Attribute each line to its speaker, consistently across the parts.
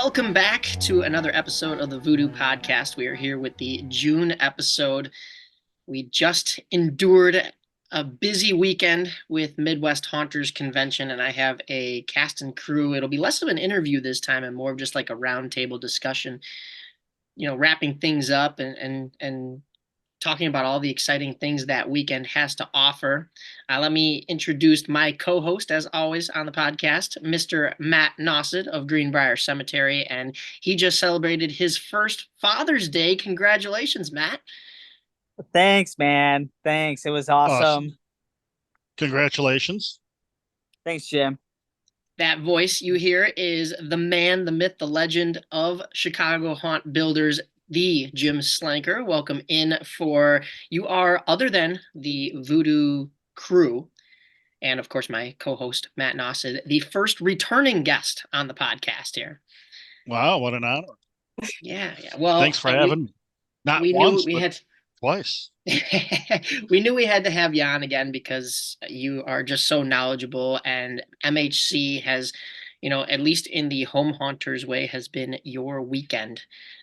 Speaker 1: Welcome back to another episode of the Voodoo Podcast. We are here with the June episode. We just endured a busy weekend with Midwest Haunters Convention, and I have a cast and crew. It'll be less of an interview this time and more of just like a roundtable discussion, wrapping things up and talking about all the exciting things that weekend has to offer. Let me introduce my co-host, as always, on the podcast, Mr. Matt Nausid of Greenbrier Cemetery, and he just celebrated his first Father's Day. Congratulations, Matt.
Speaker 2: Thanks, man. Thanks. It was awesome.
Speaker 3: Congratulations.
Speaker 2: Thanks, Jim.
Speaker 1: That voice you hear is the man, the myth, the legend of Chicago haunt builders, the Jim Slanker. Welcome in for you are, other than the Voodoo crew, and of course my co-host Matt Nausid, the first returning guest on the podcast here.
Speaker 3: Wow, what an honor.
Speaker 1: Yeah. Well,
Speaker 3: thanks for having me. Not
Speaker 1: we
Speaker 3: once,
Speaker 1: knew we
Speaker 3: but
Speaker 1: had
Speaker 3: twice.
Speaker 1: we knew we had to have you on again because you are just so knowledgeable, and MHC has, at least in the home haunters way, has been your weekend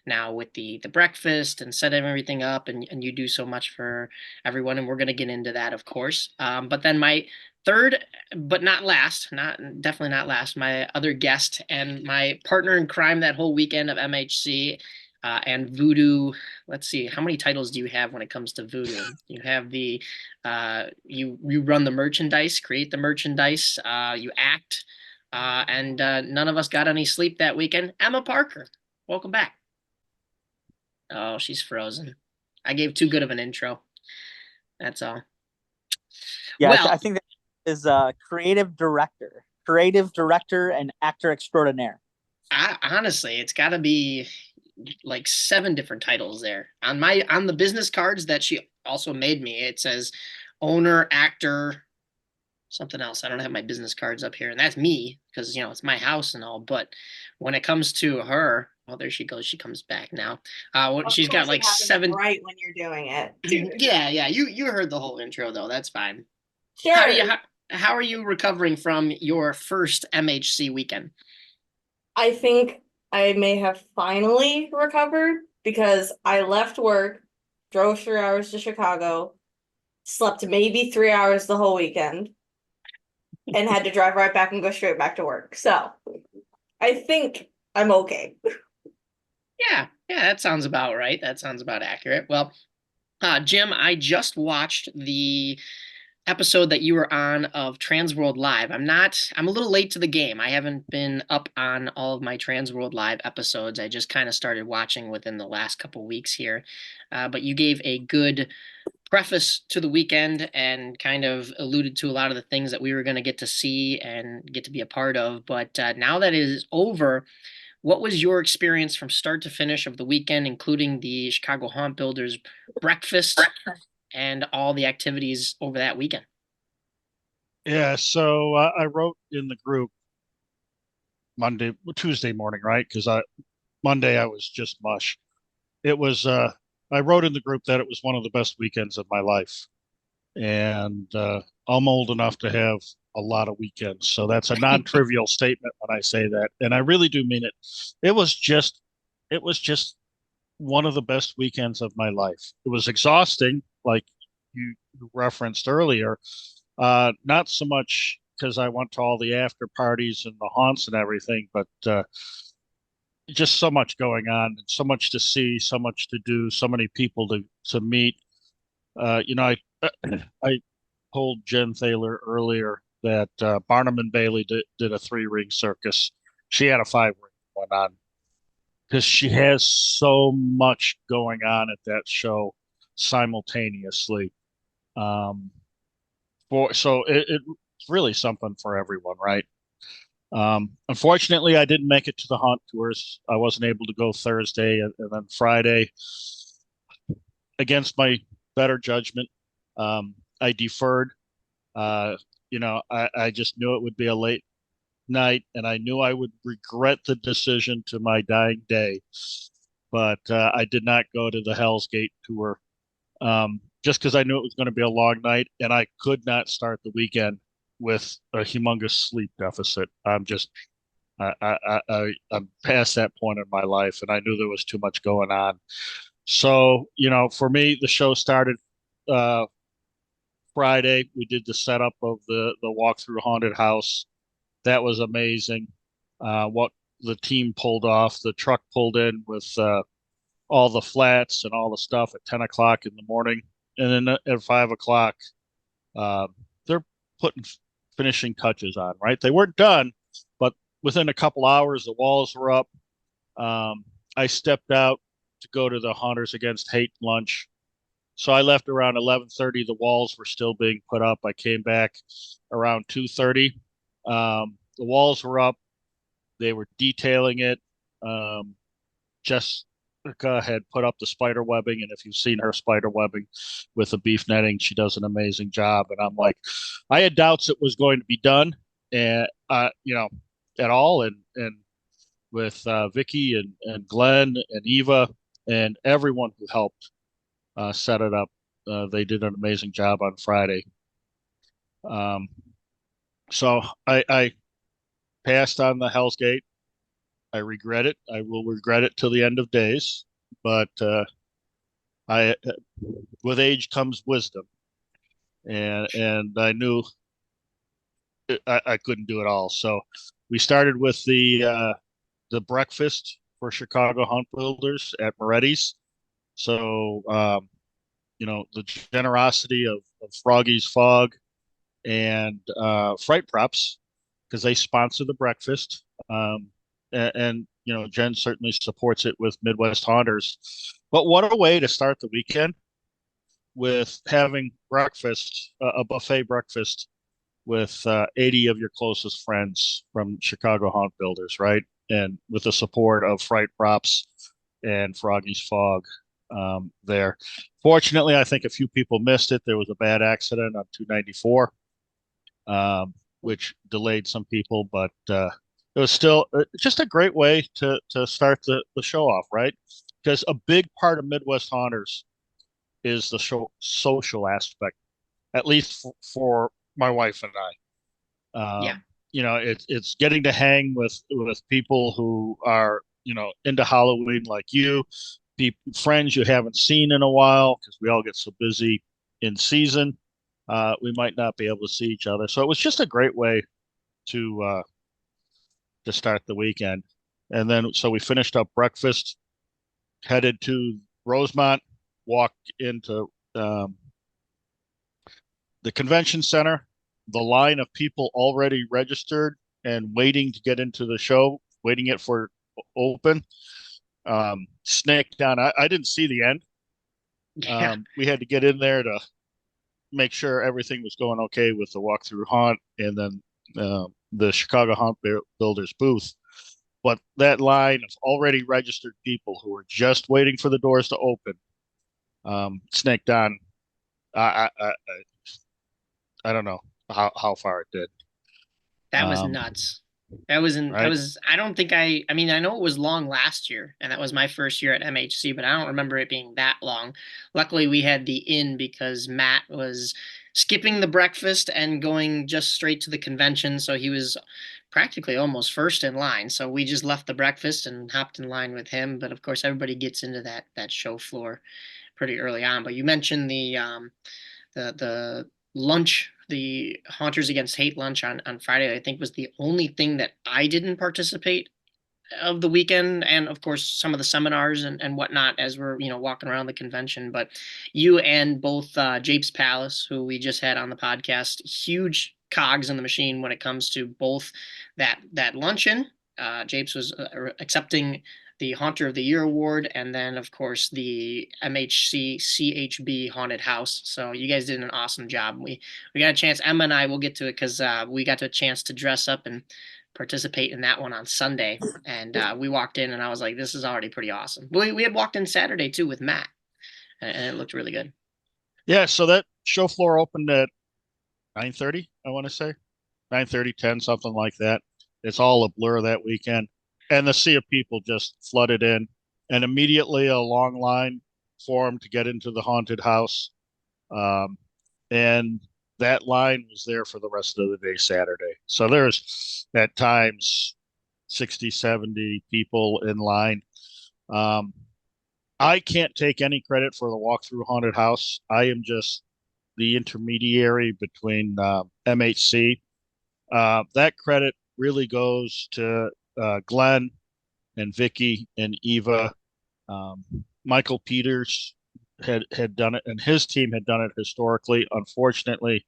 Speaker 1: now with the breakfast and setting everything up, and you do so much for everyone, and we're going to get into that, of course. But then my third, but not last, definitely not last, my other guest and my partner in crime that whole weekend of MHC and Voodoo. Let's see, how many titles do you have when it comes to Voodoo? You have the you run the merchandise, create the merchandise, you act, and none of us got any sleep that weekend. Emma Parker, welcome back. Oh, she's frozen. I gave too good of an intro. That's all.
Speaker 2: Yeah, well, I think that is creative director and actor extraordinaire.
Speaker 1: Honestly, it's got to be like 7 different titles there on the business cards that she also made me. It says owner, actor, something else. I don't have my business cards up here, and that's me because it's my house and all. But when it comes to her, oh, there she goes. She comes back now. She's got like 7
Speaker 4: right when you're doing it.
Speaker 1: Yeah. You heard the whole intro though. That's fine.
Speaker 4: Sure.
Speaker 1: How are you recovering from your first MHC weekend?
Speaker 4: I think I may have finally recovered because I left work, drove 3 hours to Chicago, slept maybe 3 hours the whole weekend, and had to drive right back and go straight back to work. So I think I'm okay.
Speaker 1: Yeah, that sounds about right. That sounds about accurate. Well, Jim, I just watched the episode that you were on of TransWorld Live. I'm a little late to the game. I haven't been up on all of my TransWorld Live episodes. I just kind of started watching within the last couple weeks here. But you gave a good preface to the weekend and kind of alluded to a lot of the things that we were going to get to see and get to be a part of. But now that it is over, what was your experience from start to finish of the weekend, including the Chicago Haunt Builders breakfast and all the activities over that weekend?
Speaker 3: Yeah, so I wrote in the group Tuesday morning, right? Because Monday I was just mush. It was I wrote in the group that it was one of the best weekends of my life, and I'm old enough to have a lot of weekends, so that's a non-trivial statement when I say that, and I really do mean it. It was just one of the best weekends of my life. It was exhausting, like you referenced earlier. Not so much because I went to all the after parties and the haunts and everything, but just so much going on and so much to see, so much to do, so many people to meet. I told Jen Thaler earlier that Barnum and Bailey did a 3-ring circus. She had a 5-ring one on because she has so much going on at that show simultaneously. It's really something for everyone, right? Unfortunately, I didn't make it to the haunt tours. I wasn't able to go Thursday, and then Friday, against my better judgment, I deferred. I just knew it would be a late night, and I knew I would regret the decision to my dying day. But I did not go to the Hell's Gate tour just because I knew it was going to be a long night, and I could not start the weekend with a humongous sleep deficit. I'm past that point in my life, and I knew there was too much going on. So, for me, the show started uh, Friday. We did the setup of the walk through haunted house. That was amazing. What the team pulled off. The truck pulled in with all the flats and all the stuff at 10 o'clock in the morning, and then at 5 o'clock, uh, they're putting finishing touches on. Right, they weren't done, but within a couple hours, the walls were up. I stepped out to go to the Hunters Against Hate lunch. So I left around 11:30. The walls were still being put up. I came back around 2:30. The walls were up. They were detailing it. Um, Jessica had put up the spider webbing, and if you've seen her spider webbing with the beef netting, she does an amazing job. And I'm like, I had doubts it was going to be done, and at all. And with Vicky and Glenn and Eva and everyone who helped set it up. They did an amazing job on Friday. Um, so I passed on the Hell's Gate. I regret it. I will regret it till the end of days. But I, with age comes wisdom, and I knew I couldn't do it all. So we started with the breakfast for Chicago Hunt Builders at Moretti's. So the generosity of Froggy's Fog and Fright Props, because they sponsor the breakfast. And Jen certainly supports it with Midwest Haunters. But what a way to start the weekend with having breakfast, a buffet breakfast with 80 of your closest friends from Chicago Haunt Builders, right? And with the support of Fright Props and Froggy's Fog there. Fortunately, I think a few people missed it. There was a bad accident on 294, which delayed some people, but it was still just a great way to start the show off, right? Because a big part of Midwest Haunters is the social aspect, at least for my wife and I.
Speaker 1: Yeah.
Speaker 3: It's getting to hang with people who are into Halloween like you, friends you haven't seen in a while because we all get so busy in season. We might not be able to see each other, so it was just a great way to start the weekend. And then so we finished up breakfast, headed to Rosemont, walked into the convention center. The line of people already registered and waiting to get into the show, waiting it for open. Snaked down. I didn't see the end.
Speaker 1: Yeah.
Speaker 3: We had to get in there to make sure everything was going okay with the walkthrough haunt and then the Chicago Haunt Builders booth. But that line of already registered people who were just waiting for the doors to open, snaked on. I don't know how far it did.
Speaker 1: That was nuts. That
Speaker 3: right?
Speaker 1: was I don't think I mean I know it was long last year and that was my first year at MHC, but I don't remember it being that long. Luckily we had the in because Matt was skipping the breakfast and going just straight to the convention, so he was practically almost first in line. So we just left the breakfast and hopped in line with him, but of course everybody gets into that show floor pretty early on. But you mentioned the lunch, the Haunters Against Hate lunch on Friday, I think was the only thing that I didn't participate of the weekend, and of course some of the seminars and whatnot as we're walking around the convention. But you and both Japes Palace, who we just had on the podcast, huge cogs in the machine when it comes to both that luncheon. Japes was accepting the Haunter of the Year award, and then of course the MHC CHB Haunted House. So you guys did an awesome job. We got a chance. Emma and I will get to it because we got a chance to dress up and participate in that one on Sunday, and we walked in and I was like, this is already pretty awesome. We had walked in Saturday too with Matt, and it looked really good.
Speaker 3: Yeah, so that show floor opened at 9:30, I want to say 9:30, 10, something like that. It's all a blur that weekend, and the sea of people just flooded in, and immediately a long line formed to get into the haunted house. And that line was there for the rest of the day Saturday. So there's at times 60, 70 people in line. I can't take any credit for the walkthrough haunted house. I am just the intermediary between MHC. That credit really goes to Glenn and Vicky and Eva. Michael Peters had done it, and his team had done it historically. Unfortunately,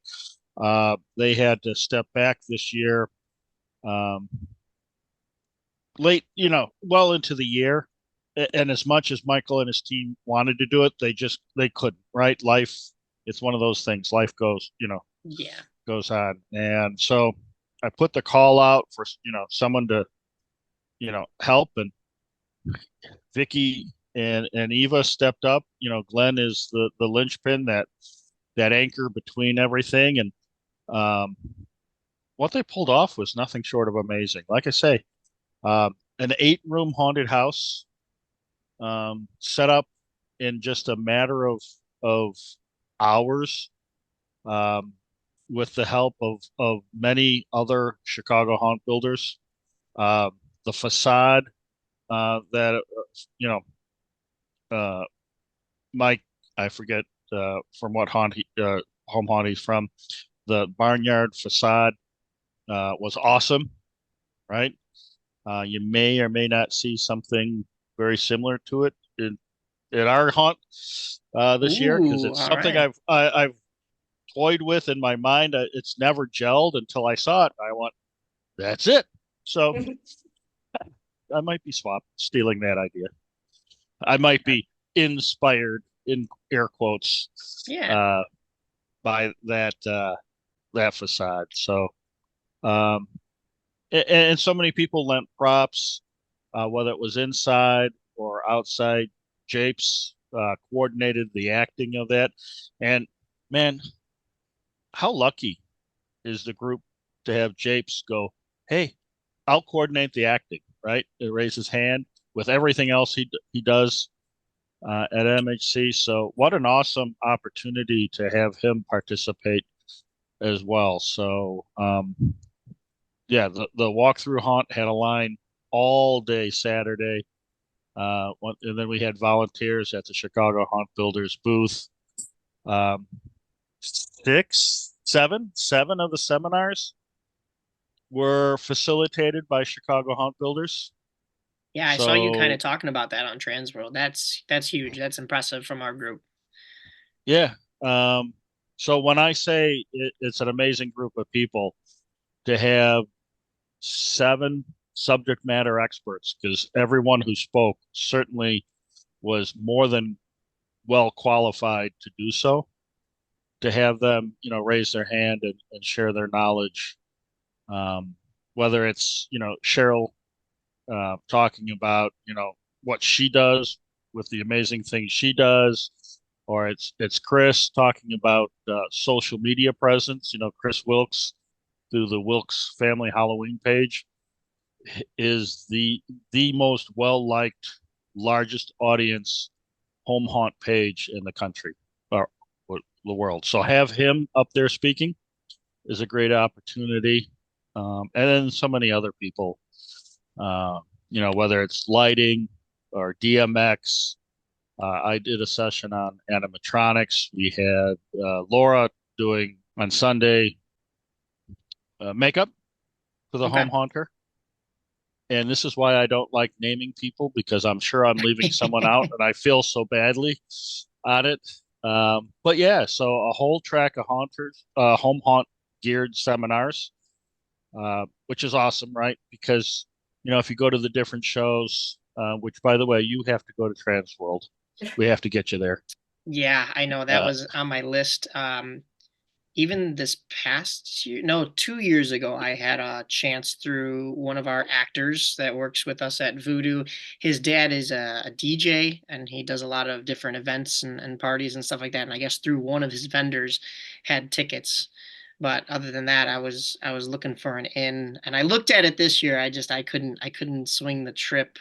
Speaker 3: they had to step back this year, late, well into the year. And as much as Michael and his team wanted to do it, they couldn't, right? Life, it's one of those things. Life goes,
Speaker 1: Yeah.
Speaker 3: goes on. And so I put the call out for, someone to, help, and Vicky and Eva stepped up. Glenn is the linchpin, that anchor between everything. And what they pulled off was nothing short of amazing. Like I say, an 8-room haunted house, set up in just a matter of hours, with the help of many other Chicago haunt builders. The facade, that Mike, I forget from what home haunt he's from. The barnyard facade was awesome, right? You may or may not see something very similar to it in our haunt this year, because it's something
Speaker 1: right.
Speaker 3: I've toyed with in my mind. It's never gelled until I saw it. I went, that's it. So I might be stealing that idea. I might be inspired, in air quotes, by that facade. So, and so many people lent props, whether it was inside or outside. Japes coordinated the acting of that. And man, how lucky is the group to have Japes go, hey, I'll coordinate the acting, right? It raise his hand with everything else he does at MHC. So what an awesome opportunity to have him participate as well. So yeah, the walkthrough haunt had a line all day Saturday. And then we had volunteers at the Chicago Haunt Builders booth. Seven of the seminars were facilitated by Chicago Haunt Builders.
Speaker 1: Yeah, I saw you kind of talking about that on TransWorld. That's huge. That's impressive from our group.
Speaker 3: Yeah. So when I say it's an amazing group of people, to have 7 subject matter experts, because everyone who spoke certainly was more than well qualified to do so, to have them, raise their hand and share their knowledge. Whether it's, Cheryl talking about, what she does with the amazing things she does, or it's Chris talking about social media presence. Chris Wilkes, through the Wilkes Family Halloween page, is the most well-liked, largest audience home haunt page in the country, or the world. So have him up there speaking is a great opportunity. And then so many other people, whether it's lighting or DMX. I did a session on animatronics. We had Laura doing on Sunday makeup for the home haunter. And this is why I don't like naming people, because I'm sure I'm leaving someone out and I feel so badly on it. But yeah, so a whole track of haunters, home haunt geared seminars, which is awesome, right? Because, if you go to the different shows, which by the way, you have to go to TransWorld. We have to get you there.
Speaker 1: Yeah, I know that was on my list. Even this past year, no, 2 years ago, I had a chance through one of our actors that works with us at Voodoo. His dad is a DJ, and he does a lot of different events and parties and stuff like that. And I guess through one of his vendors had tickets. But other than that, I was looking for an in, and I looked at it this year. I couldn't swing the trip.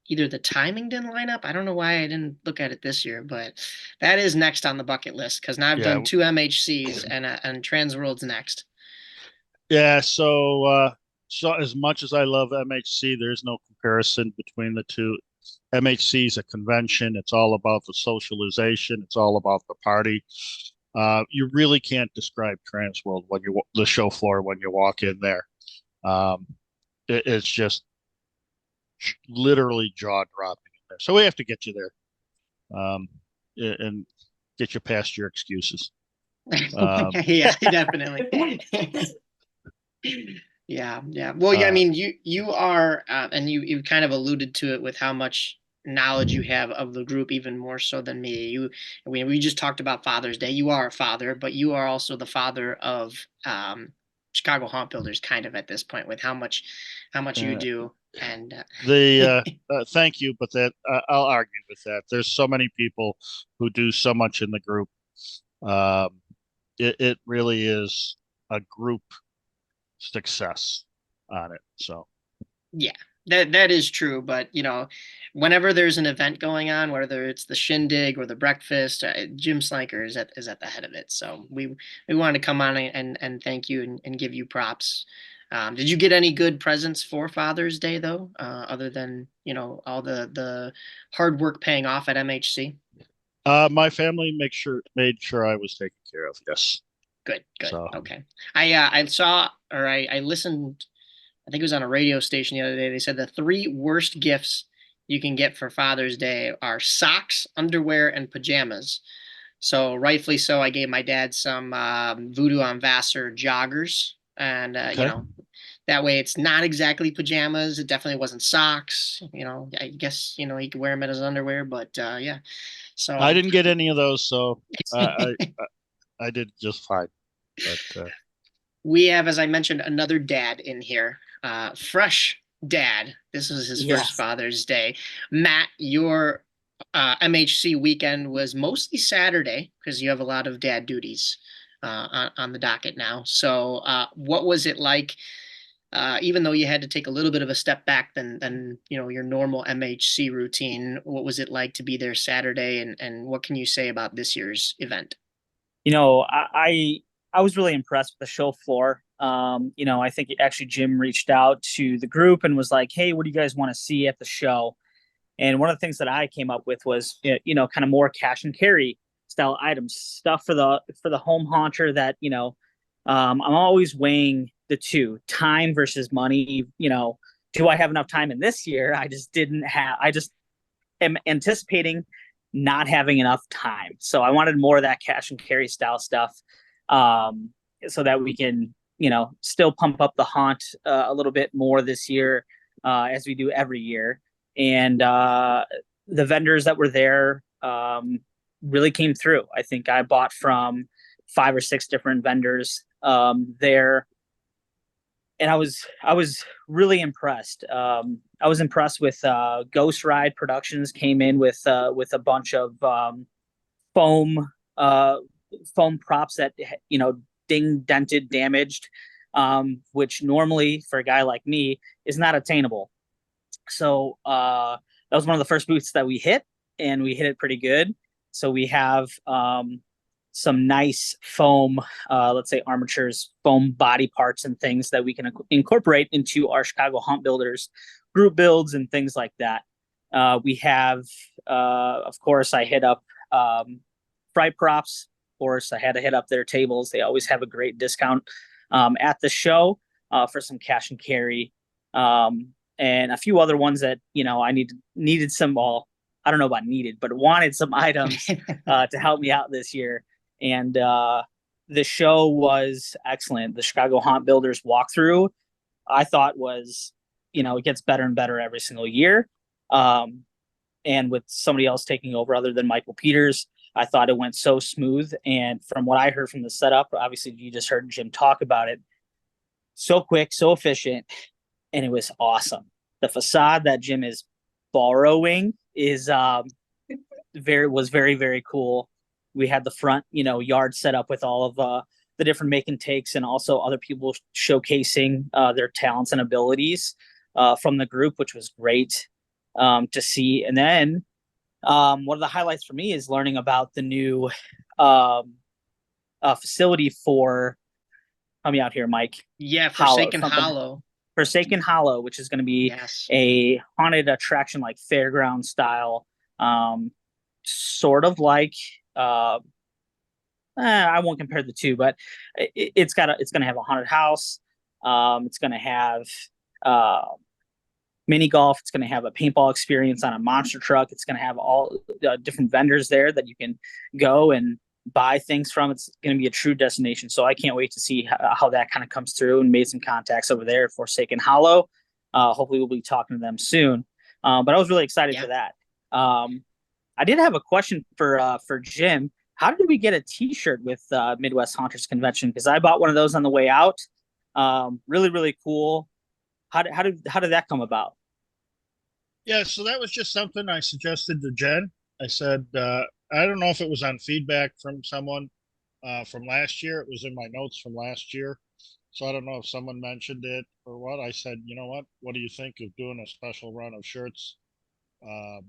Speaker 1: Either the timing didn't line up. I don't know why I didn't look at it this year, but that is next on the bucket list, because now I've done 2 MHCs and TransWorld's next.
Speaker 3: Yeah, so so as much as I love MHC, there's no comparison between the two. MHC is a convention. It's all about the socialization. It's all about the party. You really can't describe TransWorld when you the show floor when you walk in there. It's just literally jaw dropping in there. So we have to get you there, and get you past your excuses.
Speaker 1: Yeah, definitely. Yeah. Well, yeah, I mean, you are, and you kind of alluded to it with how much knowledge you have of the group, even more so than me. We just talked about Father's Day. You are a father, but you are also the father of Chicago Haunt Builders, kind of at this point, with how much you do. And
Speaker 3: thank you, but that I'll argue with that. There's so many people who do so much in the group. It really is a group success on it. So
Speaker 1: yeah, that is true. But whenever there's an event going on, whether it's the shindig or the breakfast, Jim Slanker is at the head of it. So we want to come on and thank you and give you props. Did you get any good presents for Father's Day though, other than all the hard work paying off at MHC?
Speaker 3: My family made sure I was taken care of. Yes.
Speaker 1: Good.
Speaker 3: So.
Speaker 1: Okay. I saw, or I listened, I think it was on a radio station the other day. They said the 3 worst gifts you can get for Father's Day are socks, underwear, and pajamas. So rightfully so, I gave my dad some Voodoo on Vassar joggers, and
Speaker 3: Okay.
Speaker 1: that way it's not exactly pajamas. It definitely wasn't socks. I guess he could wear them as underwear, but yeah. So
Speaker 3: I didn't get any of those, so I did just fine. But
Speaker 1: we have, as I mentioned, another dad in here. Fresh dad. This was his first Father's Day. Matt, your MHC weekend was mostly Saturday because you have a lot of dad duties on the docket now. So what was it like, even though you had to take a little bit of a step back than your normal MHC routine? What was it like to be there Saturday, and what can you say about this year's event?
Speaker 2: I was really impressed with the show floor. I think actually Jim reached out to the group and was like, "Hey, what do you guys want to see at the show?" And one of the things that I came up with was, kind of more cash and carry style items, stuff for the home haunter that, I'm always weighing the two, time versus money. Do I have enough time in this year? I just am anticipating not having enough time. So I wanted more of that cash and carry style stuff, so that we can, still pump up the haunt a little bit more this year, as we do every year. And the vendors that were there really came through. I think I bought from 5 or 6 different vendors there, and I was really impressed. I was impressed with Ghost Ride Productions came in with a bunch of foam props that dinged, dented, damaged, which normally for a guy like me is not attainable. So that was one of the first booths that we hit, and we hit it pretty good. So we have some nice foam, let's say armatures, foam body parts and things that we can incorporate into our Chicago Haunt Builders group builds and things like that. We have, of course, I hit up Fright Props. Of course, I had to hit up their tables. They always have a great discount at the show for some cash and carry. And a few other ones that, I needed some, I don't know about needed, but wanted some items to help me out this year. And the show was excellent. The Chicago Haunt Builders walkthrough, I thought was, it gets better and better every single year. And with somebody else taking over other than Michael Peters, I thought it went so smooth. And from what I heard from the setup, obviously you just heard Jim talk about it, so quick, so efficient, and it was awesome. The facade that Jim is borrowing is was very, very cool. We had the front, yard set up with all of the different make and takes, and also other people showcasing their talents and abilities from the group, which was great to see. And then one of the highlights for me is learning about the new facility for, help me out here, Mike.
Speaker 1: Yeah, Forsaken Hollow.
Speaker 2: Forsaken Hollow, which is going to be
Speaker 1: Yes.
Speaker 2: a haunted attraction like fairground style, sort of like I won't compare the two, but it's going to have a haunted house. It's going to have uh, mini golf. It's going to have a paintball experience on a monster truck. It's going to have all different vendors there that you can go and buy things from. It's going to be a true destination. So I can't wait to see how that kind of comes through, and made some contacts over there at Forsaken Hollow. Hopefully we'll be talking to them soon. But I was really excited for that. I did have a question for Jim. How did we get a T-shirt with Midwest Haunters Convention? Because I bought one of those on the way out. Really, really cool. How did that come about?
Speaker 3: Yeah, so that was just something I suggested to Jen. I said, I don't know if it was on feedback from someone from last year. It was in my notes from last year. So I don't know if someone mentioned it or what. I said, you know what? What do you think of doing a special run of shirts, um,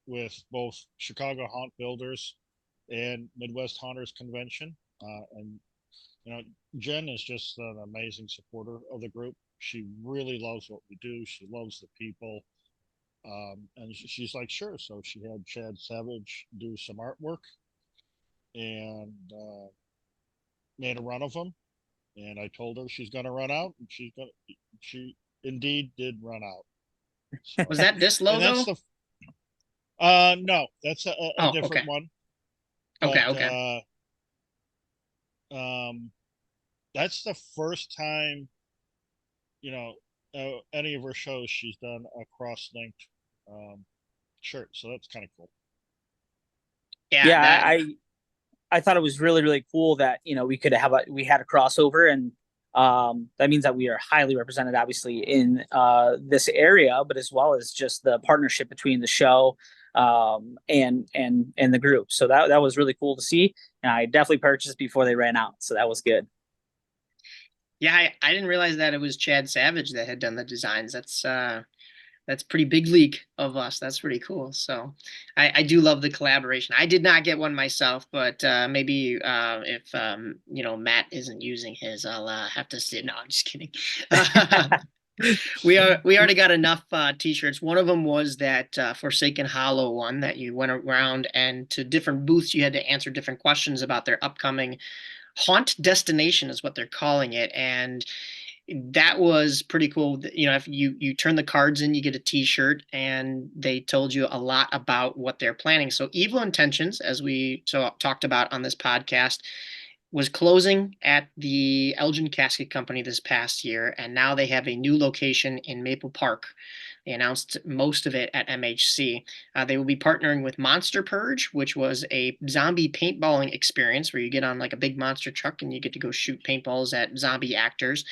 Speaker 3: with both Chicago Haunt Builders and Midwest Haunters Convention? And, you know, Jen is just an amazing supporter of the group. She really loves what we do. She loves the people. And she's like, sure. So she had Chad Savage do some artwork and made a run of them. And I told her she's going to run out, and she indeed did run out. So,
Speaker 1: Was that this
Speaker 3: and that's
Speaker 1: logo?
Speaker 3: no, that's a
Speaker 1: Oh,
Speaker 3: different
Speaker 1: okay.
Speaker 3: one.
Speaker 1: Okay,
Speaker 3: But
Speaker 1: okay.
Speaker 3: that's the first time, any of her shows she's done a cross-linked um, shirt. So that's kind of cool.
Speaker 1: Yeah,
Speaker 2: Yeah,
Speaker 1: that
Speaker 2: I thought it was really, really cool that we had a crossover, and that means that we are highly represented, obviously, in this area, but as well as just the partnership between the show and the group. So that was really cool to see, and I definitely purchased before they ran out. So that was good.
Speaker 1: yeah, I didn't realize that it was Chad Savage that had done the designs. That's pretty big league of us. That's pretty cool. So I do love the collaboration. I did not get one myself, but maybe if Matt isn't using his, I'll have to sit. No, I'm just kidding. We already got enough t-shirts. One of them was that Forsaken Hollow one that you went around and to different booths you had to answer different questions about their upcoming haunt destination is what they're calling it. And that was pretty cool. If you turn the cards in, you get a t-shirt, and they told you a lot about what they're planning. So Evil Intentions, as we talked about on this podcast, was closing at the Elgin Casket Company this past year, and now they have a new location in Maple Park. They announced most of it at MHC. They will be partnering with Monster Purge, which was a zombie paintballing experience where you get on like a big monster truck and you get to go shoot paintballs at zombie actors.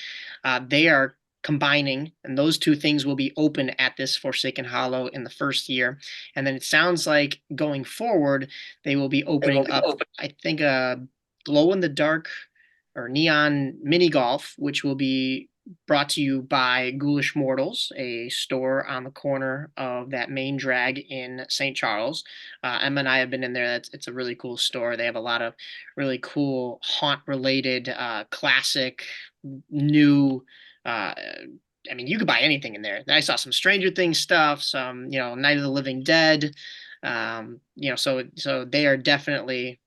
Speaker 1: They are combining, and those two things will be open at this Forsaken Hollow in the first year. And then it sounds like going forward, they will be opening up, I think, glow in the dark or neon mini golf, which will be brought to you by Ghoulish Mortals, a store on the corner of that main drag in St. Charles. Emma and I have been in there. It's a really cool store. They have a lot of really cool haunt related, classic, new. I mean, you could buy anything in there. I saw some Stranger Things stuff, some Night of the Living Dead. So they are definitely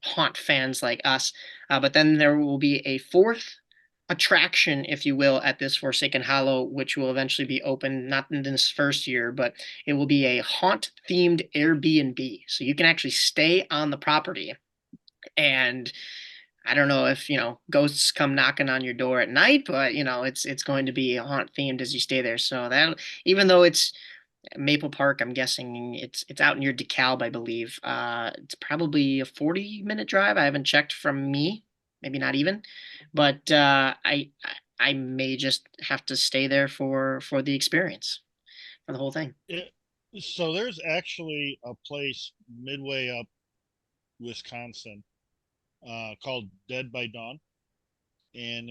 Speaker 1: haunt fans like us. But then there will be a fourth attraction, if you will, at this Forsaken Hollow, which will eventually be open, not in this first year, but it will be a haunt themed Airbnb. So you can actually stay on the property. And I don't know if, ghosts come knocking on your door at night, but it's going to be haunt themed as you stay there. So that, even though it's Maple Park, I'm guessing it's out near DeKalb, I believe. It's probably a 40-minute drive. I haven't checked from me, maybe not even, but I may just have to stay there for the experience, for the whole thing.
Speaker 3: So there's actually a place midway up Wisconsin called Dead by Dawn, and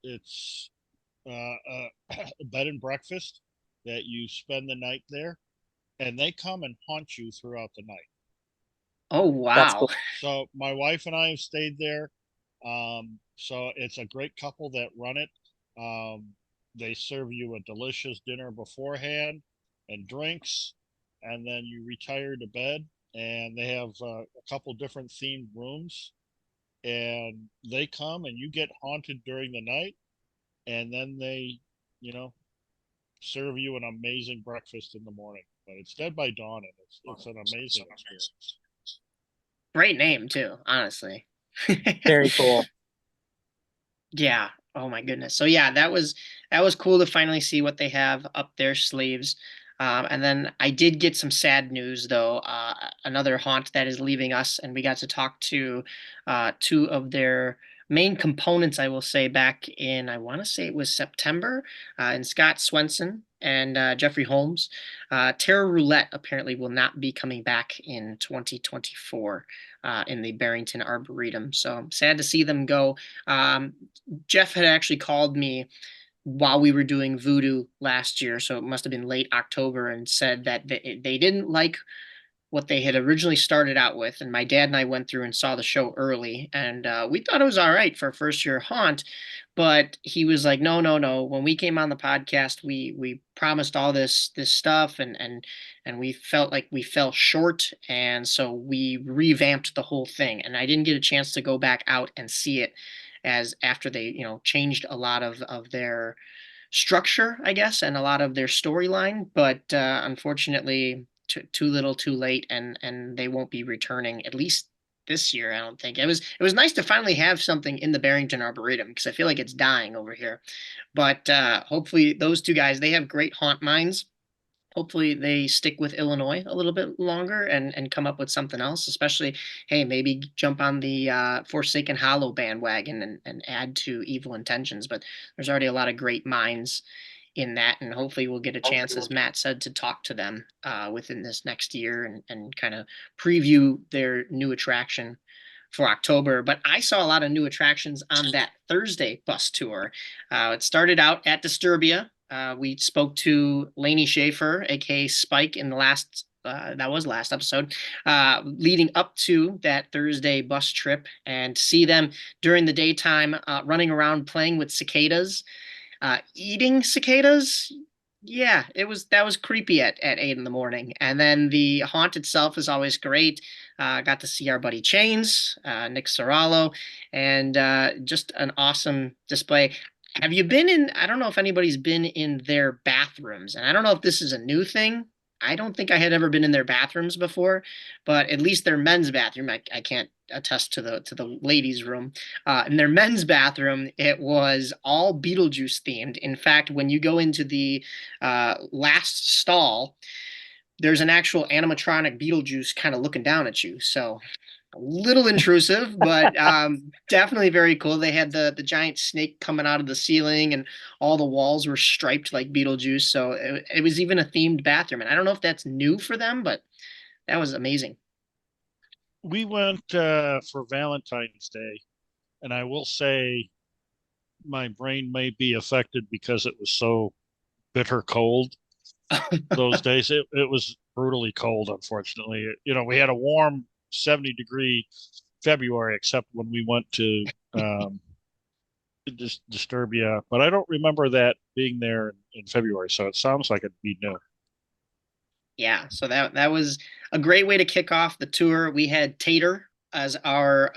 Speaker 3: it's a bed and breakfast that you spend the night there, and they come and haunt you throughout the night.
Speaker 1: Oh
Speaker 2: That's
Speaker 1: wow.
Speaker 2: cool.
Speaker 3: So my wife and I have stayed there. So it's a great couple that run it. They serve you a delicious dinner beforehand and drinks, and then you retire to bed. And they have a couple different themed rooms, and they come and you get haunted during the night, and then they, you know, serve you an amazing breakfast in the morning. But it's Dead by Dawn, and it's an amazing experience.
Speaker 1: Great name too, honestly.
Speaker 2: Very cool.
Speaker 1: Yeah. Oh my goodness. So yeah, that was cool to finally see what they have up their sleeves. And then I did get some sad news though. Another haunt that is leaving us, and we got to talk to two of their main components, I will say, back in, I want to say it was September, and Scott Swenson and Jeffrey Holmes. Terror Roulette apparently will not be coming back in 2024 in the Barrington Arboretum. So I'm sad to see them go. Jeff had actually called me while we were doing Voodoo last year, so it must have been late October, and said that they didn't like what they had originally started out with. And my dad and I went through and saw the show early, and we thought it was all right for a first year haunt. But he was like, no, no, no. When we came on the podcast, we promised all this stuff, and we felt like we fell short, and so we revamped the whole thing. And I didn't get a chance to go back out and see it, as after they changed a lot of their structure, I guess, and a lot of their storyline. But unfortunately, too little, too late, and they won't be returning, at least this year. I don't think. It was nice to finally have something in the Barrington Arboretum, because I feel like it's dying over here. But hopefully those two guys, they have great haunt minds. Hopefully they stick with Illinois a little bit longer and come up with something else, especially, hey, maybe jump on the Forsaken Hollow bandwagon and add to Evil Intentions. But there's already a lot of great minds in that, and hopefully we'll get a chance, as Matt said, to talk to them within this next year and kind of preview their new attraction for October. But I saw a lot of new attractions on that Thursday bus tour. It started out at Disturbia. We spoke to Lainey Schaefer, A.K.A. Spike, in the last that was last episode, leading up to that Thursday bus trip, and see them during the daytime running around playing with cicadas, eating cicadas. Yeah, that was creepy at 8 in the morning. And then the haunt itself is always great. Got to see our buddy Chains, Nick Sorallo, and just an awesome display. Have you been in? I don't know if anybody's been in their bathrooms, and I don't know if this is a new thing. I don't think I had ever been in their bathrooms before, but at least their men's bathroom, I can't attest to the ladies' room. In their men's bathroom, it was all Beetlejuice themed. In fact, when you go into the last stall, there's an actual animatronic Beetlejuice kind of looking down at you. So a little intrusive, but definitely very cool. They had the giant snake coming out of the ceiling, and all the walls were striped like Beetlejuice. So it was even a themed bathroom. And I don't know if that's new for them, but that was amazing.
Speaker 3: We went for Valentine's Day, and I will say my brain may be affected because it was so bitter cold those days. It was brutally cold, unfortunately. We had a warm 70-degree February, except when we went to Disturbia, but I don't remember that being there in February, so it sounds like it'd be new.
Speaker 1: Yeah, so that was a great way to kick off the tour. We had Tater as our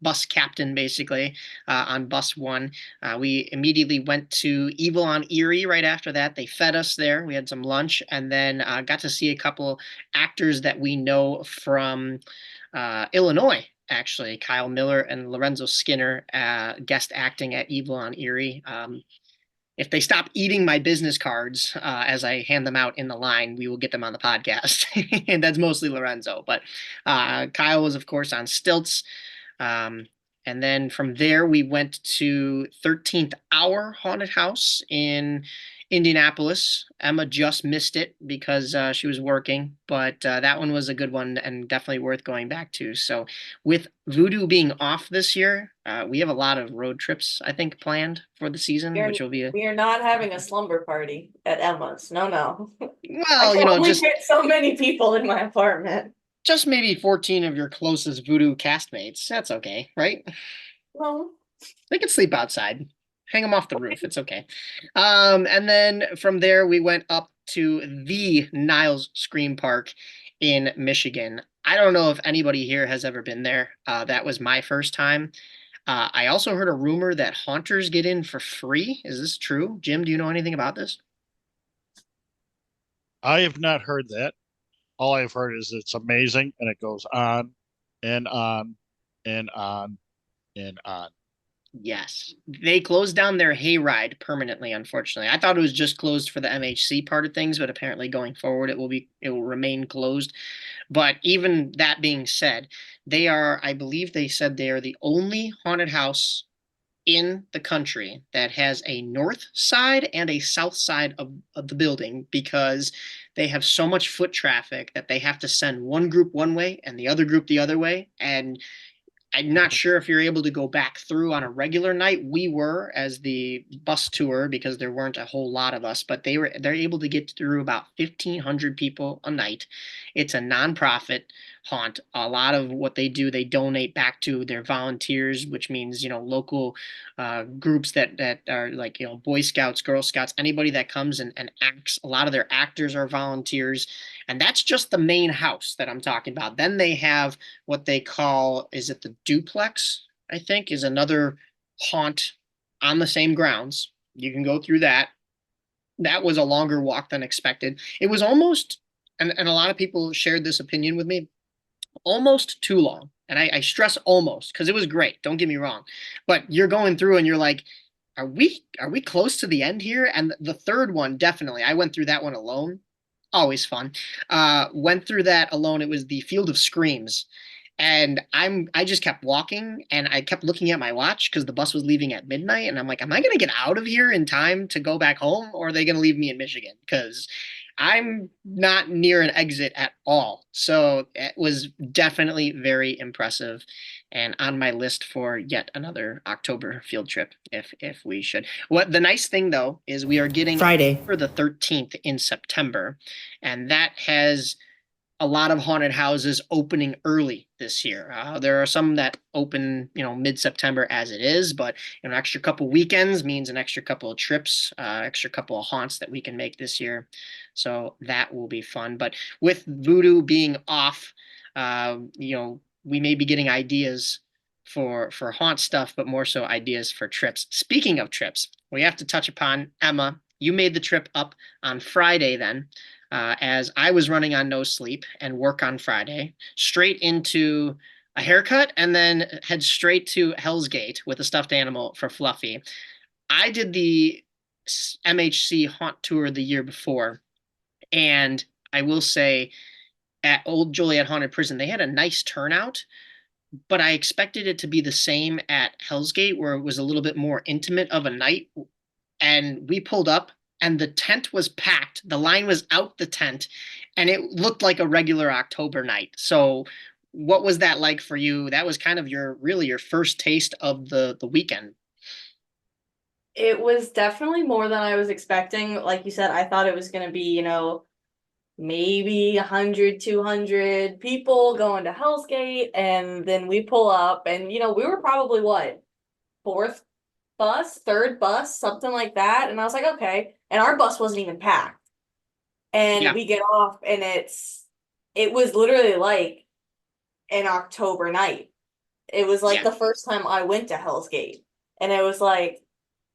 Speaker 1: bus captain, basically, on bus one. We immediately went to Evil on Erie right after that. They fed us there. We had some lunch, and then got to see a couple actors that we know from Illinois, actually. Kyle Miller and Lorenzo Skinner guest acting at Evil on Erie. If they stop eating my business cards as I hand them out in the line, we will get them on the podcast. And that's mostly Lorenzo. But Kyle was, of course, on stilts. And then from there, we went to 13th Hour Haunted House in Indianapolis. Emma just missed it because she was working, but that one was a good one and definitely worth going back to. So with Voodoo being off this year, we have a lot of road trips, I think, planned for the season, which will be
Speaker 4: we are not having a slumber party at Emma's. No.
Speaker 1: Well,
Speaker 4: I can only
Speaker 1: just
Speaker 4: fit so many people in my apartment.
Speaker 1: Just maybe 14 of your closest Voodoo castmates. That's okay, right?
Speaker 4: Well,
Speaker 1: They can sleep outside. hang them off the roof. It's okay. And then from there we went up to the Niles Scream Park in Michigan. I don't know if anybody here has ever been there. That was my first time. I also heard a rumor that haunters get in for free. Is this true? Jim, do you know anything about this?
Speaker 3: I have not heard that. All I've heard is it's amazing and it goes on and on and on and on.
Speaker 1: Yes. They closed down their hayride permanently, unfortunately. I thought it was just closed for the MHC part of things, but apparently going forward it will remain closed. But even that being said, they are, I believe they said they are the only haunted house in the country that has a north side and a south side of the building because they have so much foot traffic that they have to send one group one way and the other group the other way. And I'm not sure if you're able to go back through on a regular night. We were as the bus tour because there weren't a whole lot of us, but they're able to get through about 1,500 people a night. It's a nonprofit haunt. A lot of what they do, they donate back to their volunteers, which means local groups that are like Boy Scouts, Girl Scouts, anybody that comes and acts. A lot of their actors are volunteers, and that's just the main house that I'm talking about. Then they have what they call, is it the duplex? I think is another haunt on the same grounds. You can go through that. That was a longer walk than expected. It was almost, and a lot of people shared this opinion with me, almost too long. And I stress almost because it was great. Don't get me wrong. But you're going through and you're like, are we close to the end here? And the third one, definitely. I went through that one alone. Always fun. Went through that alone. It was the Field of Screams. And I just kept walking and I kept looking at my watch because the bus was leaving at midnight. And I'm like, am I going to get out of here in time to go back home, or are they going to leave me in Michigan? Because I'm not near an exit at all. So it was definitely very impressive and on my list for yet another October field trip if we should. What the nice thing though is we are getting
Speaker 5: Friday
Speaker 1: for the 13th in September, and that has a lot of haunted houses opening early this year. There are some that open, mid-September as it is, but an extra couple weekends means an extra couple of trips, extra couple of haunts that we can make this year. So that will be fun. But with Voodoo being off, we may be getting ideas for haunt stuff, but more so ideas for trips. Speaking of trips, we have to touch upon Emma. You made the trip up on Friday then. As I was running on no sleep and work on Friday, straight into a haircut, and then head straight to Hell's Gate with a stuffed animal for Fluffy. I did the MHC Haunt Tour the year before, and I will say at Old Joliet Haunted Prison, they had a nice turnout, but I expected it to be the same at Hell's Gate, where it was a little bit more intimate of a night. And we pulled up and the tent was packed. The line was out the tent and it looked like a regular October night. So what was that like for you? That was kind of your first taste of the weekend.
Speaker 4: It was definitely more than I was expecting. Like you said, I thought it was going to be, maybe 100, 200 people going to Hell's Gate. And then we pull up and, we were probably what? Fourth bus, third bus, something like that. And I was like, okay. And our bus wasn't even packed. And we get off and it was literally like an October night. It was like the first time I went to Hell's Gate. And it was like,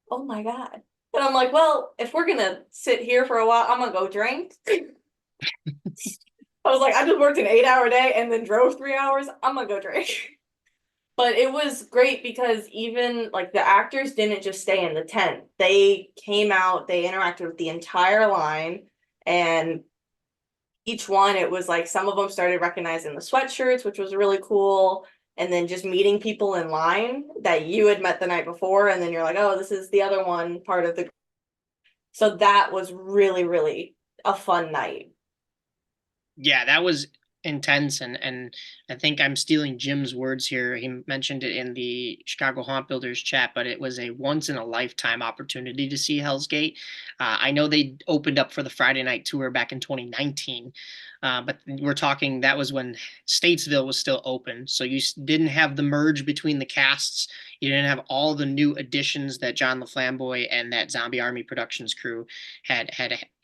Speaker 4: oh my God. And I'm like, well, if we're gonna sit here for a while, I'm gonna go drink. I was like, I just worked an 8-hour day and then drove 3 hours. I'm gonna go drink. But it was great because even like the actors didn't just stay in the tent. They came out, they interacted with the entire line, and each one, it was like some of them started recognizing the sweatshirts, which was really cool. And then just meeting people in line that you had met the night before. And then you're like, oh, this is the other one part of the. So that was really, really a fun night.
Speaker 1: Yeah, that was intense, and I think I'm stealing Jim's words here. He mentioned it in the Chicago Haunt Builders chat, but it was a once in a lifetime opportunity to see Hell's Gate. I know they opened up for the Friday night tour back in 2019, but we're talking that was when Statesville was still open, so you didn't have the merge between the casts. You didn't have all the new additions that John LaFlamboy and that Zombie Army Productions crew had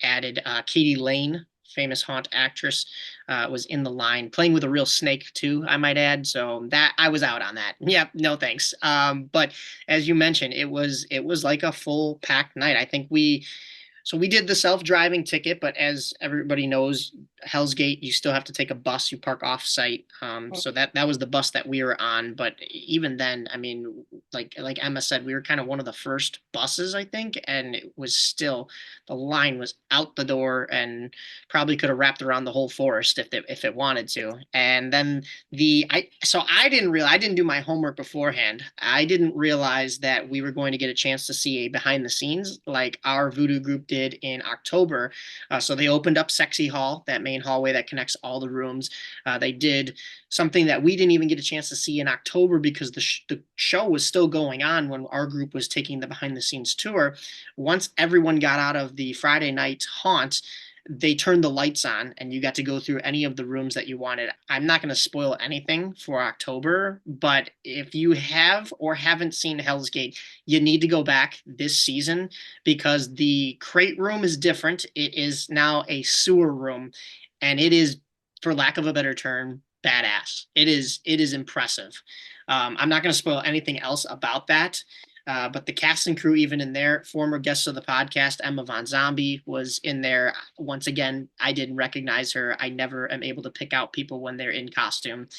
Speaker 1: added. Katie Lane, famous haunt actress, was in the line playing with a real snake too, I might add. So that I was out on that. Yeah, no thanks. But as you mentioned, it was like a full packed night. I think we did the self-driving ticket, but as everybody knows, Hell's Gate, you still have to take a bus. You park off-site. So that was the bus that we were on. But even then, I mean, like Emma said, we were kind of one of the first buses, I think, and it was still, the line was out the door and probably could have wrapped around the whole forest if it wanted to. And then I didn't do my homework beforehand. I didn't realize that we were going to get a chance to see a behind the scenes like our Voodoo group did in October. So they opened up Sexy Hall, that main hallway that connects all the rooms. They did something that we didn't even get a chance to see in October because the show was still going on when our group was taking the behind the scenes tour. Once everyone got out of the Friday night haunt, they turned the lights on and you got to go through any of the rooms that you wanted. I'm not going to spoil anything for October, but if you have or haven't seen Hell's Gate, you need to go back this season because the crate room is different. It is now a sewer room, and it is, for lack of a better term, badass. It is impressive. I'm not going to spoil anything else about that. But the cast and crew, even in there, former guests of the podcast, Emma Von Zombie was in there. Once again, I didn't recognize her. I never am able to pick out people when they're in costume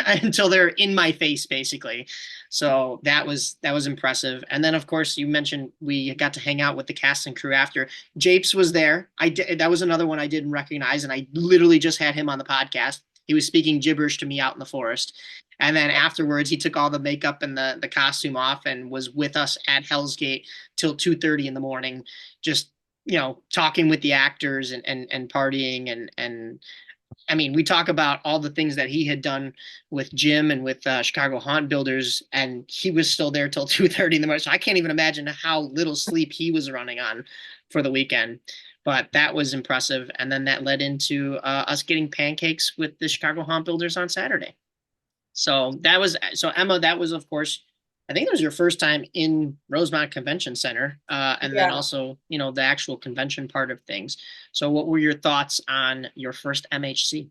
Speaker 1: until they're in my face, basically. So that was impressive. And then, of course, you mentioned we got to hang out with the cast and crew after. Japes was there. That was another one I didn't recognize, and I literally just had him on the podcast. He was speaking gibberish to me out in the forest. And then afterwards, he took all the makeup and the costume off and was with us at Hell's Gate till 2:30 in the morning, just, talking with the actors and partying. And I mean, we talk about all the things that he had done with Jim and with Chicago Haunt Builders, and he was still there till 2:30 in the morning. So I can't even imagine how little sleep he was running on for the weekend. But that was impressive. And then that led into us getting pancakes with the Chicago Haunt Builders on Saturday. So Emma, that was, of course, I think it was your first time in Rosemont Convention Center, and then also, the actual convention part of things. So what were your thoughts on your first MHC?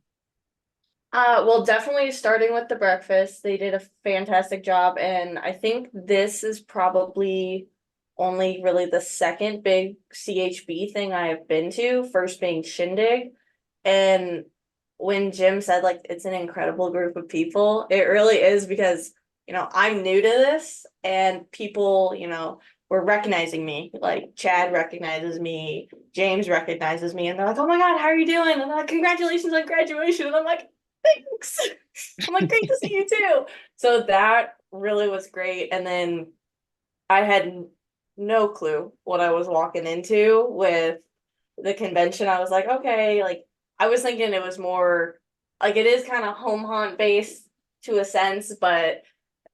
Speaker 4: Well, definitely starting with the breakfast. They did a fantastic job, and I think this is probably only really the second big CHB thing I have been to, first being Shindig. And when Jim said like it's an incredible group of people, it really is because, I'm new to this and people, were recognizing me. Like Chad recognizes me, James recognizes me, and they're like, "Oh my God, how are you doing?" And they're like, "Congratulations on graduation." And I'm like, "Thanks." I'm like, "Great to see you too." So that really was great. And then I had no clue what I was walking into with the convention. I was like, okay, like I was thinking it was more like it is kind of home haunt based to a sense, but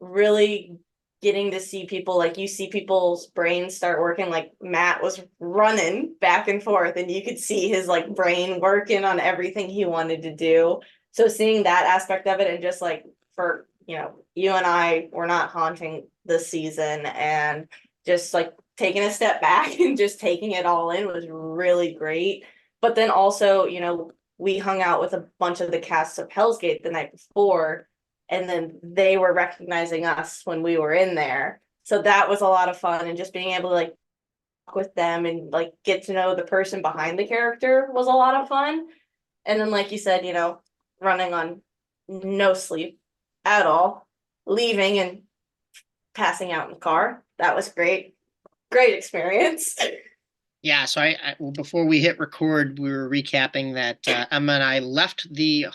Speaker 4: really getting to see people, like you see people's brains start working. Like Matt was running back and forth and you could see his like brain working on everything he wanted to do. So seeing that aspect of it, and just like for, you and I were not haunting this season, and just like taking a step back and just taking it all in was really great. But then also, we hung out with a bunch of the cast of Hell's Gate the night before, and then they were recognizing us when we were in there. So that was a lot of fun, and just being able to like talk with them and like get to know the person behind the character was a lot of fun. And then, like you said, running on no sleep at all, leaving and passing out in the car. That was great. Great experience.
Speaker 1: Yeah, so well, before we hit record, we were recapping that Emma and I left the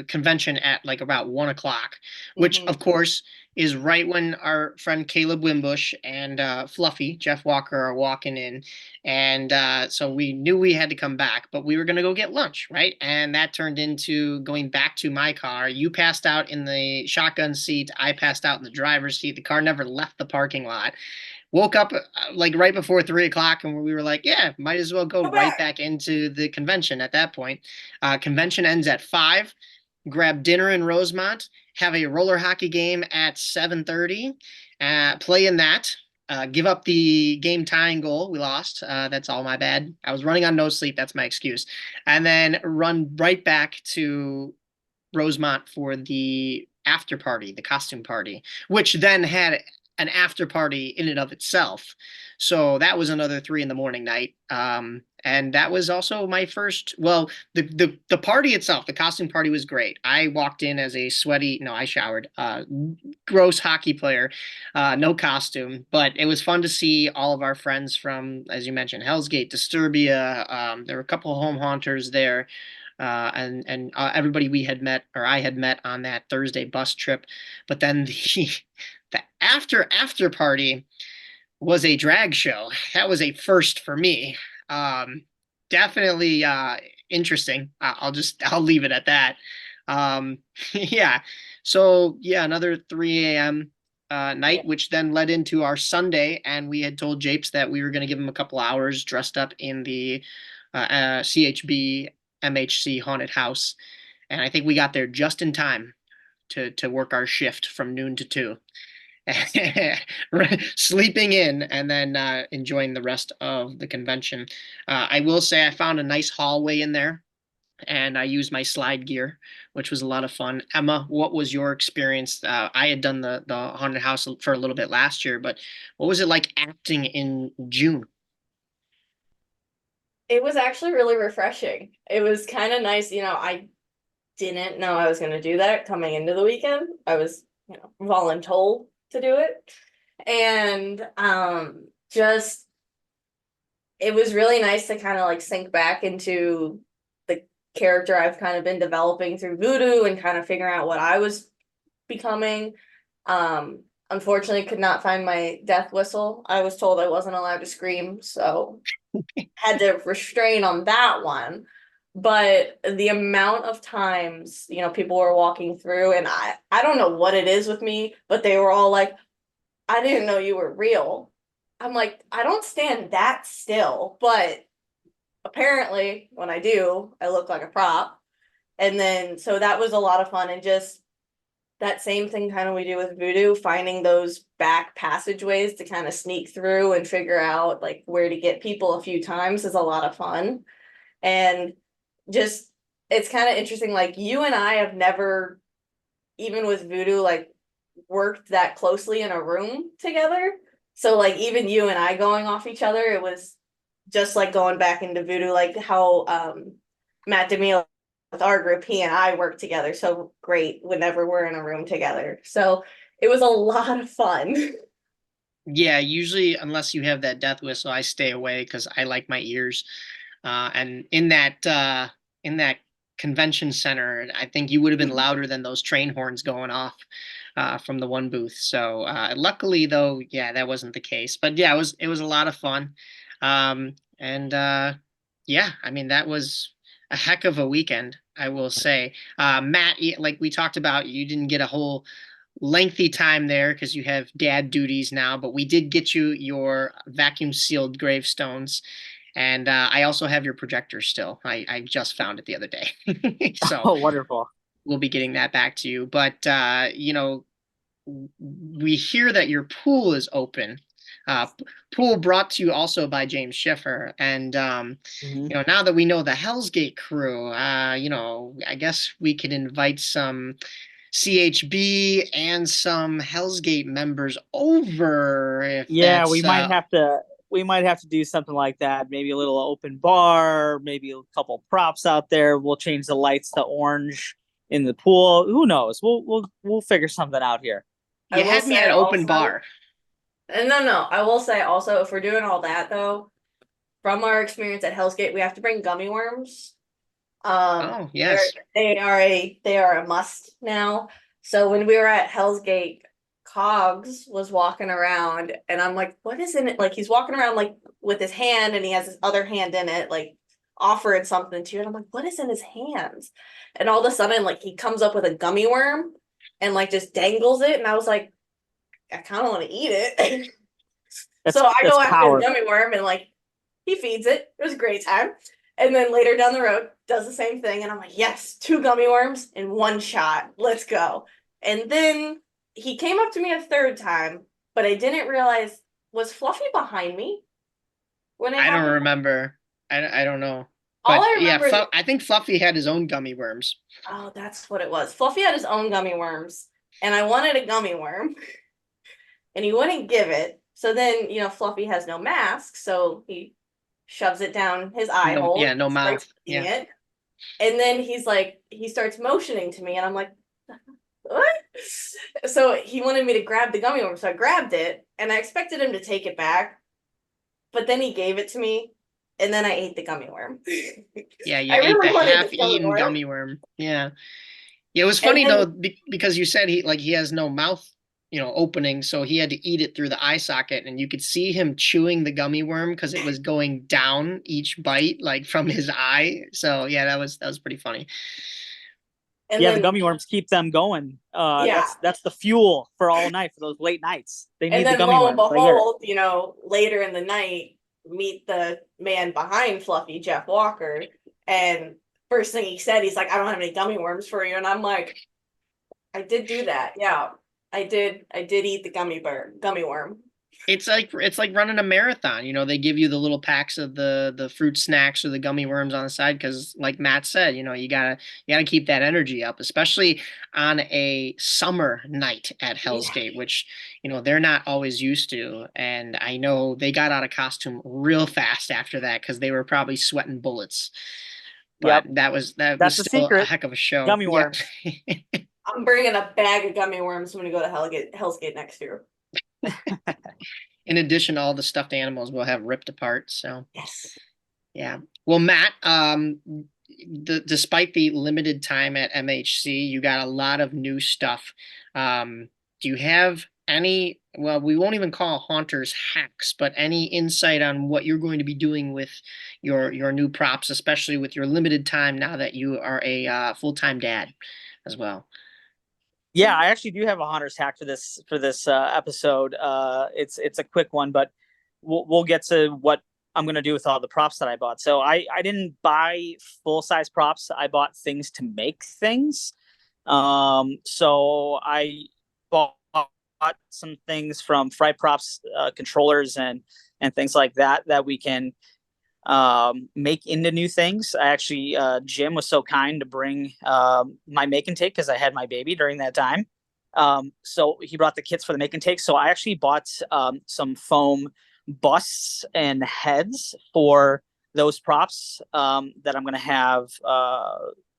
Speaker 1: convention at like about 1:00, which of course is right when our friend Caleb Wimbush and Fluffy, Jeff Walker, are walking in. And so we knew we had to come back, but we were going to go get lunch, right? And that turned into going back to my car. You passed out in the shotgun seat. I passed out in the driver's seat. The car never left the parking lot. Woke up like right before 3 o'clock, and we were like, yeah, might as well go
Speaker 4: Go
Speaker 1: right
Speaker 4: back.
Speaker 1: back into the convention at that point. Convention ends at 5. Grab dinner in Rosemont, have a roller hockey game at 7:30, play in that. Give up the game tying goal. We lost. That's all my bad. I was running on no sleep. That's my excuse. And then run right back to Rosemont for the after party, the costume party, which then had an after party in and of itself. So that was another 3 in the morning night. And that was also my first, well, the party itself, the costume party was great. I walked in as a sweaty, no, I showered, gross hockey player, no costume, but it was fun to see all of our friends from, as you mentioned, Hell's Gate, Disturbia. There were a couple of home haunters there. And everybody we had met, or I had met on that Thursday bus trip. But then the after party was a drag show. That was a first for me. Definitely interesting. I'll leave it at that. Yeah. So yeah, another 3 a.m. Night, which then led into our Sunday, and we had told Japes that we were going to give him a couple hours dressed up in the CHB MHC haunted house, and I think we got there just in time to work our shift from noon to 2. Sleeping in and then enjoying the rest of the convention. I will say I found a nice hallway in there, and I used my slide gear, which was a lot of fun. Emma, what was your experience? I had done the haunted house for a little bit last year, but what was it like acting in June?
Speaker 4: It was actually really refreshing. It was kind of nice. I didn't know I was going to do that coming into the weekend. I was, voluntold to do it. And just it was really nice to kind of like sink back into the character I've kind of been developing through voodoo and kind of figuring out what I was becoming. Unfortunately could not find my death whistle. I was told I wasn't allowed to scream, so had to restrain on that one. But the amount of times, people were walking through, and I don't know what it is with me, but they were all like, I didn't know you were real. I'm like, I don't stand that still, but apparently when I do, I look like a prop. And then, so that was a lot of fun, and just that same thing kind of we do with voodoo, finding those back passageways to kind of sneak through and figure out like where to get people a few times is a lot of fun. And just, it's kind of interesting. Like you and I have never, even with voodoo, like worked that closely in a room together. So like even you and I going off each other, it was just like going back into voodoo, like how Matt DeMille with our group, he and I work together so great whenever we're in a room together. So it was a lot of fun.
Speaker 1: Yeah, usually unless you have that death whistle, I stay away because I like my ears. And in that convention center, I think you would have been louder than those train horns going off from the one booth. So luckily, though, yeah, that wasn't the case. But yeah, it was a lot of fun. And yeah, I mean that was a heck of a weekend, I will say. Matt, like we talked about, you didn't get a whole lengthy time there because you have dad duties now, but we did get you your vacuum sealed gravestones. And I also have your projector still. I just found it the other day. So
Speaker 2: Oh, wonderful.
Speaker 1: we'll be getting that back to you. But, we hear that your pool is open. Uh, Pool brought to you also by James Schiffer. And,
Speaker 2: Mhm.
Speaker 1: now that we know the Hell's Gate crew, I guess we could invite some CHB and some Hell's Gate members over if
Speaker 2: Yeah,
Speaker 1: that's
Speaker 2: we might have to do something like that. Maybe a little open bar, maybe a couple props out there. We'll change the lights to orange in the pool. Who knows? We'll figure something out here.
Speaker 4: I
Speaker 1: you
Speaker 4: will
Speaker 1: had me at
Speaker 4: say
Speaker 1: open
Speaker 4: also,
Speaker 1: bar.
Speaker 4: and no, I will say also, if we're doing all that though, from our experience at Hell's Gate, we have to bring gummy worms.
Speaker 1: Oh,
Speaker 4: They're
Speaker 1: yes.
Speaker 4: they are a must now. So when we were at Hell's Gate Cogs was walking around, and I'm like, what is in it? Like, he's walking around like with his hand, and he has his other hand in it, like offering something to you. And I'm like, what is in his hands? And all of a sudden, like, he comes up with a gummy worm and like just dangles it. And I was like, I kind of want to eat it. So I go after the gummy worm, and like he feeds it. It was a great time. And then later down the road, does the same thing. And I'm like, yes, 2 gummy worms in 1 shot. Let's go. And then he came up to me a 3rd time, but I didn't realize, was Fluffy behind me when
Speaker 1: I don't remember. I don't know.
Speaker 4: All
Speaker 1: But
Speaker 4: I remember
Speaker 1: yeah, I think Fluffy had his own gummy worms.
Speaker 4: Oh, that's what it was. Fluffy had his own gummy worms, and I wanted a gummy worm, and he wouldn't give it. So then, Fluffy has no mask, so he shoves it down his eye hole.
Speaker 1: Yeah, no mouth. Yeah.
Speaker 4: It. And then he starts motioning to me, and I'm like, what? So he wanted me to grab the gummy worm, so I grabbed it, and I expected him to take it back, but then he gave it to me, and then I ate the gummy worm.
Speaker 1: Yeah, you ate the half-eaten gummy worm. Yeah. Yeah, it was funny though, because you said he has no mouth, opening, so he had to eat it through the eye socket, and you could see him chewing the gummy worm because it was going down each bite, like from his eye. So yeah, that was pretty funny.
Speaker 2: And the gummy worms keep them going. That's the fuel for all night, for those late nights. They need the gummy worms.
Speaker 4: And then lo and behold, later in the night, meet the man behind Fluffy, Jeff Walker, and first thing he said, he's like, I don't have any gummy worms for you. And I'm like, I did do that. Yeah, I did eat the gummy worm.
Speaker 1: It's like running a marathon. They give you the little packs of the fruit snacks or the gummy worms on the side because, like Matt said, you gotta keep that energy up, especially on a summer night at Hell's Gate, which they're not always used to. And I know they got out of costume real fast after that because they were probably sweating bullets. But that was still
Speaker 2: secret.
Speaker 1: A heck of a show.
Speaker 2: Gummy worms.
Speaker 4: I'm bringing a bag of gummy worms when we go to Hell's Gate next year.
Speaker 1: In addition to all the stuffed animals we'll have ripped apart. So
Speaker 4: yes.
Speaker 1: Yeah. Well, Matt, despite the limited time at MHC, you got a lot of new stuff. Do you have any, well, we won't even call haunters hacks, but any insight on what you're going to be doing with your new props, especially with your limited time now that you are a full-time dad as well?
Speaker 2: Yeah, I actually do have a haunters hack for this episode. It's a quick one, but we'll get to what I'm going to do with all the props that I bought. So I didn't buy full-size props. I bought things to make things. So I bought some things from Fry Props, controllers and things like that we can make into new things. I actually, Jim was so kind to bring my make and take because I had my baby during that time. So he brought the kits for the make and take. So I actually bought some foam busts and heads for those props that I'm going to have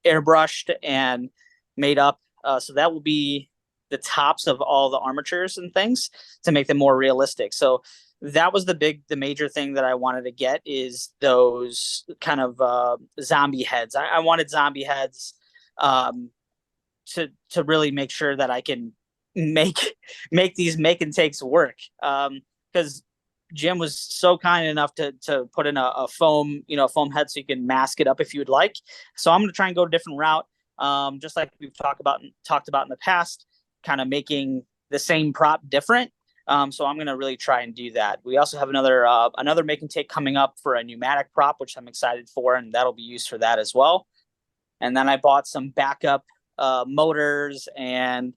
Speaker 2: airbrushed and made up. So that will be the tops of all the armatures and things to make them more realistic. So that was the major thing that I wanted to get is those kind of zombie heads. I wanted zombie heads to really make sure that I can make these make and takes work. Because Jim was so kind enough to put in a foam, foam head so you can mask it up if you would like. So I'm going to try and go a different route. Just like we've talked about in the past, kind of making the same prop different. So I'm going to really try and do that. We also have another make and take coming up for a pneumatic prop, which I'm excited for, and that'll be used for that as well. And then I bought some backup motors and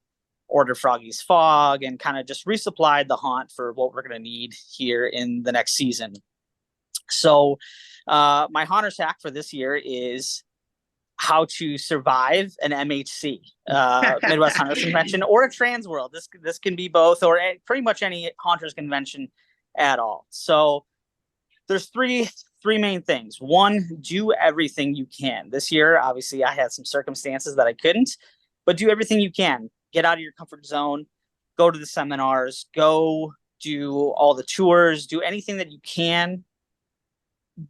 Speaker 2: ordered Froggy's Fog and kind of just resupplied the haunt for what we're going to need here in the next season. So my haunters hack for this year is how to survive an MHC, Midwest Hunters Convention, or a TransWorld. This can be both, or pretty much any Hunters Convention at all. So there's three main things. One, do everything you can. This year, obviously, I had some circumstances that I couldn't, but do everything you can. Get out of your comfort zone, go to the seminars, go do all the tours, do anything that you can,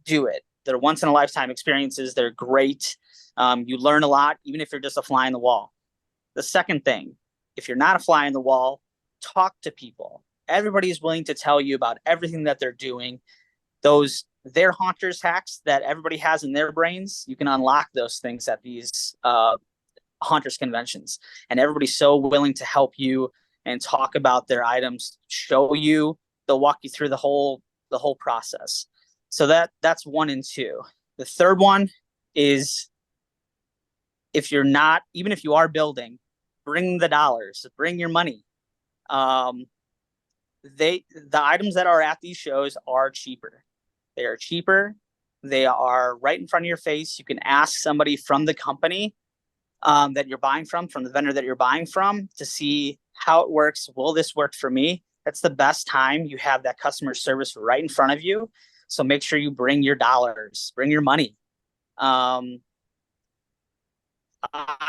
Speaker 2: do it. They're once-in-a-lifetime experiences. They're great. You learn a lot, even if you're just a fly on the wall. The second thing, if you're not a fly on the wall, talk to people. Everybody's willing to tell you about everything that they're doing. Their hunters hacks that everybody has in their brains, you can unlock those things at these hunters conventions, and everybody's so willing to help you and talk about their items, show you, they'll walk you through the whole process. So that's 1 and 2. The third one is, even if you are building, bring the dollars, bring your money. The items that are at these shows are cheaper. They are cheaper. They are right in front of your face. You can ask somebody from the company that you're buying from the vendor that you're buying from, to see how it works. Will this work for me? That's the best time. You have that customer service right in front of you. So make sure you bring your dollars, bring your money. I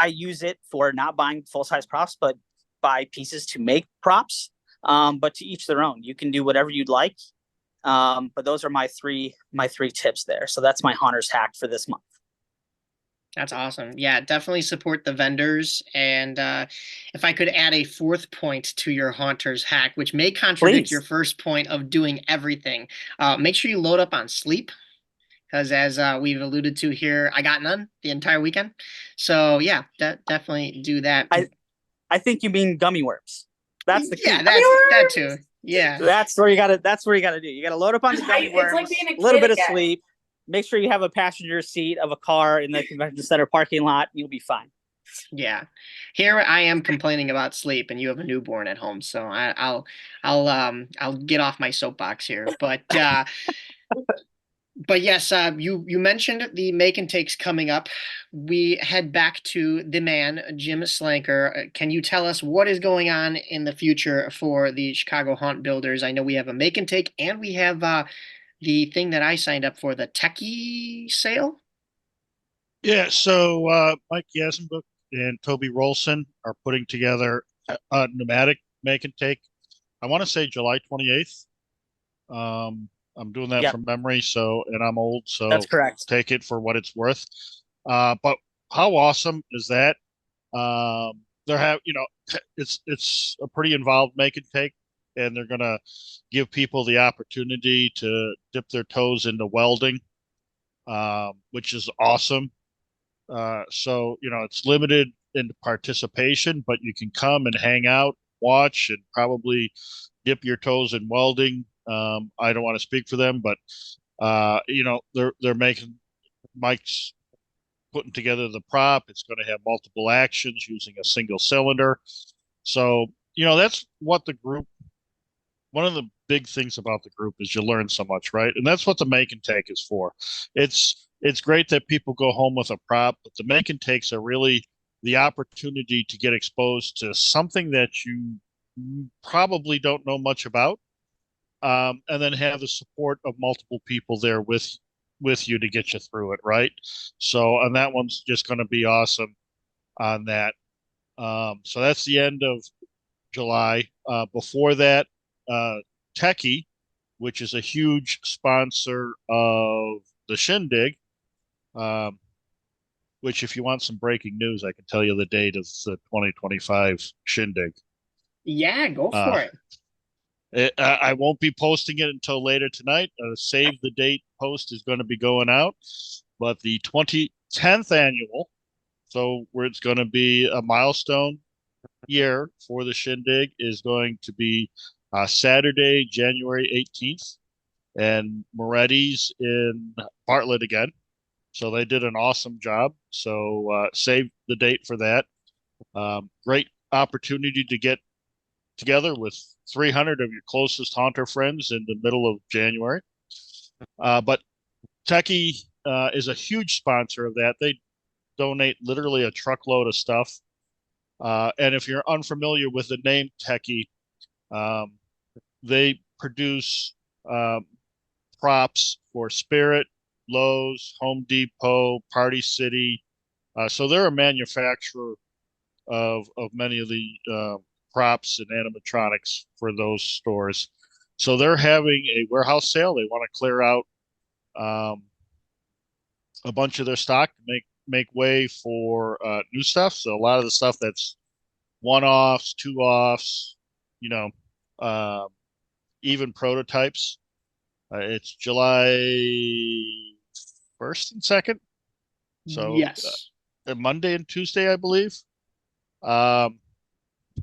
Speaker 2: use it for not buying full-size props, but buy pieces to make props. But to each their own. You can do whatever you'd like. But those are my three tips there. So that's my Hunter's hack for this month.
Speaker 1: That's awesome. Yeah, definitely support the vendors. And if I could add a 4th point to your Haunters hack, which may contradict your first point of doing everything, make sure you load up on sleep. Because as we've alluded to here, I got none the entire weekend. So yeah, definitely do that.
Speaker 2: I think you mean gummy worms. That's the key.
Speaker 1: Yeah, that too. Yeah.
Speaker 2: That's where you gotta do. You gotta load up on the gummy worms,
Speaker 4: like being a
Speaker 2: little bit
Speaker 4: again.
Speaker 2: of sleep. Make sure you have a passenger seat of a car in the convention center parking lot. You'll be fine.
Speaker 1: Yeah. Here I am complaining about sleep, and you have a newborn at home, so I'll get off my soapbox here. But but yes, you mentioned the make and takes coming up. We head back to the man, Jim Slanker. Can you tell us what is going on in the future for the Chicago Haunt Builders? I know we have a make and take, and we have the thing that I signed up for, the techie sale.
Speaker 3: Yeah, so Mike Yasenbook and Toby Rolson are putting together a pneumatic make and take. I want to say July 28th. I'm doing that from memory, and I'm old, so
Speaker 2: that's correct.
Speaker 3: Take it for what it's worth. But how awesome is that? It's a pretty involved make and take, and they're gonna give people the opportunity to dip their toes into welding, which is awesome. So it's limited in participation, but you can come and hang out, watch, and probably dip your toes in welding. I don't want to speak for them, but they're making Mike's putting together the prop. It's going to have multiple actions using a single cylinder. So that's what the group. One of the big things about the group is you learn so much, right? And that's what the make and take is for. It's great that people go home with a prop, but the make and takes are really the opportunity to get exposed to something that you probably don't know much about. And then have the support of multiple people there with you to get you through it, right? So, and that one's just going to be awesome on that. So that's the end of July. Before that, Techie, which is a huge sponsor of the Shindig, which if you want some breaking news, I can tell you the date of the 2025 Shindig.
Speaker 1: Yeah, go for it.
Speaker 3: I won't be posting it until later tonight. Save the date post is going to be going out, but the 10th annual, so where it's going to be a milestone year for the Shindig, is going to be Saturday, January 18th, and Moretti's in Bartlett again. So they did an awesome job. So save the date for that. Great opportunity to get together with 300 of your closest haunter friends in the middle of January. But Techie is a huge sponsor of that. They donate literally a truckload of stuff. And if you're unfamiliar with the name Techie, they produce props for Spirit, Lowe's, Home Depot, Party City. So they're a manufacturer of many of the props and animatronics for those stores. So they're having a warehouse sale. They want to clear out a bunch of their stock to make way for new stuff. So a lot of the stuff that's one-offs, two-offs, you know, uh, even prototypes. It's July 1st and 2nd. So
Speaker 1: Yes.
Speaker 3: Monday and Tuesday, I believe. Um,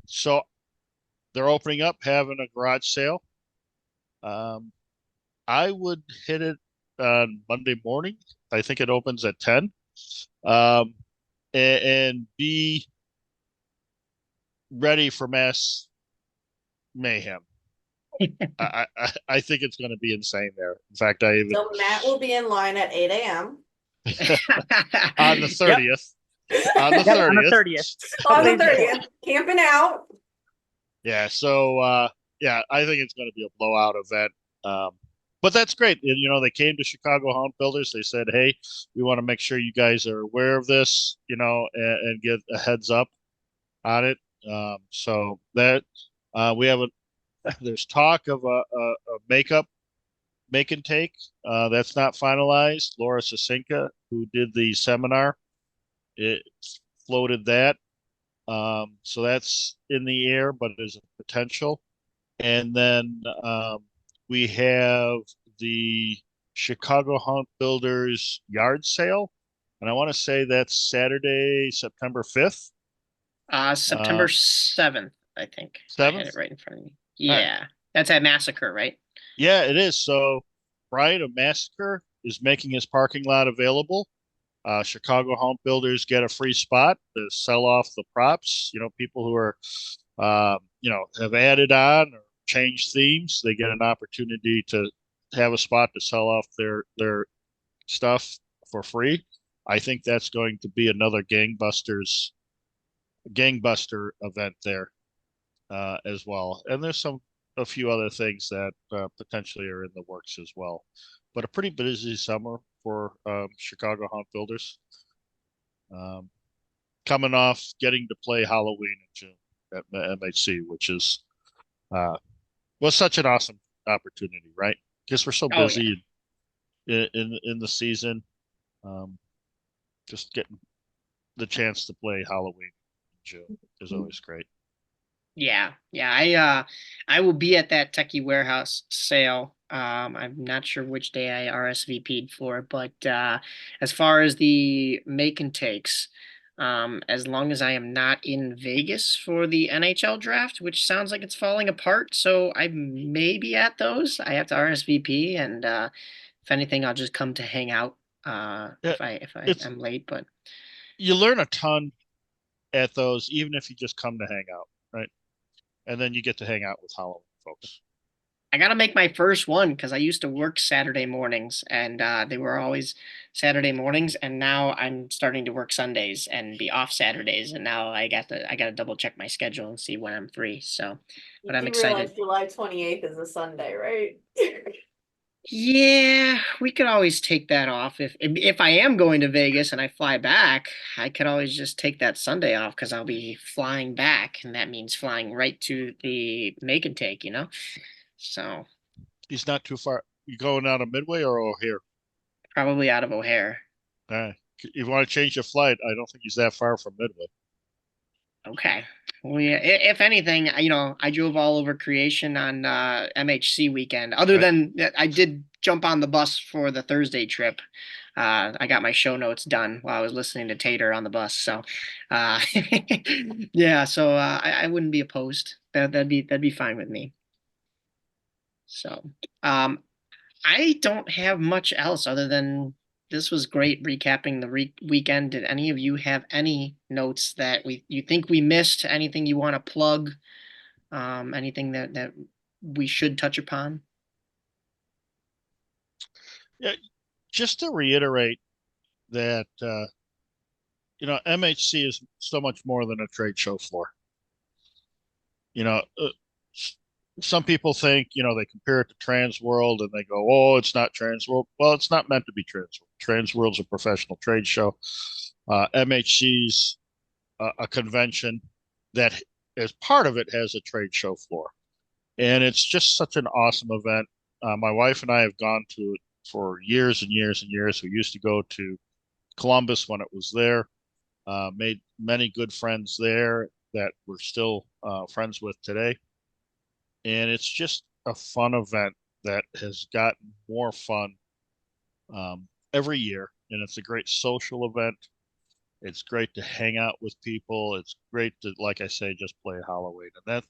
Speaker 3: so they're opening up, having a garage sale. Um, I would hit it on Monday morning. I think it opens at 10. Um, and be ready for mass mayhem. I think it's going to be insane there. In fact, I even
Speaker 4: So Matt will be in line at 8 a.m.
Speaker 3: on the
Speaker 2: Yep.
Speaker 3: 30th. On the
Speaker 2: Yep, on the
Speaker 3: 30th.
Speaker 2: 30th.
Speaker 4: On the
Speaker 2: Same day.
Speaker 4: 30th, camping out.
Speaker 3: Yeah, so yeah, I think it's going to be a blowout event. Um, but that's great. You know, they came to Chicago Haunt Builders. They said, "Hey, we want to make sure you guys are aware of this, you know, and get a heads up on it." So that we have a there's talk of a makeup make and take. That's not finalized. Laura Sasinka, who did the seminar, it floated that. So that's in the air, but there's a potential. And then we have the Chicago Haunt Builders yard sale. And I want to say that's Saturday, September 5th.
Speaker 1: September 7th, I think. I had it
Speaker 3: 7th?
Speaker 1: right in front of me.
Speaker 3: All right.
Speaker 1: Yeah. That's at Massacre, right?
Speaker 3: Yeah, it is. So Brian of Massacre is making his parking lot available. Chicago Haunt Builders get a free spot to sell off the props. You know, people who are, you know, have added on or changed themes, they get an opportunity to have a spot to sell off their stuff for free. I think that's going to be another gangbuster event there as well. And there's a few other things that potentially are in the works as well. But a pretty busy summer for Chicago Haunt Builders. Coming off getting to play Halloween in June at MHC, which is was such an awesome opportunity, right? Because we're so
Speaker 1: Oh yeah.
Speaker 3: busy in the season, um, just getting the chance to play Halloween in June is always great.
Speaker 1: Yeah. Yeah. I will be at that Techie Warehouse sale. I'm not sure which day I RSVP'd for, but as far as the make and takes, as long as I am not in Vegas for the NHL draft, which sounds like it's falling apart, so I may be at those. I have to RSVP, and if anything, I'll just come to hang out
Speaker 3: Yeah,
Speaker 1: if I
Speaker 3: it's
Speaker 1: am late. But
Speaker 3: you learn a ton at those, even if you just come to hang out, right? And then you get to hang out with Halloween folks.
Speaker 1: I gotta make my first one because I used to work Saturday mornings, and they were always Saturday mornings, and now I'm starting to work Sundays and be off Saturdays, and now I gotta double check my schedule and see when I'm free. So,
Speaker 4: You
Speaker 1: but I'm
Speaker 4: do realize
Speaker 1: excited.
Speaker 4: July 28th is a Sunday, right?
Speaker 1: Yeah, we could always take that off if I am going to Vegas and I fly back. I could always just take that Sunday off because I'll be flying back, and that means flying right to the make and take, you know. So
Speaker 3: He's not too far. You going out of Midway or O'Hare?
Speaker 1: probably out of O'Hare.
Speaker 3: If you want to change your flight, I don't think he's that far from Midway.
Speaker 1: Okay. Well, yeah, if anything, I drove all over creation on MHC weekend. Other
Speaker 3: Right.
Speaker 1: than that, I did jump on the bus for the Thursday trip. I got my show notes done while I was listening to Tater on the bus. So, uh, yeah, so I wouldn't be opposed. That'd be fine with me. So, um, I don't have much else other than this was great recapping the weekend. Did any of you have any notes that you think we missed? Anything you want to plug? Anything that we should touch upon?
Speaker 3: Yeah, just to reiterate that you know, MHC is so much more than a trade show floor. You know, some people think, you know, they compare it to TransWorld and they go, "Oh, it's not TransWorld." Well, it's not meant to be TransWorld. TransWorld's a professional trade show. MHC's a convention that, as part of it, has a trade show floor, and it's just such an awesome event. My wife and I have gone to it for years and years and years. We used to go to Columbus when it was there. Made many good friends there that we're still friends with today. and it's just a fun event that has gotten more fun every year, and it's a great social event. It's great to hang out with people. It's great to, like I say, just play Halloween, and that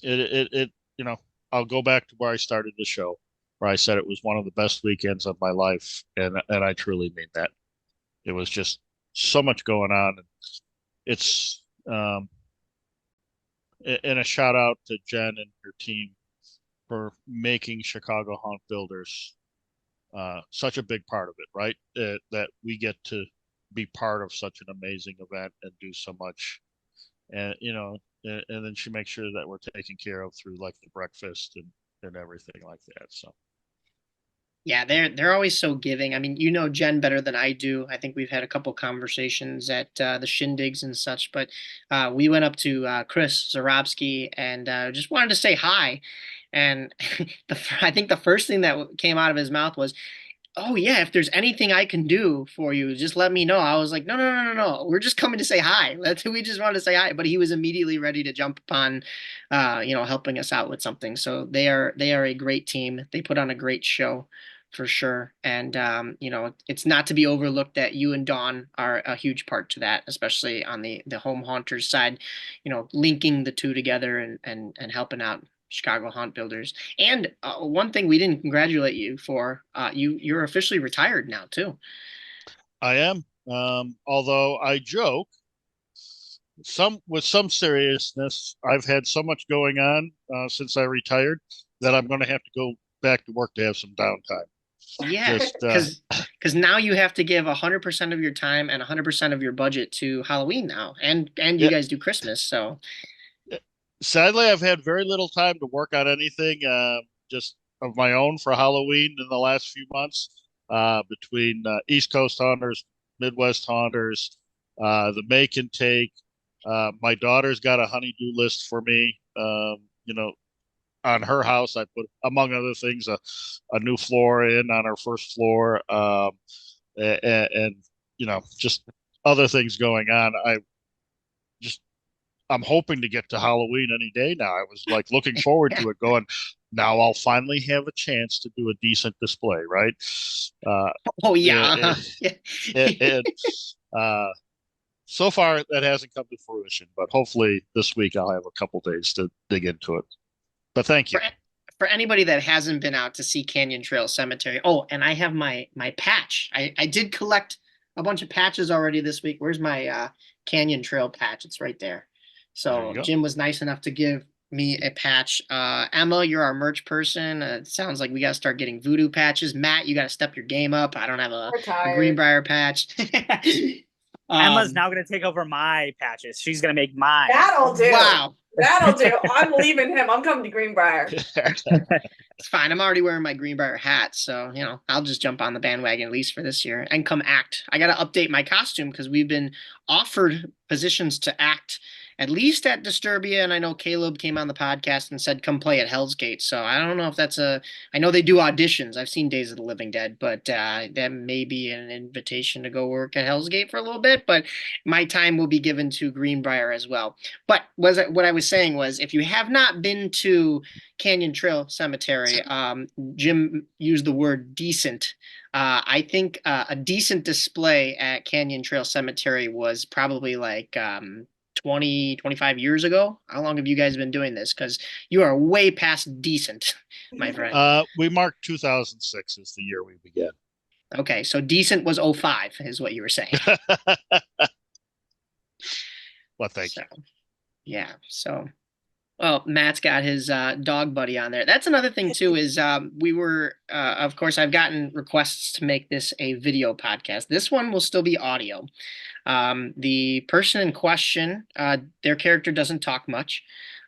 Speaker 3: it you know, I'll go back to where I started the show, where I said it was one of the best weekends of my life, and I truly mean that. It was just so much going on. It's and a shout out to Jen and her team for making Chicago Haunt Builders such a big part of it, right? That we get to be part of such an amazing event and do so much, and and then she makes sure that we're taken care of through like the breakfast and everything like that. So
Speaker 1: Yeah, they're always so giving. I mean, you know Jen better than I do. I think we've had a couple conversations at the shindigs and such, but we went up to Chris Zarobsky and just wanted to say hi. And I think the first thing that came out of his mouth was, "Oh yeah, if there's anything I can do for you, just let me know." I was like, "No. We're just coming to say hi. We just wanted to say hi." But he was immediately ready to jump upon, helping us out with something. So they are a great team. They put on a great show for sure. And it's not to be overlooked that you and Dawn are a huge part to that, especially on the home haunters side, linking the two together and helping out Chicago Haunt Builders. And one thing we didn't congratulate you for, you're officially retired now too.
Speaker 3: I am. Although I joke some seriousness, I've had so much going on since I retired that I'm going to have to go back to work to have some downtime.
Speaker 1: Yeah,
Speaker 3: Just
Speaker 1: because now you have to give 100% of your time and 100% of your budget to Halloween now, and you
Speaker 3: yeah.
Speaker 1: guys do Christmas, so
Speaker 3: Sadly, I've had very little time to work on anything just of my own for Halloween in the last few months. Between East Coast Haunters, Midwest Haunters, the make and take. My daughter's got a honeydew list for me. On her house, I put, among other things, a new floor in on her first floor, and just other things going on. Just I'm hoping to get to Halloween any day now. I was like looking forward to it, going, now I'll finally have a chance to do a decent display, right?
Speaker 1: oh yeah,
Speaker 3: And,
Speaker 1: yeah.
Speaker 3: and so far that hasn't come to fruition, but hopefully this week I'll have a couple days to dig into it. But thank you.
Speaker 1: for, for anybody that hasn't been out to see Canyon Trail Cemetery. Oh, and I have my patch. I did collect a bunch of patches already this week. Where's my Canyon Trail patch? It's right there.
Speaker 3: There you
Speaker 1: So
Speaker 3: go.
Speaker 1: Jim was nice enough to give me a patch. Emma, you're our merch person. It sounds like we got to start getting voodoo patches. Matt, you got to step your game up. I don't have a
Speaker 4: Retired.
Speaker 1: Greenbrier patch.
Speaker 2: Emma's now going to take over my patches. She's going to make mine.
Speaker 4: That'll do.
Speaker 1: Wow.
Speaker 4: That'll do. I'm leaving him. I'm coming to Greenbrier.
Speaker 1: It's fine. I'm already wearing my Greenbrier hat, so I'll just jump on the bandwagon at least for this year and come act. I got to update my costume because we've been offered positions to act at least at Disturbia, and I know Caleb came on the podcast and said come play at Hell's Gate. So I don't know if that's a. I know they do auditions. I've seen Days of the Living Dead, but that may be an invitation to go work at Hell's Gate for a little bit. But my time will be given to Greenbrier as well. But what I was saying was, if you have not been to Canyon Trail Cemetery, Jim used the word decent. I think a decent display at Canyon Trail Cemetery was probably like 20, 25 years ago. How long have you guys been doing this? Because you are way past decent, my friend.
Speaker 3: We marked 2006 as the year we began.
Speaker 1: Okay, so decent was 05 is what you were saying.
Speaker 3: Well, thank you.
Speaker 1: Yeah, so well, Matt's got his dog buddy on there. That's another thing too. Is we were, of course, I've gotten requests to make this a video podcast. This one will still be audio. The person in question, their character doesn't talk much,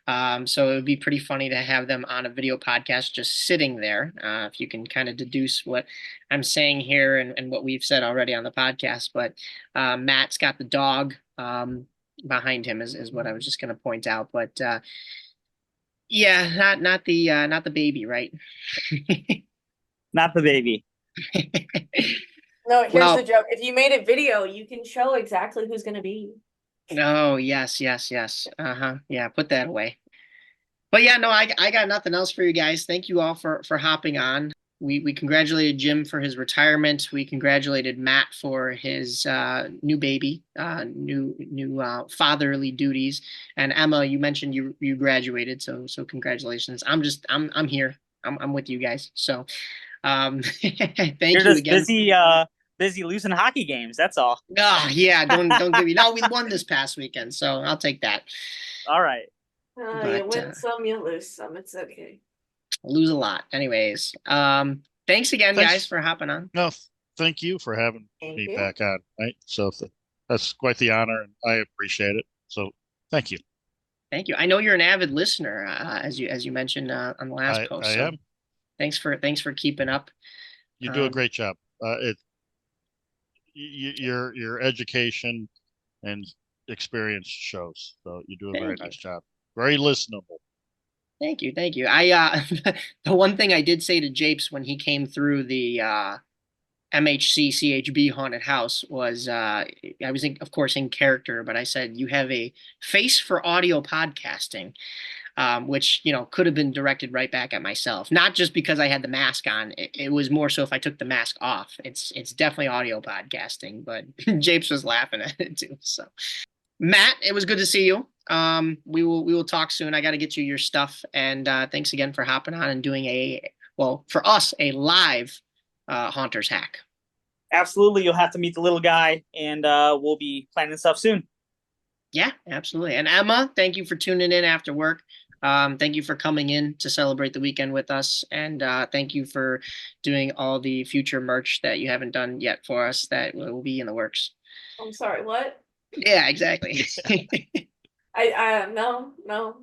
Speaker 1: so it would be pretty funny to have them on a video podcast just sitting there. If you can kind of deduce what I'm saying here and what we've said already on the podcast. But Matt's got the dog. Behind him is what I was just going to point out, but yeah, not the baby, right?
Speaker 2: Not the baby.
Speaker 4: No, here's the joke. If you made a video, you can show exactly who's going to be.
Speaker 1: Oh, yes. Uh-huh. Yeah, put that away. But yeah, no, I got nothing else for you guys. Thank you all for hopping on. We congratulated Jim for his retirement. We congratulated Matt for his new baby, new fatherly duties. And Emma, you mentioned you graduated, so congratulations. I'm here. I'm with you guys. So
Speaker 2: You're
Speaker 1: thank you
Speaker 2: just
Speaker 1: again.
Speaker 2: busy losing hockey games. That's all.
Speaker 1: Oh yeah, don't give me. No, we won this past weekend, so I'll take that.
Speaker 2: All right.
Speaker 4: You
Speaker 1: But
Speaker 4: win some, you lose some. It's okay.
Speaker 1: lose a lot. Anyways, thanks again, guys,
Speaker 3: Thanks.
Speaker 1: for hopping on.
Speaker 3: No, thank you for having
Speaker 4: Thank
Speaker 3: me
Speaker 4: you.
Speaker 3: back on. Right. So that's quite the honor, and I appreciate it. So thank you.
Speaker 1: Thank you. I know you're an avid listener, as you mentioned on the last post.
Speaker 3: I
Speaker 1: So
Speaker 3: am.
Speaker 1: thanks for keeping up.
Speaker 3: You do a great job. Your education and experience shows. So you do a very nice job. Very listenable.
Speaker 1: Thank you, thank you. I the one thing I did say to Japes when he came through the MHC CHB haunted house was I was of course in character, but I said you have a face for audio podcasting, which could have been directed right back at myself. Not just because I had the mask on. It was more so if I took the mask off. It's definitely audio podcasting. But Japes was laughing at it too. So Matt, it was good to see you. We will talk soon. I got to get you your stuff, and thanks again for hopping on and doing for us a live Haunters hack.
Speaker 2: Absolutely. You'll have to meet the little guy, and we'll be planning stuff soon.
Speaker 1: Yeah, absolutely. And Emma, thank you for tuning in after work. Thank you for coming in to celebrate the weekend with us, and thank you for doing all the future merch that you haven't done yet for us that will be in the works.
Speaker 4: I'm sorry, what?
Speaker 1: Yeah, exactly.
Speaker 4: No. No.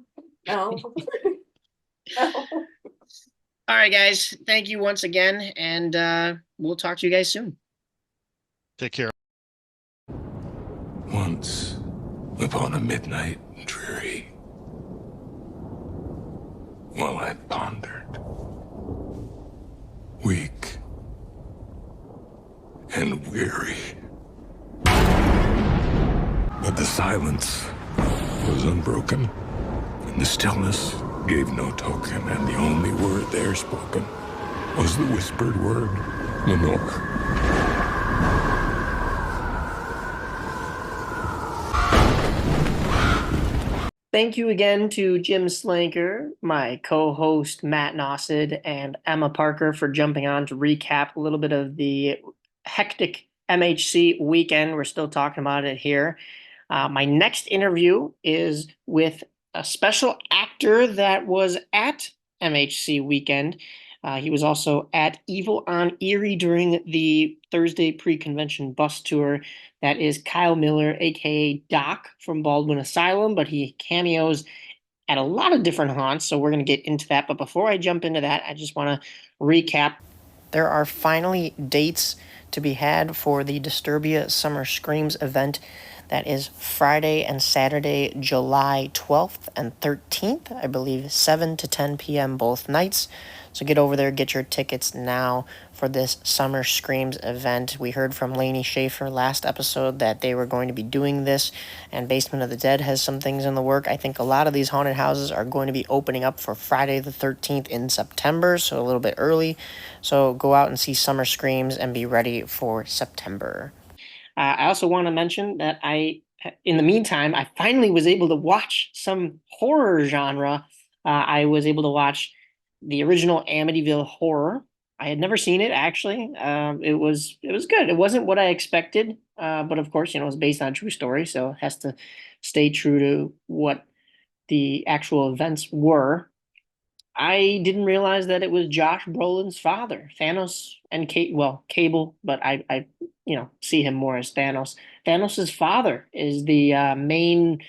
Speaker 1: All right, guys. Thank you once again, and we'll talk to you guys soon.
Speaker 3: Take care.
Speaker 5: Once, upon a midnight dreary, while I pondered, weak and weary, but the silence was unbroken, and the stillness gave no token, and the only word there spoken was the whispered word, Lenore.
Speaker 1: Thank you again to Jim Slanker, my co-host Matt Nausid, and Emma Parker for jumping on to recap a little bit of the hectic MHC weekend. We're still talking about it here. My next interview is with a special actor that was at MHC weekend. He was also at Evil on Erie during the Thursday Pre-Convention Bus Tour. That is Kyle Miller, A.K.A. Doc from Baldwin Asylum, but he cameos at a lot of different haunts, so we're going to get into that. But before I jump into that, I just want to recap. There are finally dates to be had for the Disturbia Summer Screams event. That is Friday and Saturday, July 12th and 13th, I believe 7 to 10 p.m. both nights. So get over there, get your tickets now for this Summer Screams event. We heard from Lainey Schaefer last episode that they were going to be doing this, and Basement of the Dead has some things in the work. I think a lot of these haunted houses are going to be opening up for Friday the 13th in September, so a little bit early. So go out and see Summer Screams and be ready for September. I also want to mention that in the meantime, I finally was able to watch some horror genre. I was able to watch the original Amityville Horror. I had never seen it actually. It was good. It wasn't what I expected, but of course, it was based on a true story, so it has to stay true to what the actual events were. I didn't realize that it was Josh Brolin's father, Thanos, and Cable, but I see him more as Thanos. Thanos's father is the main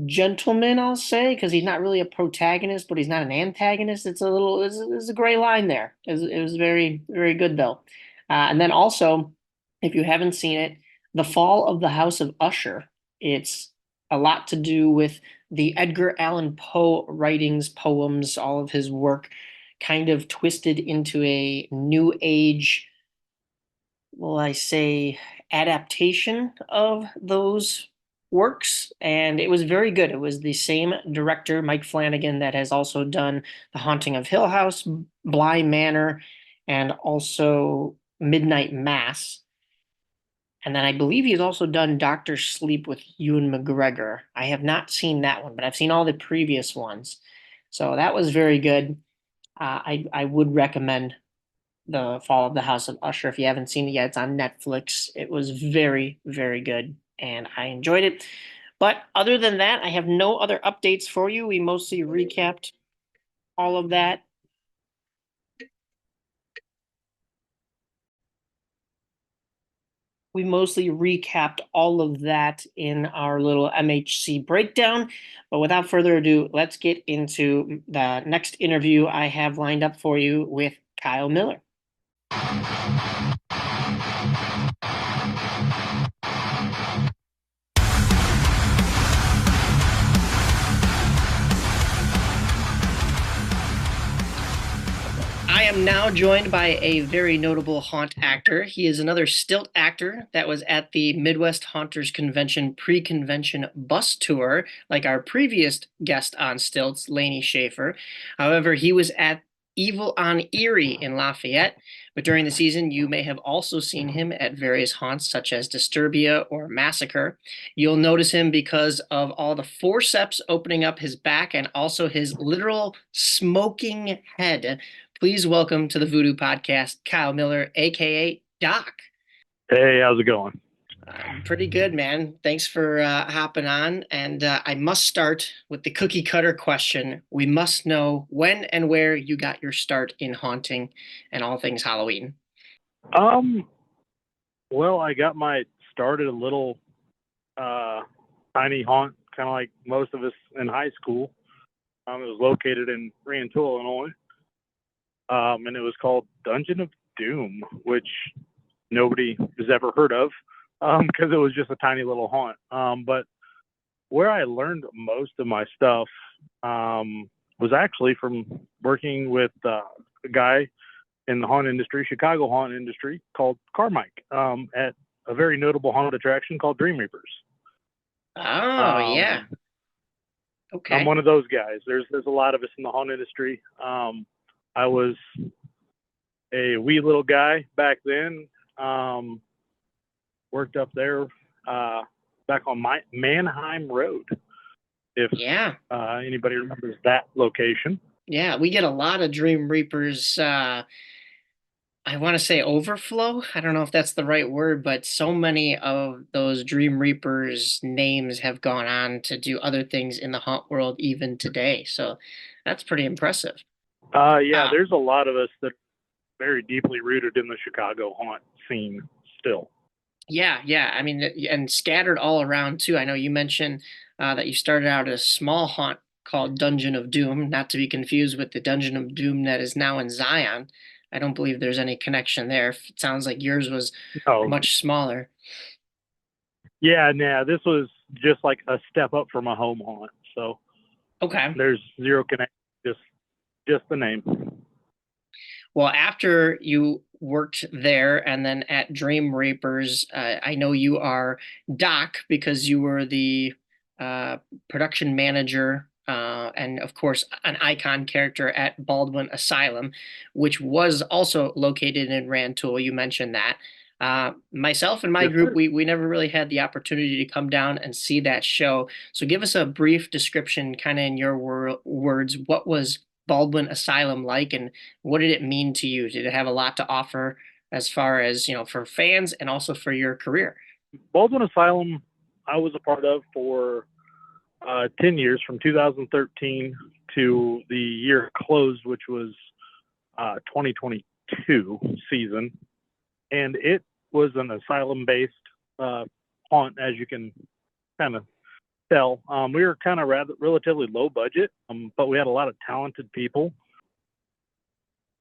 Speaker 1: gentleman, I'll say, because he's not really a protagonist, but he's not an antagonist. It's a gray line there. It was very, very good though. And then also, if you haven't seen it, The Fall of the House of Usher. It's a lot to do with the Edgar Allan Poe writings, poems, all of his work kind of twisted into a new age, well, I say, adaptation of those works, and it was very good. It was the same director, Mike Flanagan, that has also done The Haunting of Hill House, Bly Manor, and also Midnight Mass. And then I believe he's also done Doctor Sleep with Ewan McGregor. I have not seen that one, but I've seen all the previous ones. So that was very good. I would recommend The Fall of the House of Usher if you haven't seen it yet. It's on Netflix. It was very, very good, and I enjoyed it. But other than that, I have no other updates for you. We mostly recapped all of that. We mostly recapped all of that in our little MHC breakdown. But without further ado, let's get into the next interview I have lined up for you with Kyle Miller. I am now joined by a very notable haunt actor. He is another stilt actor that was at the Midwest Haunters Convention Pre-Convention Bus Tour, like our previous guest on stilts, Lainey Schaefer. However, he was at Evil on Erie in Lafayette, but during the season, you may have also seen him at various haunts such as Disturbia or Massacre. You'll notice him because of all the forceps opening up his back and also his literal smoking head. Please welcome to the Voodoo Podcast, Kyle Miller, A.K.A. Doc.
Speaker 6: Hey, how's it going?
Speaker 1: Pretty good, man. Thanks for hopping on. And I must start with the cookie cutter question. We must know when and where you got your start in haunting and all things Halloween.
Speaker 6: Well, I got my start at a little tiny haunt, kind of like most of us in high school. It was located in Rantoul, Illinois. And it was called Dungeon of Doom, which nobody has ever heard of because it was just a tiny little haunt. But where I learned most of my stuff was actually from working with a guy in the haunt industry, Chicago haunt industry, called Carmike at a very notable haunted attraction called Dream Reapers.
Speaker 1: Oh, yeah. Okay.
Speaker 6: I'm one of those guys. There's a lot of us in the haunt industry. I was a wee little guy back then. Worked up there back on my Mannheim Road. If anybody remembers that location.
Speaker 1: Yeah, we get a lot of Dream Reapers. I want to say overflow. I don't know if that's the right word, but so many of those Dream Reapers names have gone on to do other things in the haunt world even today. So that's pretty impressive.
Speaker 6: There's a lot of us that are very deeply rooted in the Chicago haunt scene still.
Speaker 1: Yeah. I mean, and scattered all around too. I know you mentioned that you started out at a small haunt called Dungeon of Doom, not to be confused with the Dungeon of Doom that is now in Zion. I don't believe there's any connection there. It sounds like yours was much smaller.
Speaker 6: Yeah, this was just like a step up from a home haunt. So
Speaker 1: okay,
Speaker 6: there's zero connection, just the name.
Speaker 1: Well, after you worked there and then at Dream Reapers, I know you are Doc because you were the production manager and, of course, an icon character at Baldwin Asylum, which was also located in Rantoul. You mentioned that. Myself and my group, we never really had the opportunity to come down and see that show. So give us a brief description, kind of in your words, what was Baldwin Asylum like, and what did it mean to you? Did it have a lot to offer as far as, for fans and also for your career?
Speaker 6: Baldwin Asylum, I was a part of for 10 years, from 2013 to the year closed, which was 2022 season. And it was an asylum-based haunt, as you can kind of tell. We were kind of relatively low budget, but we had a lot of talented people.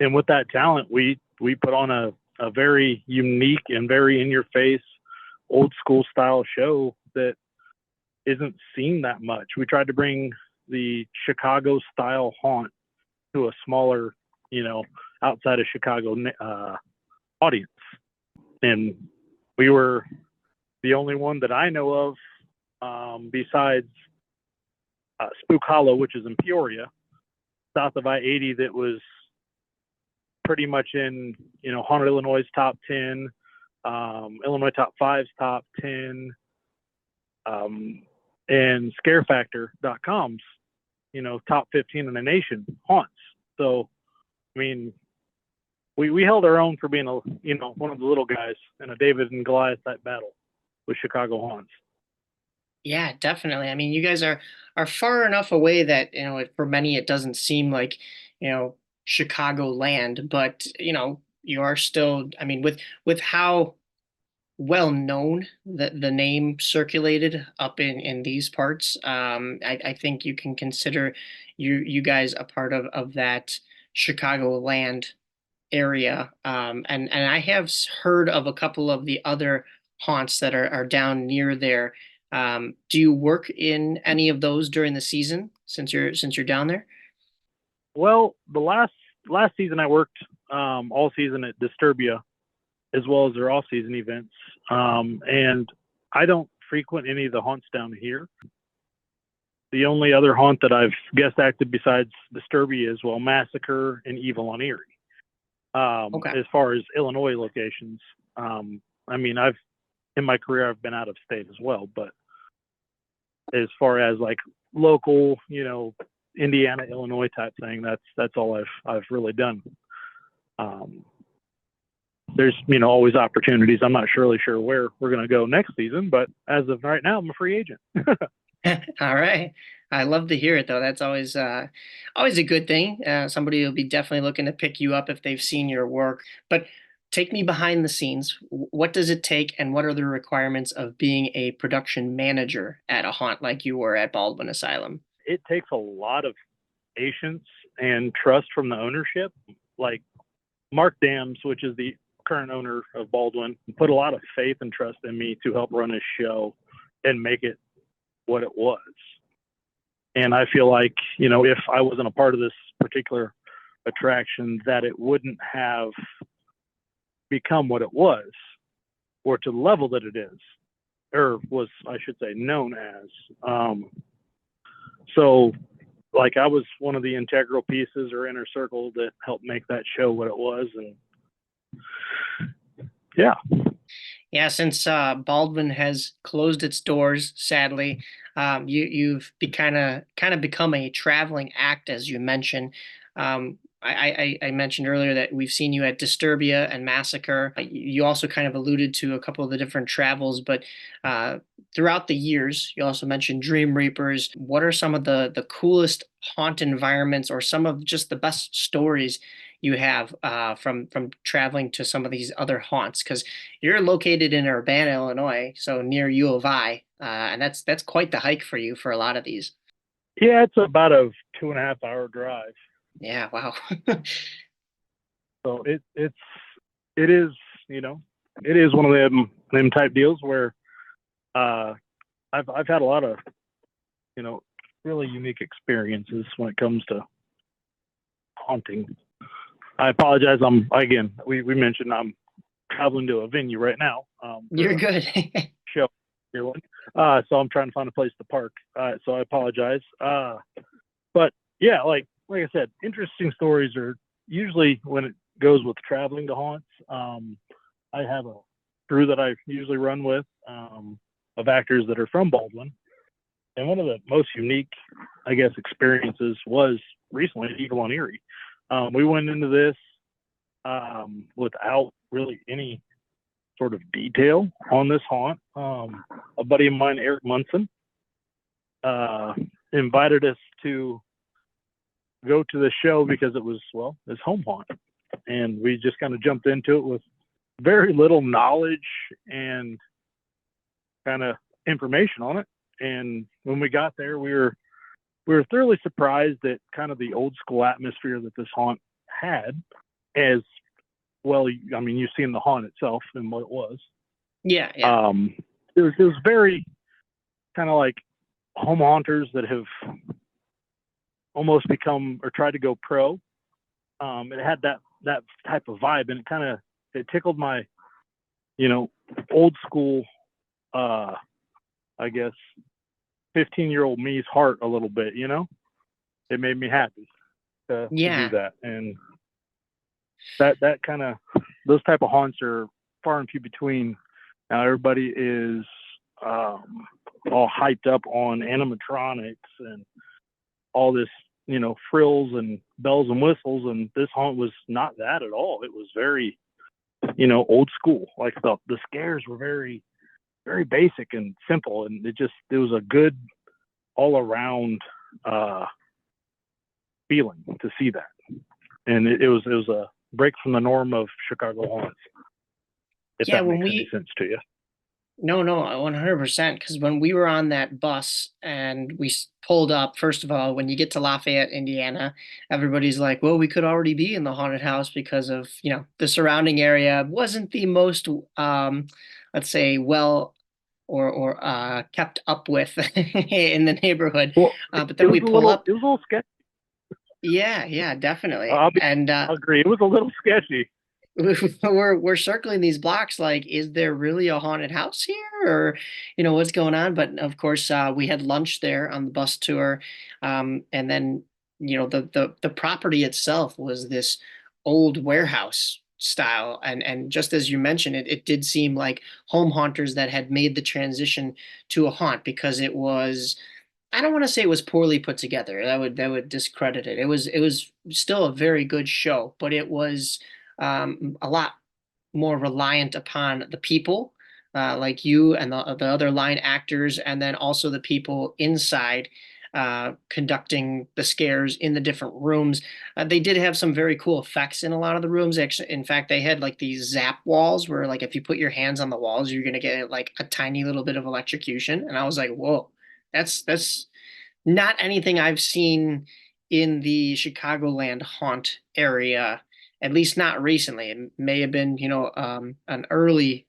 Speaker 6: And with that talent, we put on a very unique and very in-your-face, old-school style show that isn't seen that much. We tried to bring the Chicago-style haunt to a smaller, outside of Chicago audience. And we were the only one that I know of besides Spook Hollow, which is in Peoria, south of I-80, that was pretty much in, Haunted Illinois' top 10, Illinois Top 5's top 10, and scarefactor.com's, top 15 in the nation haunts. So, I mean, we held our own for being one of the little guys in a David and Goliath type battle with Chicago haunts.
Speaker 1: Yeah, definitely. I mean, you guys are far enough away that, for many it doesn't seem like, Chicago land, but you are still, I mean, with how well known the name circulated up in these parts, I think you can consider you guys a part of that Chicago land area. And I have heard of a couple of the other haunts that are down near there. Do you work in any of those during the season since you're down there?
Speaker 6: Well, the last season I worked all season at Disturbia, as well as their off-season events, and I don't frequent any of the haunts down here. The only other haunt that I've guest acted besides Disturbia is Massacre and Evil on Erie.
Speaker 1: Okay.
Speaker 6: As far as Illinois locations, I mean, in my career I've been out of state as well, but as far as like local, Indiana, Illinois type thing, that's all I've really done. There's always opportunities. I'm not really sure where we're going to go next season, but as of right now, I'm a free agent.
Speaker 1: All right. I love to hear it though. That's always a good thing. Somebody will be definitely looking to pick you up if they've seen your work. But take me behind the scenes. What does it take and what are the requirements of being a production manager at a haunt like you were at Baldwin Asylum?
Speaker 6: It takes a lot of patience and trust from the ownership. Like Mark Dams, which is the current owner of Baldwin, put a lot of faith and trust in me to help run his show and make it what it was. And I feel like, if I wasn't a part of this particular attraction, that it wouldn't have become what it was, or to the level that it is, or was, I should say, known as. So, like, I was one of the integral pieces or inner circle that helped make that show what it was. And yeah.
Speaker 1: Yeah, since Baldwin has closed its doors, sadly, you've kind of become a traveling act, as you mentioned. I mentioned earlier that we've seen you at Disturbia and Massacre. You also kind of alluded to a couple of the different travels, but throughout the years, you also mentioned Dream Reapers. What are some of the coolest haunt environments or some of just the best stories you have from traveling to some of these other haunts? Because you're located in Urbana, Illinois, so near U of I, and that's quite the hike for you for a lot of these.
Speaker 6: Yeah, it's about a 2.5 hour drive.
Speaker 1: Yeah, wow.
Speaker 6: So it is, it is one of them type deals where I've had a lot of, really unique experiences when it comes to haunting. I apologize. We mentioned I'm traveling to a venue right now.
Speaker 1: You're good.
Speaker 6: Show here one. So I'm trying to find a place to park. So I apologize. But yeah, like I said, interesting stories are usually when it goes with traveling to haunts. I have a crew that I usually run with of actors that are from Baldwin. And one of the most unique, I guess, experiences was recently at Evil on Erie. We went into this without really any sort of detail on this haunt. A buddy of mine, Eric Munson, invited us to go to the show because it was, his home haunt. And we just kind of jumped into it with very little knowledge and kind of information on it. And when we got there, we were thoroughly surprised at kind of the old school atmosphere that this haunt had. As well, I mean, you've seen the haunt itself and what it was.
Speaker 1: Yeah.
Speaker 6: It was very kind of like home haunters that have almost become or tried to go pro. It had that type of vibe, and it tickled my, old school, I guess, 15-year-old me's heart a little bit, you know? It made me happy to
Speaker 1: Yeah.
Speaker 6: do that. And that kind of, those type of haunts are far and few between. Now everybody is all hyped up on animatronics and all this, you know, frills and bells and whistles, and this haunt was not that at all. It was very, you know, old school. Like the scares were very, very basic and simple, and it was a good all around feeling to see that. And it was a break from the norm of Chicago haunts. If
Speaker 1: Yeah,
Speaker 6: that
Speaker 1: when
Speaker 6: makes any sense to you.
Speaker 1: No, 100%. Because when we were on that bus and we pulled up, first of all, when you get to Lafayette, Indiana, everybody's like, well, we could already be in the haunted house because of, you know, the surrounding area wasn't the most, let's say, well or kept up with in the neighborhood.
Speaker 6: Well,
Speaker 1: But then we pull up.
Speaker 6: It was a little sketchy.
Speaker 1: Yeah, definitely.
Speaker 6: I'll
Speaker 1: I'll
Speaker 6: agree. It was a little sketchy.
Speaker 1: we're circling these blocks like, is there really a haunted house here, or you know what's going on? But of course we had lunch there on the bus tour, and then you know the property itself was this old warehouse style, and just as you mentioned, it did seem like home haunters that had made the transition to a haunt, because it was, I don't want to say it was poorly put together. That would discredit it. It was still a very good show, but it was a lot more reliant upon the people, like you and the other line actors, and then also the people inside conducting the scares in the different rooms. They did have some very cool effects in a lot of the rooms. Actually, in fact, they had like these zap walls where, like, if you put your hands on the walls, you're gonna get like a tiny little bit of electrocution. And I was like, whoa, that's not anything I've seen in the Chicagoland haunt area, at least not recently. It may have been, an early,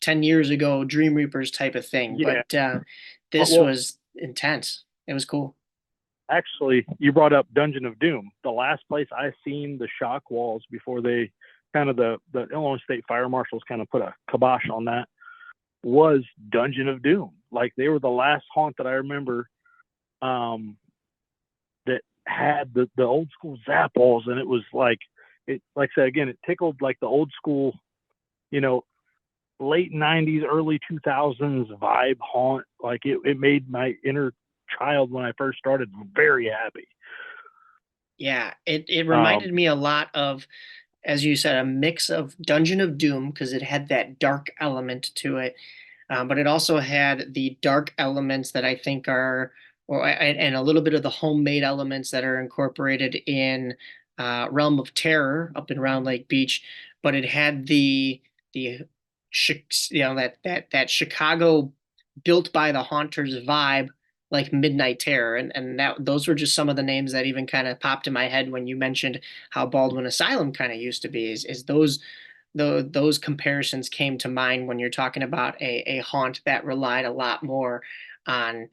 Speaker 1: 10 years ago Dream Reapers type of thing,
Speaker 6: Yeah.
Speaker 1: but this
Speaker 6: Well,
Speaker 1: was intense. It was cool.
Speaker 6: actually, you brought up Dungeon of Doom. The last place I seen the shock walls before they kind of the Illinois State Fire Marshals kind of put a kibosh on that was Dungeon of Doom. Like, they were the last haunt that I remember that had the old school zap walls, and it was like, like I said again, it tickled like the old school, late 90s, early 2000s vibe haunt. Like, it made my inner child when I first started very happy.
Speaker 1: Yeah, it reminded me a lot of, as you said, a mix of Dungeon of Doom, because it had that dark element to it, but it also had the dark elements that I think are, and a little bit of the homemade elements that are incorporated in Realm of Terror up in Round Lake Beach. But it had the that Chicago built by the haunters vibe, like Midnight Terror, and those were just some of the names that even kind of popped in my head when you mentioned how Baldwin Asylum kind of used to be. Is those comparisons came to mind when you're talking about a haunt that relied a lot more on,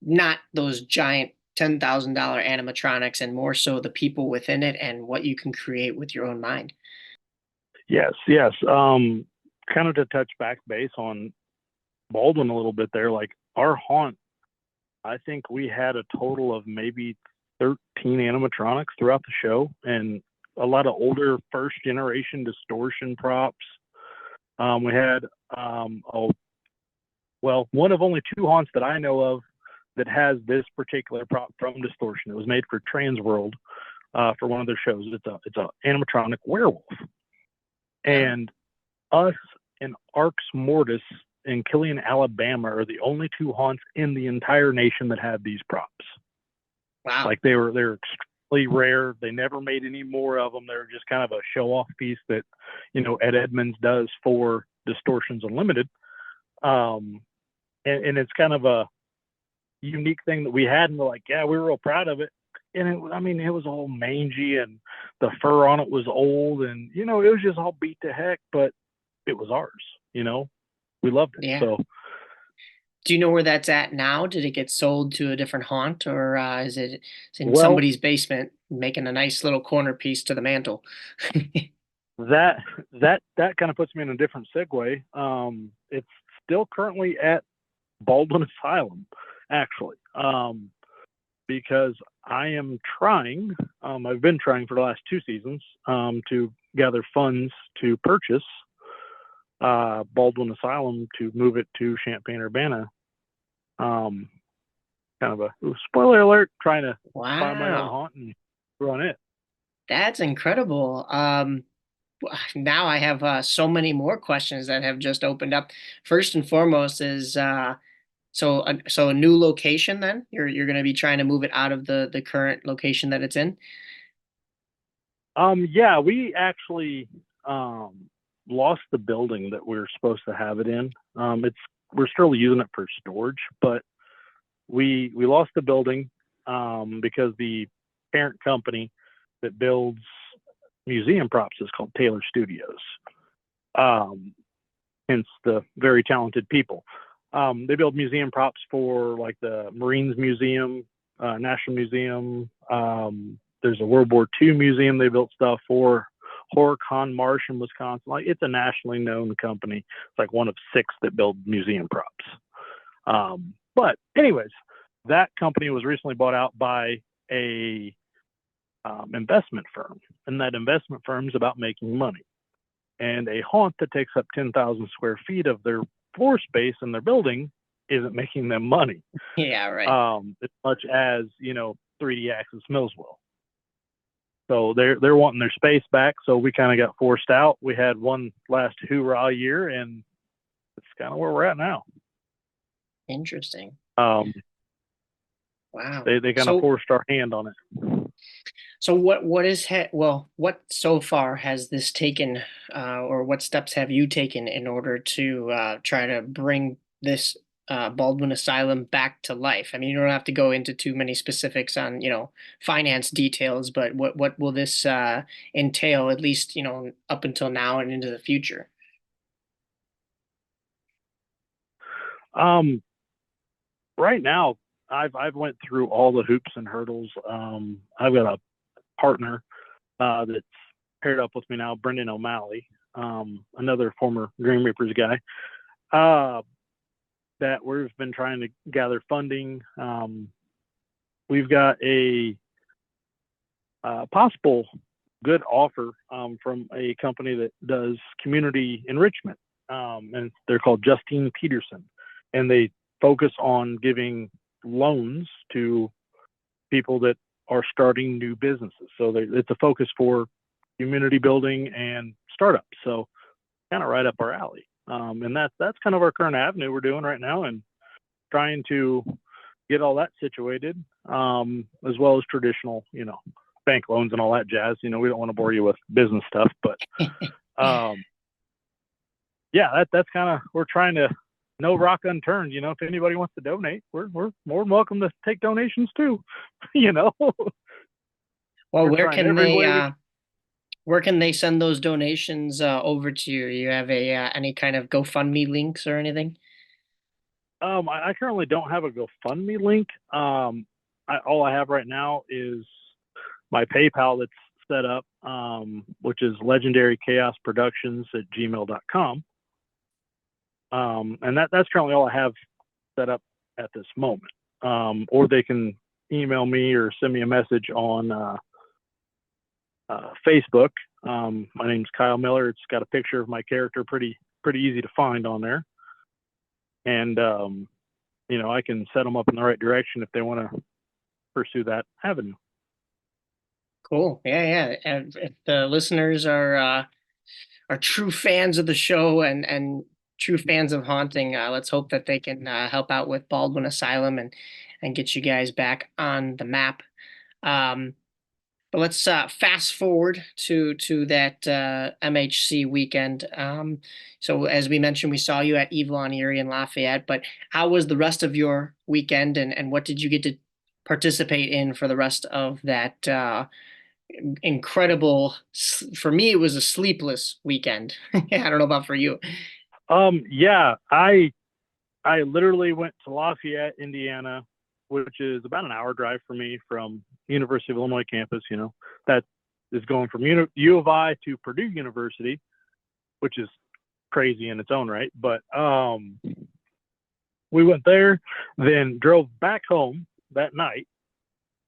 Speaker 1: not those giant $10,000 animatronics, and more so the people within it and what you can create with your own mind.
Speaker 6: Yes. Kind of to touch back base on Baldwin a little bit there, like our haunt, I think we had a total of maybe 13 animatronics throughout the show, and a lot of older first generation distortion props. We had one of only two haunts that I know of that has this particular prop from Distortion. It was made for TransWorld for one of their shows. It's a animatronic werewolf, and us and Arx Mortis in Killeen, Alabama are the only two haunts in the entire nation that have these props.
Speaker 1: Wow.
Speaker 6: Like, they're extremely rare. They never made any more of them. They're just kind of a show off piece that, Ed Edmonds does for Distortions Unlimited. And it's kind of a unique thing that we had, and we're like, yeah, we were real proud of it. And it was all mangy, and the fur on it was old, and, it was just all beat to heck, but it was ours, we loved it.
Speaker 1: Yeah.
Speaker 6: So,
Speaker 1: do you know where that's at now? Did it get sold to a different haunt, or is it in
Speaker 6: Well,
Speaker 1: somebody's basement making a nice little corner piece to the mantle?
Speaker 6: that kind of puts me in a different segue. It's still currently at Baldwin Asylum, actually, because I am trying. I've been trying for the last 2 seasons to gather funds to purchase Baldwin Asylum to move it to Champaign-Urbana. Kind of a spoiler alert, trying to buy my own
Speaker 1: Wow,
Speaker 6: haunt and run it.
Speaker 1: that's incredible. Now I have so many more questions that have just opened up. First and foremost is so a new location then? You're going to be trying to move it out of the current location that it's in?
Speaker 6: Yeah, we actually lost the building that we were supposed to have it in. We're still using it for storage, but we lost the building because the parent company that builds museum props is called Taylor Studios. Hence the very talented people. They build museum props for like the Marines Museum, National Museum. There's a World War II museum they built stuff for. HorrorCon Marsh in Wisconsin. Like, it's a nationally known company. It's like one of 6 that build museum props. But anyways, that company was recently bought out by a investment firm, and that investment firm is about making money. And a haunt that takes up 10,000 square feet of their floor space in their building isn't making them money.
Speaker 1: Yeah, right.
Speaker 6: As much as 3D Access Mills will. So they're wanting their space back. So we kind of got forced out. We had one last hoorah year, and it's kind of where we're at now.
Speaker 1: Interesting.
Speaker 6: Wow. They kind
Speaker 1: So-
Speaker 6: of forced our hand on it.
Speaker 1: So what so far has this taken, or what steps have you taken in order to try to bring this Baldwin Asylum back to life? I mean, you don't have to go into too many specifics on, finance details, but what will this entail, at least, up until now and into the future?
Speaker 6: Right now, I've went through all the hoops and hurdles. I've got a partner that's paired up with me now, Brendan O'Malley, another former Dream Reapers guy, that we've been trying to gather funding. We've got a possible good offer from a company that does community enrichment, and they're called Justine Peterson, and they focus on giving loans to people that are starting new businesses. So it's a focus for community building and startups. So kind of right up our alley. And that's kind of our current avenue we're doing right now, and trying to get all that situated, as well as traditional, bank loans and all that jazz. We don't want to bore you with business stuff, but yeah, that's kind of, we're trying to, no rock unturned. If anybody wants to donate, we're more than welcome to take donations too. Well,
Speaker 1: where can they send those donations over to you? You have any kind of GoFundMe links or anything?
Speaker 6: I currently don't have a GoFundMe link. All I have right now is my PayPal that's set up, which is legendarychaosproductions@gmail.com. And that's currently all I have set up at this moment. Or they can email me or send me a message on Facebook. My name's Kyle Miller. It's got a picture of my character, pretty easy to find on there. And I can set them up in the right direction if they want to pursue that avenue.
Speaker 1: Cool. Yeah. And if the listeners are true fans of the show and true fans of haunting, let's hope that they can help out with Baldwin Asylum and get you guys back on the map. But let's fast forward to that MHC weekend. So as we mentioned, we saw you at Evil on Erie and Lafayette, but how was the rest of your weekend, and what did you get to participate in for the rest of that incredible, for me, it was a sleepless weekend. I don't know about for you.
Speaker 6: Yeah, I literally went to Lafayette, Indiana, which is about an hour drive for me from University of Illinois campus. That is going from U of I to Purdue University, which is crazy in its own right. But we went there, then drove back home that night,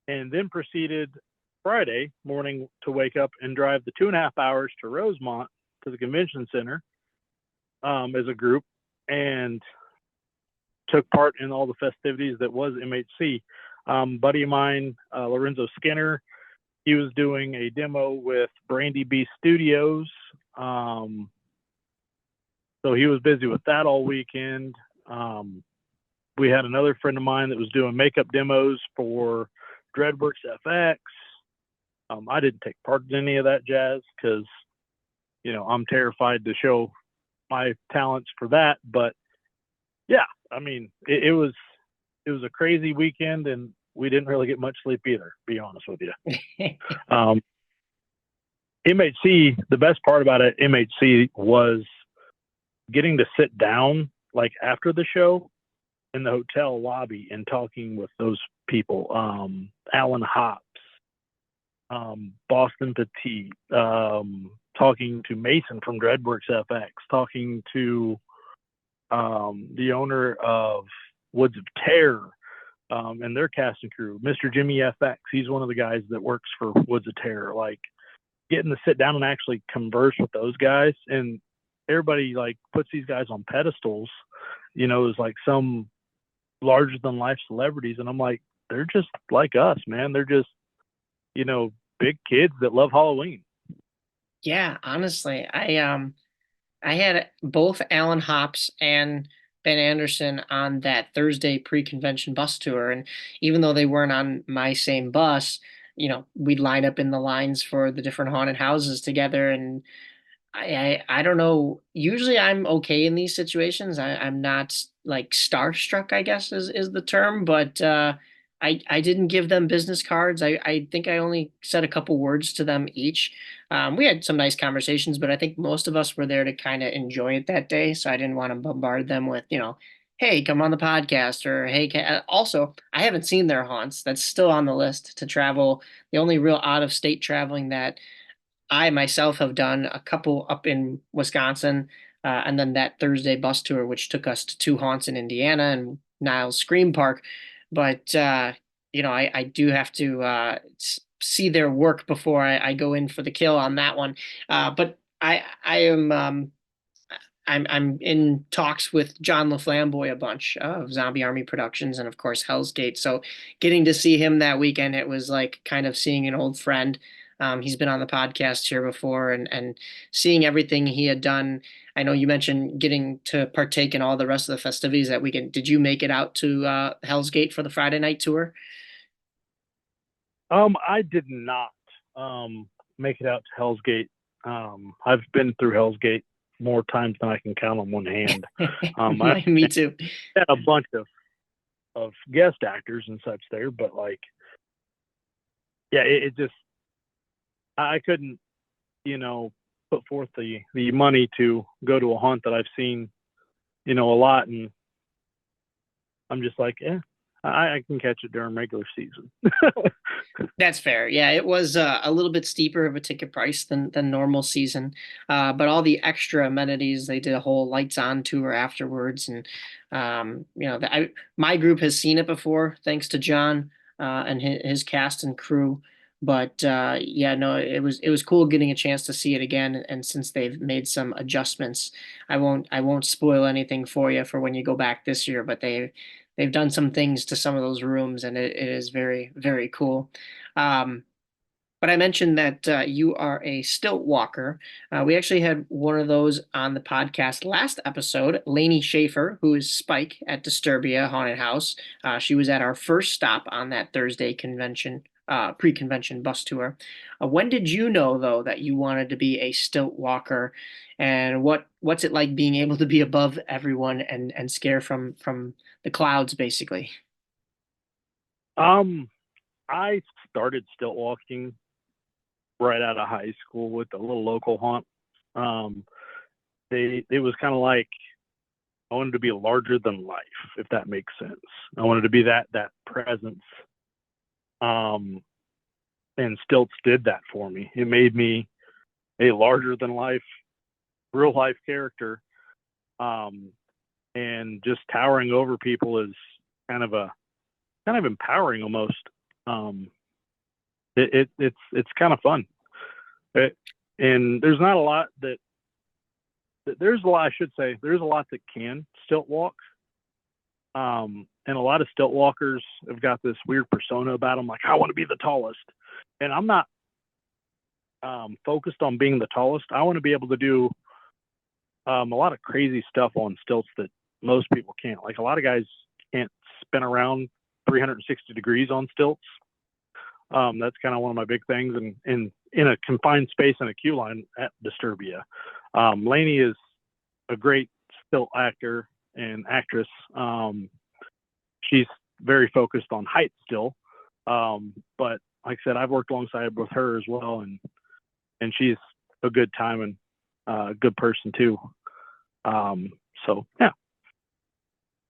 Speaker 6: and then proceeded Friday morning to wake up and drive the 2.5 hours to Rosemont to the convention center as a group, and took part in all the festivities that was MHC. Buddy of mine, Lorenzo Skinner, he was doing a demo with Brandy B Studios. So he was busy with that all weekend. We had another friend of mine that was doing makeup demos for Dreadworks FX. I didn't take part in any of that jazz because, you know, I'm terrified to show my talents for that. But yeah, I mean, it was a crazy weekend, and we didn't really get much sleep either, to be honest with you. MHC, the best part about it, MHC, was getting to sit down like after the show in the hotel lobby and talking with those people. Alan Hops, Boston Petit, talking to Mason from Dreadworks FX, talking to the owner of Woods of Terror and their cast and crew, Mr. Jimmy FX. He's one of the guys that works for Woods of Terror. Like, getting to sit down and actually converse with those guys, and everybody like puts these guys on pedestals, you know, as like some larger than life celebrities, and I'm like, they're just like us, man. They're just, you know, big kids that love Halloween.
Speaker 1: Yeah, honestly, I had both Alan Hops and Ben Anderson on that Thursday pre-convention bus tour, and even though they weren't on my same bus, you know, we'd line up in the lines for the different haunted houses together. And I don't know. Usually I'm okay in these situations. I'm not like starstruck, I guess is the term, but I didn't give them business cards. I think I only said a couple words to them each. We had some nice conversations, but I think most of us were there to kind of enjoy it that day. So I didn't want to bombard them with, you know, hey, come on the podcast, or hey, also, I haven't seen their haunts. That's still on the list to travel. The only real out of state traveling that I myself have done, a couple up in Wisconsin, and then that Thursday bus tour, which took us to two haunts in Indiana and Niles Scream Park. But you know, I do have to see their work before I go in for the kill on that one. But I am I'm in talks with John LaFlamboy a bunch of Zombie Army Productions, and of course Hell's Gate. So getting to see him that weekend, it was like kind of seeing an old friend. He's been on the podcast here before, and seeing everything he had done. I know you mentioned getting to partake in all the rest of the festivities that weekend. Did you make it out to Hell's Gate for the Friday night tour?
Speaker 6: I did not make it out to Hell's Gate. I've been through Hell's Gate more times than I can count on one hand.
Speaker 1: Me too.
Speaker 6: Had a bunch of guest actors and such there, but like, yeah, it just, I couldn't, you know, put forth the money to go to a haunt that I've seen, you know, a lot, and I'm just like, yeah, I can catch it during regular season.
Speaker 1: That's fair. Yeah, it was a little bit steeper of a ticket price than normal season, but all the extra amenities, they did a whole lights on tour afterwards, and you know, my group has seen it before, thanks to John and his cast and crew. But yeah, no, it was cool getting a chance to see it again. And since they've made some adjustments, I won't spoil anything for you for when you go back this year. But they've done some things to some of those rooms, and it is very, very cool. But I mentioned that you are a stilt walker. We actually had one of those on the podcast last episode, Lainey Schaefer, who is Spike at Disturbia Haunted House. She was at our first stop on that Thursday convention, pre-convention bus tour. When did you know, though, that you wanted to be a stilt walker, and what's it like being able to be above everyone and scare from the clouds, basically?
Speaker 6: I started stilt walking right out of high school with a little local haunt. It was kind of like I wanted to be larger than life, if that makes sense. I wanted to be that presence. And stilts did that for me. It made me a larger than life, real life character. and just towering over people is kind of empowering almost. It's kind of fun. And there's not a lot there's a lot, I should say, there's a lot that can stilt walk. And a lot of stilt walkers have got this weird persona about them, like, I want to be the tallest. And I'm not focused on being the tallest. I want to be able to do a lot of crazy stuff on stilts that most people can't. Like, a lot of guys can't spin around 360 degrees on stilts. That's kind of one of my big things. And in a confined space in a queue line at Disturbia, Lainey is a great stilt actor and actress. She's very focused on height still. But like I said, I've worked alongside with her as well, and she's a good time and a good person too. So yeah.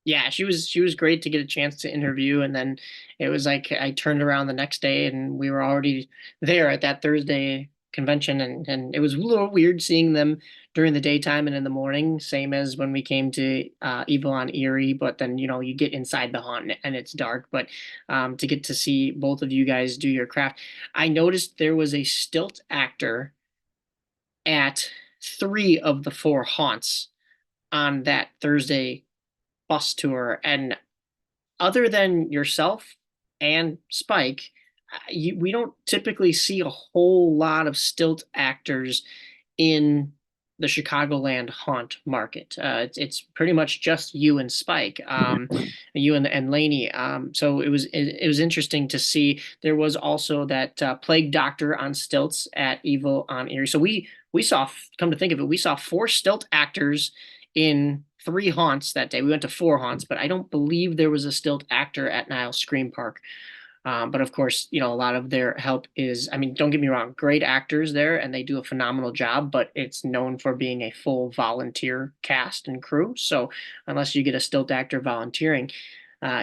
Speaker 1: Yeah, she was great to get a chance to interview, and then it was like I turned around the next day and we were already there at that Thursday convention, and it was a little weird seeing them during the daytime and in the morning, same as when we came to Evil on Erie, but then you get inside the haunt and it's dark, but to get to see both of you guys do your craft. I noticed there was a stilt actor at 3 of the 4 haunts on that Thursday bus tour, and other than yourself and Spike, we don't typically see a whole lot of stilt actors in the Chicagoland haunt market. It's pretty much just you and Spike, you and Lainey. So it was interesting to see. There was also that plague doctor on stilts at Evil on Erie. So we saw, come to think of it, we saw 4 stilt actors in 3 haunts that day. We went to 4 haunts, but I don't believe there was a stilt actor at Niles Scream Park. But of course, a lot of their help is, I mean, don't get me wrong, great actors there and they do a phenomenal job, but it's known for being a full volunteer cast and crew. So unless you get a stilt actor volunteering,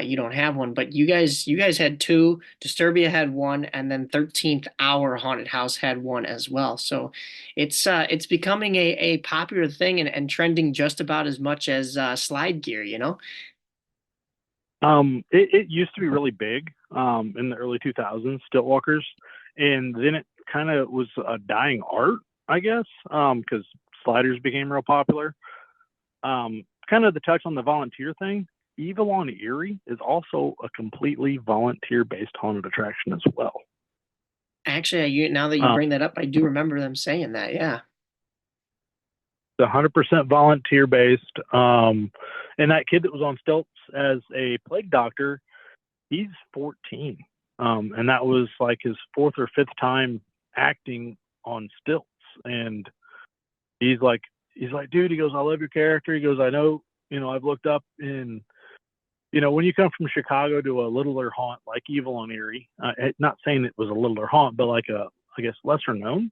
Speaker 1: you don't have one. But you guys had 2, Disturbia had 1, and then 13th Hour Haunted House had 1 as well. So it's becoming a popular thing and trending just about as much as slide gear,
Speaker 6: It used to be really big in the early 2000s, stilt walkers, and then it kind of was a dying art, I guess, because sliders became real popular. Kind of the touch on the volunteer thing, Evil on Erie is also a completely volunteer-based haunted attraction as well.
Speaker 1: Actually, now that you bring that up, I do remember them saying that, yeah.
Speaker 6: It's 100% volunteer-based. And that kid that was on stilts as a plague doctor, he's 14. And that was like his 4th or 5th time acting on stilts. And he's like, dude, he goes, I love your character. He goes, I know, I've looked up in, when you come from Chicago to a littler haunt like Evil on Erie, not saying it was a littler haunt, but like I guess, lesser known,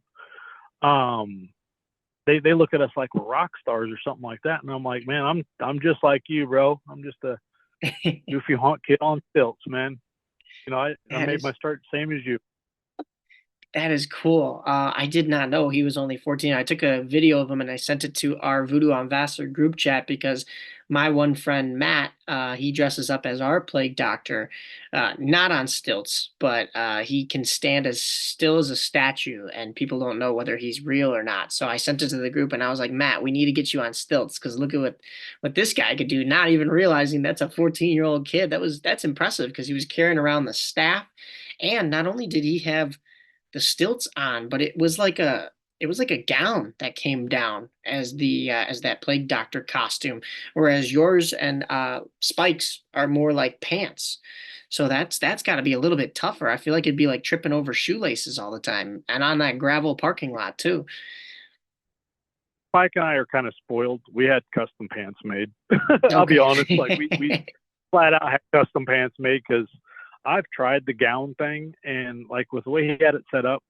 Speaker 6: they look at us like we're rock stars or something like that. And I'm like, man, I'm just like you, bro. I'm just a goofy haunt kid on stilts, man. I made my start same as you.
Speaker 1: That is cool. I did not know he was only 14. I took a video of him and I sent it to our Voodoo on Vassar group chat because my one friend, Matt, he dresses up as our plague doctor, not on stilts, but he can stand as still as a statue and people don't know whether he's real or not. So I sent it to the group and I was like, Matt, we need to get you on stilts because look at what this guy could do, not even realizing that's a 14-year-old kid. That's impressive because he was carrying around the staff. And not only did he have the stilts on, but it was like a gown that came down as that plague doctor costume, whereas yours and Spike's are more like pants. So that's got to be a little bit tougher. I feel like it'd be like tripping over shoelaces all the time, and on that gravel parking lot too.
Speaker 6: Spike and I are kind of spoiled. We had custom pants made. I'll be honest, like we flat out had custom pants made because I've tried the gown thing, and like with the way he had it set up,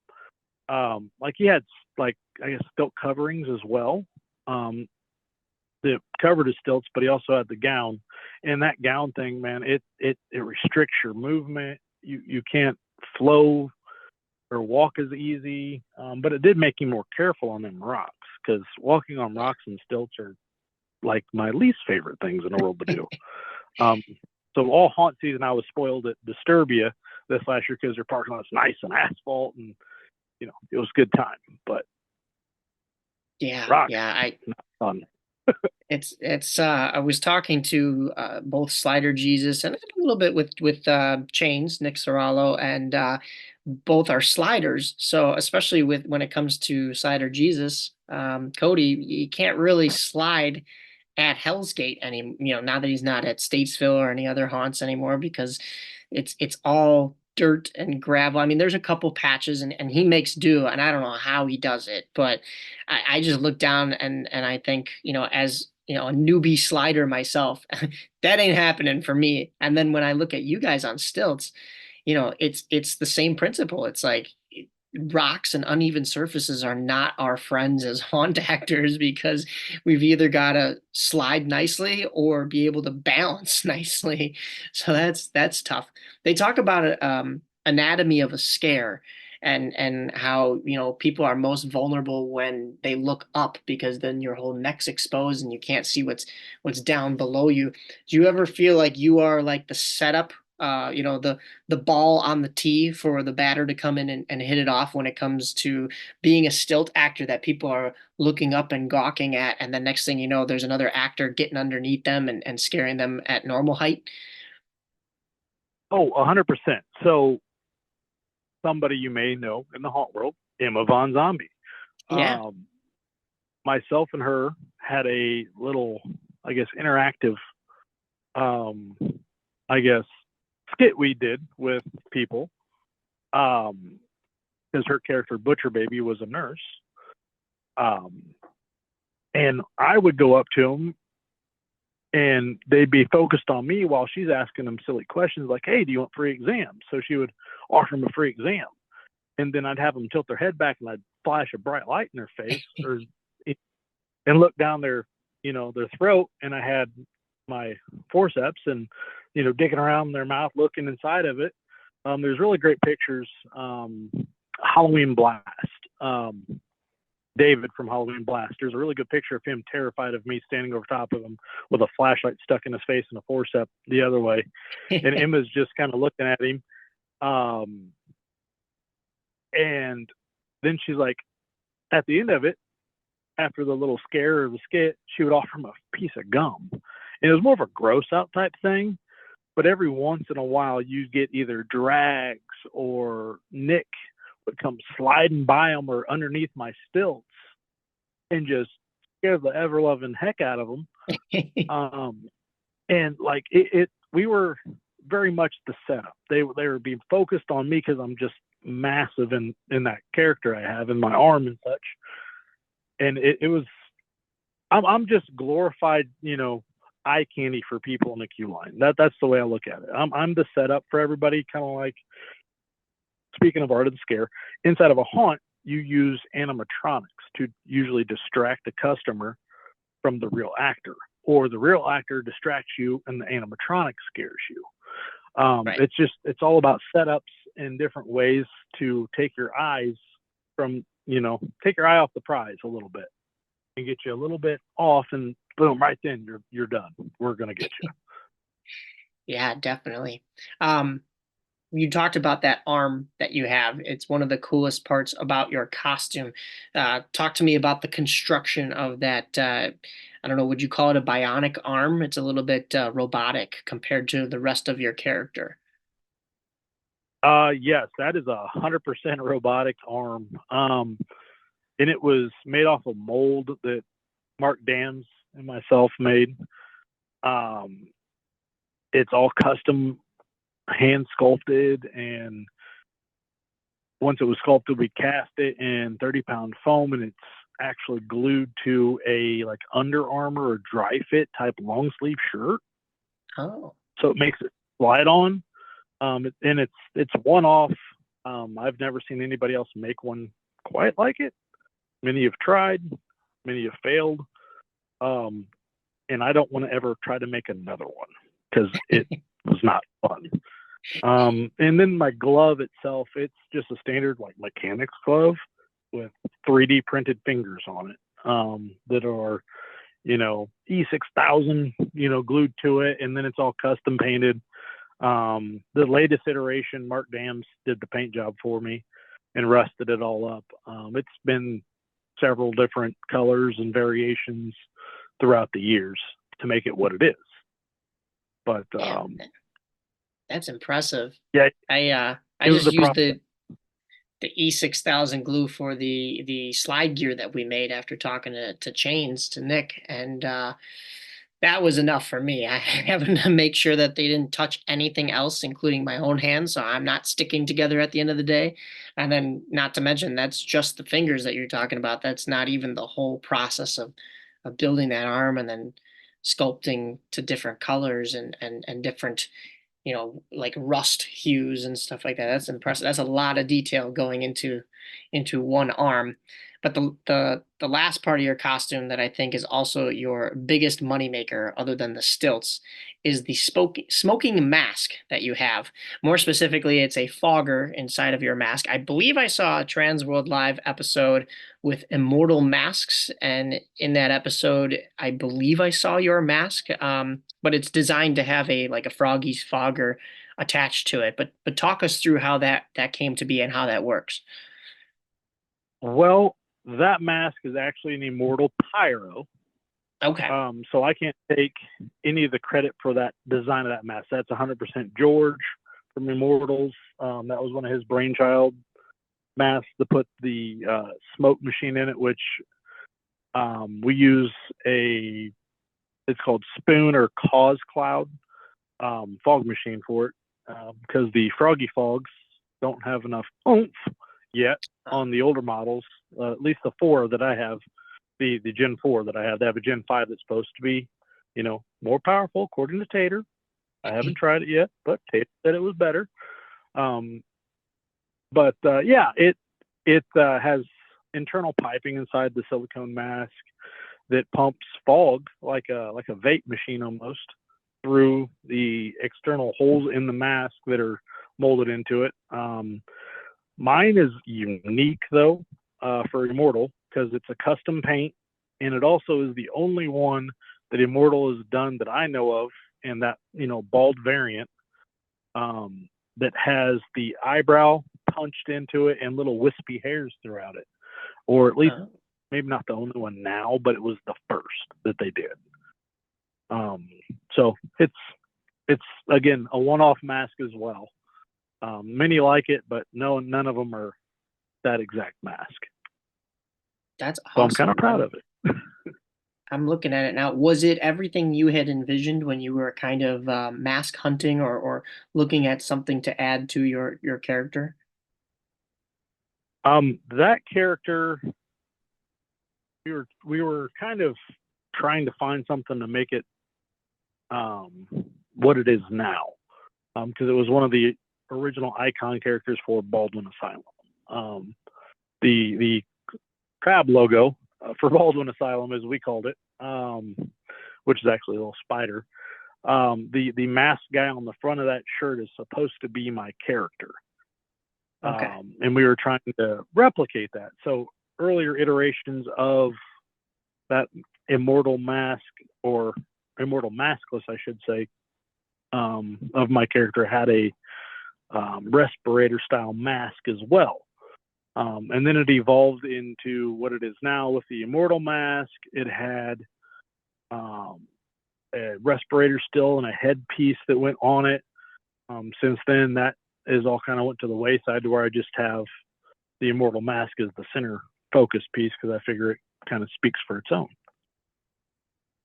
Speaker 6: like he had like I guess stilt coverings as well. That covered his stilts, but he also had the gown. And that gown thing, man, it restricts your movement. You can't flow or walk as easy. But it did make you more careful on them rocks because walking on rocks and stilts are like my least favorite things in the world to do. So all haunt season, I was spoiled at Disturbia this last year because their parking lot's nice and asphalt, and it was a good time. But
Speaker 1: Yeah,
Speaker 6: rock,
Speaker 1: yeah,
Speaker 6: not fun.
Speaker 1: it's I was talking to both Slider Jesus and a little bit with Chains, Nick Serralo, and both are sliders. So especially when it comes to Slider Jesus, Cody, you can't really slide at Hell's Gate now that he's not at Statesville or any other haunts anymore, because it's all dirt and gravel. I mean, there's a couple patches, and he makes do, and I don't know how he does it, but I just look down and I think, as a newbie slider myself, that ain't happening for me. And then when I look at you guys on stilts, it's the same principle. It's like rocks and uneven surfaces are not our friends as haunt actors, because we've either got to slide nicely or be able to balance nicely. So that's tough. They talk about anatomy of a scare, and how people are most vulnerable when they look up, because then your whole neck's exposed and you can't see what's down below you. Do you ever feel like you are like the setup, the ball on the tee for the batter to come in and hit it off, when it comes to being a stilt actor that people are looking up and gawking at, and the next thing you know, there's another actor getting underneath them and scaring them at normal height?
Speaker 6: Oh, 100%. So somebody you may know in the haunt world, Emma Von Zombie.
Speaker 1: Yeah.
Speaker 6: Myself and her had a little, I guess, interactive, skit we did with people, because her character Butcher Baby was a nurse, and I would go up to them and they'd be focused on me while she's asking them silly questions like, hey, do you want free exams? So she would offer them a free exam, and then I'd have them tilt their head back and I'd flash a bright light in their face and look down their throat, and I had my forceps and digging around their mouth, looking inside of it. There's really great pictures. Halloween Blast. David from Halloween Blast. There's a really good picture of him terrified of me standing over top of him with a flashlight stuck in his face and a forceps the other way. And Emma's just kind of looking at him. And then she's like, at the end of it, after the little scare of the skit, she would offer him a piece of gum. And it was more of a gross out type thing. But every once in a while, you get either drags or Nick would come sliding by them or underneath my stilts and just scare the ever loving heck out of them. And like we were very much the setup. They were being focused on me because I'm just massive in that character I have in my arm and such. And it was, I'm just glorified, eye candy for people in the queue line. That's the way I look at it. I'm the setup for everybody, kind of like, speaking of art of the scare, inside of a haunt, you use animatronics to usually distract the customer from the real actor, or the real actor distracts you and the animatronic scares you. Right. It's all about setups and different ways to take your eyes from, take your eye off the prize a little bit and get you a little bit off, and boom, right then you're done. We're going to get you.
Speaker 1: Yeah, definitely. You talked about that arm that you have. It's one of the coolest parts about your costume. Talk to me about the construction of that. I don't know, would you call it a bionic arm? It's a little bit robotic compared to the rest of your character.
Speaker 6: Yes, that is 100% robotic arm. And it was made off of mold that Mark Dams and myself made. It's all custom hand sculpted, and once it was sculpted, we cast it in 30-pound foam, and it's actually glued to a like Under Armour or dry fit type long sleeve shirt.
Speaker 1: Oh,
Speaker 6: so it makes it slide on. And it's one off. I've never seen anybody else make one quite like it. Many have tried, many have failed, and I don't want to ever try to make another one because it was not fun. And then my glove itself, it's just a standard like mechanics glove with 3D printed fingers on it, that are, E6000, glued to it, and then it's all custom painted. The latest iteration, Mark Dams did the paint job for me and rusted it all up. It's been several different colors and variations throughout the years to make it what it is. But
Speaker 1: that's impressive.
Speaker 6: Yeah,
Speaker 1: I just used the E6000 glue for the slide gear that we made after talking to Chains, to Nick, and that was enough for me. I having to make sure that they didn't touch anything else, including my own hands, so I'm not sticking together at the end of the day. And then, not to mention, that's just the fingers that you're talking about. That's not even the whole process of building that arm and then sculpting to different colors and different, like rust hues and stuff like that. That's impressive. That's a lot of detail going into one arm. But the last part of your costume that I think is also your biggest moneymaker, other than the stilts, is the smoking mask that you have. More specifically, it's a fogger inside of your mask. I believe I saw a TransWorld Live episode with immortal masks, and in that episode, I believe I saw your mask. But it's designed to have a froggy's fogger attached to it. But talk us through how that came to be and how that works.
Speaker 6: Well, that mask is actually an immortal pyro.
Speaker 1: Okay.
Speaker 6: So I can't take any of the credit for that design of that mask. That's 100% George from Immortals. That was one of his brainchild masks to put the smoke machine in it, which we use it's called Spoon or Cause Cloud fog machine for it, because the Froggy Fogs don't have enough oomph yet on the older models, at least the 4 that I have, the Gen 4 that I have. They have a Gen 5 that's supposed to be, more powerful, according to Tater. I haven't tried it yet, but Tater said it was better. It has internal piping inside the silicone mask that pumps fog like a vape machine almost through the external holes in the mask that are molded into it. Mine is unique though, for Immortal, because it's a custom paint, and it also is the only one that Immortal has done that I know of, and that bald variant that has the eyebrow punched into it and little wispy hairs throughout it, or at least maybe not the only one now, but it was the first that they did. So it's again a one-off mask as well. Many like it, but none of them are that exact mask.
Speaker 1: That's awesome.
Speaker 6: So I'm kind of proud of it.
Speaker 1: I'm looking at it now. Was it everything you had envisioned when you were kind of mask hunting or looking at something to add to your character?
Speaker 6: That character, we were kind of trying to find something to make it what it is now, because it was one of the original icon characters for Baldwin Asylum. The crab logo for Baldwin Asylum, as we called it, which is actually a little spider. The masked guy on the front of that shirt is supposed to be my character.
Speaker 1: Okay.
Speaker 6: And we were trying to replicate that. So earlier iterations of that immortal mask, or immortal maskless, I should say, of my character had a respirator style mask as well. And then it evolved into what it is now with the immortal mask. It had a respirator still and a headpiece that went on it. Since then, that is all kind of went to the wayside to where I just have the immortal mask as the center focus piece, because I figure it kind of speaks for its own.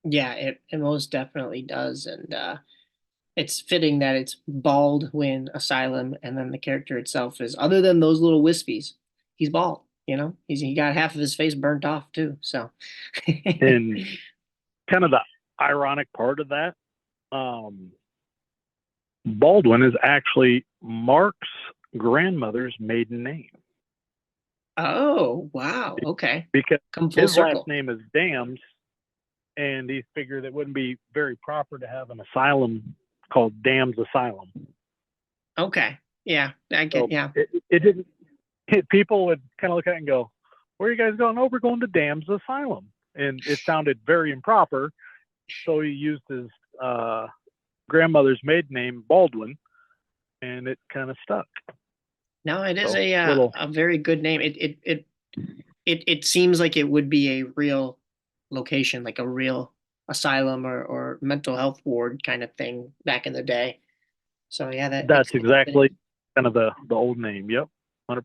Speaker 1: Yeah, it most definitely does. And it's fitting that it's Baldwin Asylum, and then the character itself is, other than those little wispies, he's bald. He got half of his face burnt off too. So,
Speaker 6: and kind of the ironic part of that, Baldwin is actually Mark's grandmother's maiden name.
Speaker 1: Oh, wow. Okay.
Speaker 6: Because
Speaker 1: Come full
Speaker 6: his
Speaker 1: circle.
Speaker 6: last name is Dams, and he figured it wouldn't be very proper to have an asylum called Dams Asylum.
Speaker 1: Okay. Yeah, I get.
Speaker 6: So
Speaker 1: yeah.
Speaker 6: It didn't. People would kind of look at it and go, "Where are you guys going?" "Oh, we're going to Dams Asylum." and it sounded very improper. So he used his grandmother's maiden name, Baldwin, and it kind of stuck.
Speaker 1: No, it is
Speaker 6: So,
Speaker 1: a very good name. It seems like it would be a real location, like a real asylum or mental health ward kind of thing back in the day. So yeah,
Speaker 6: That's exactly kind of the old name. Yep, 100%.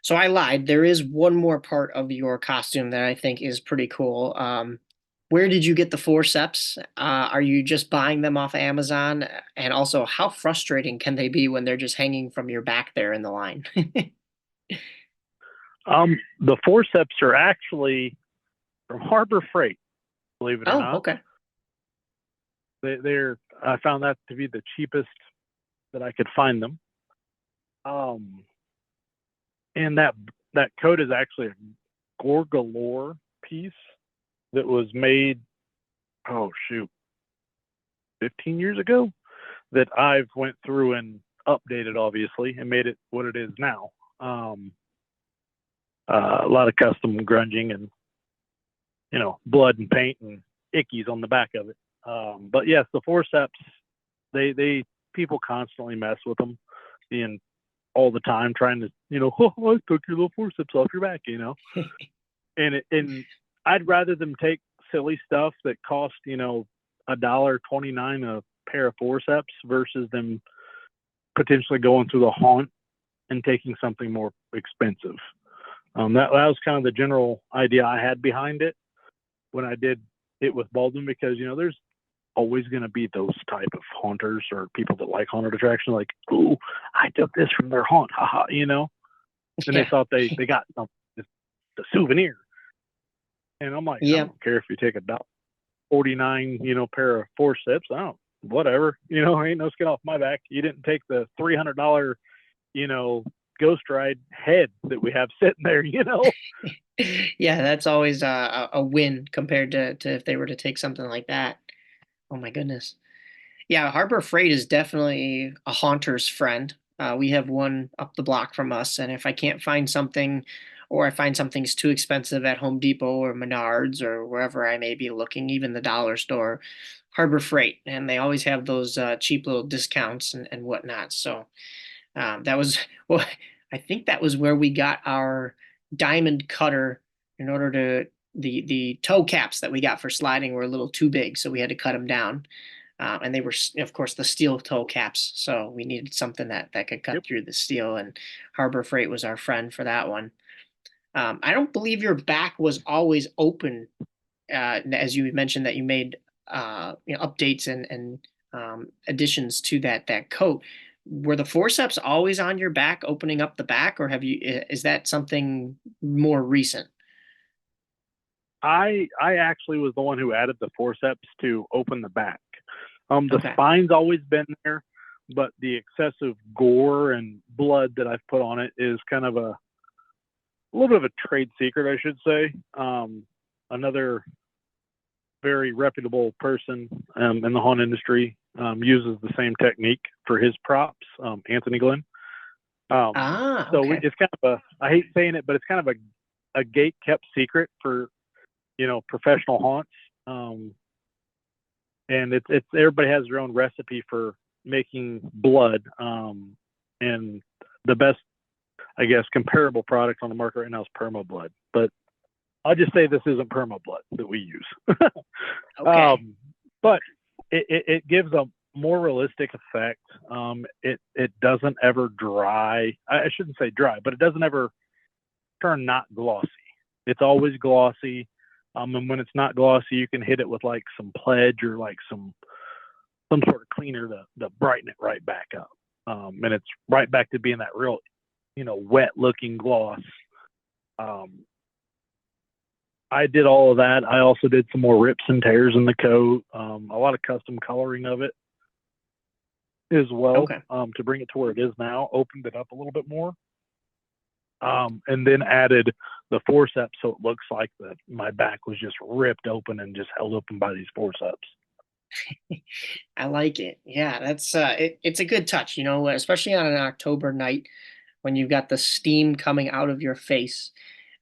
Speaker 1: So I lied. There is one more part of your costume that I think is pretty cool. Where did you get the forceps? Are you just buying them off Amazon? And also, how frustrating can they be when they're just hanging from your back there in the line?
Speaker 6: The forceps are actually from Harbor Freight, believe it or not.
Speaker 1: Okay.
Speaker 6: They're I found that to be the cheapest that I could find them. And that coat is actually a galore piece that was made, 15 years ago, that I've went through and updated, obviously, and made it what it is now. A lot of custom grunging and, blood and paint and ickies on the back of it. But yes, the forceps, they people constantly mess with them, being all the time trying to, I took your little forceps off your back, and I'd rather them take silly stuff that cost, $1.29 a pair of forceps versus them potentially going through the haunt and taking something more expensive. That was kind of the general idea I had behind it when I did it with Baldwin, because there's always going to be those type of haunters or people that like haunted attractions, like, "Ooh, I took this from their haunt, haha," and they thought they got something, just a souvenir. And I'm like, I don't care if you take $1.49, pair of forceps. Whatever, ain't no skin off my back. You didn't take the $300, Ghost Ride head that we have sitting there,
Speaker 1: Yeah, that's always a win compared to if they were to take something like that. Oh my goodness. Yeah, Harbor Freight is definitely a haunter's friend. We have one up the block from us, and if I can't find something, or I find something's too expensive at Home Depot or Menards or wherever I may be looking, even the dollar store, Harbor Freight, and they always have those cheap little discounts and whatnot. So that was well, I think that was where we got our diamond cutter. In order to the toe caps that we got for sliding were a little too big, so we had to cut them down. And they were, of course, the steel toe caps. So we needed something that could cut through the steel, and Harbor Freight was our friend for that one. I don't believe your back was always open, as you mentioned that you made updates and additions to that coat. Were the forceps always on your back, opening up the back, or is that something more recent?
Speaker 6: I actually was the one who added the forceps to open the back. The
Speaker 1: Okay.
Speaker 6: spine's always been there, but the excessive gore and blood that I've put on it is kind of a little bit of a trade secret, I should say. Another very reputable person in the haunt industry uses the same technique for his props, Anthony Glenn.
Speaker 1: Okay.
Speaker 6: So it's kind of I hate saying it, but it's kind of a gate kept secret for, professional haunts. And it's everybody has their own recipe for making blood. And the best, I guess, comparable product on the market right now is perma blood. But I'll just say this isn't perma blood that we use.
Speaker 1: Okay.
Speaker 6: But it gives a more realistic effect. It doesn't ever dry. I shouldn't say dry, but it doesn't ever turn not glossy. It's always glossy. And when it's not glossy, you can hit it with like some pledge or like some sort of cleaner to brighten it right back up. And it's right back to being that real, wet looking gloss. I did all of that. I also did some more rips and tears in the coat, a lot of custom coloring of it as well, to bring it to where it is now, opened it up a little bit more. And then added the forceps so it looks like that my back was just ripped open and just held open by these forceps.
Speaker 1: I like it. Yeah, that's it's a good touch, especially on an October night when you've got the steam coming out of your face.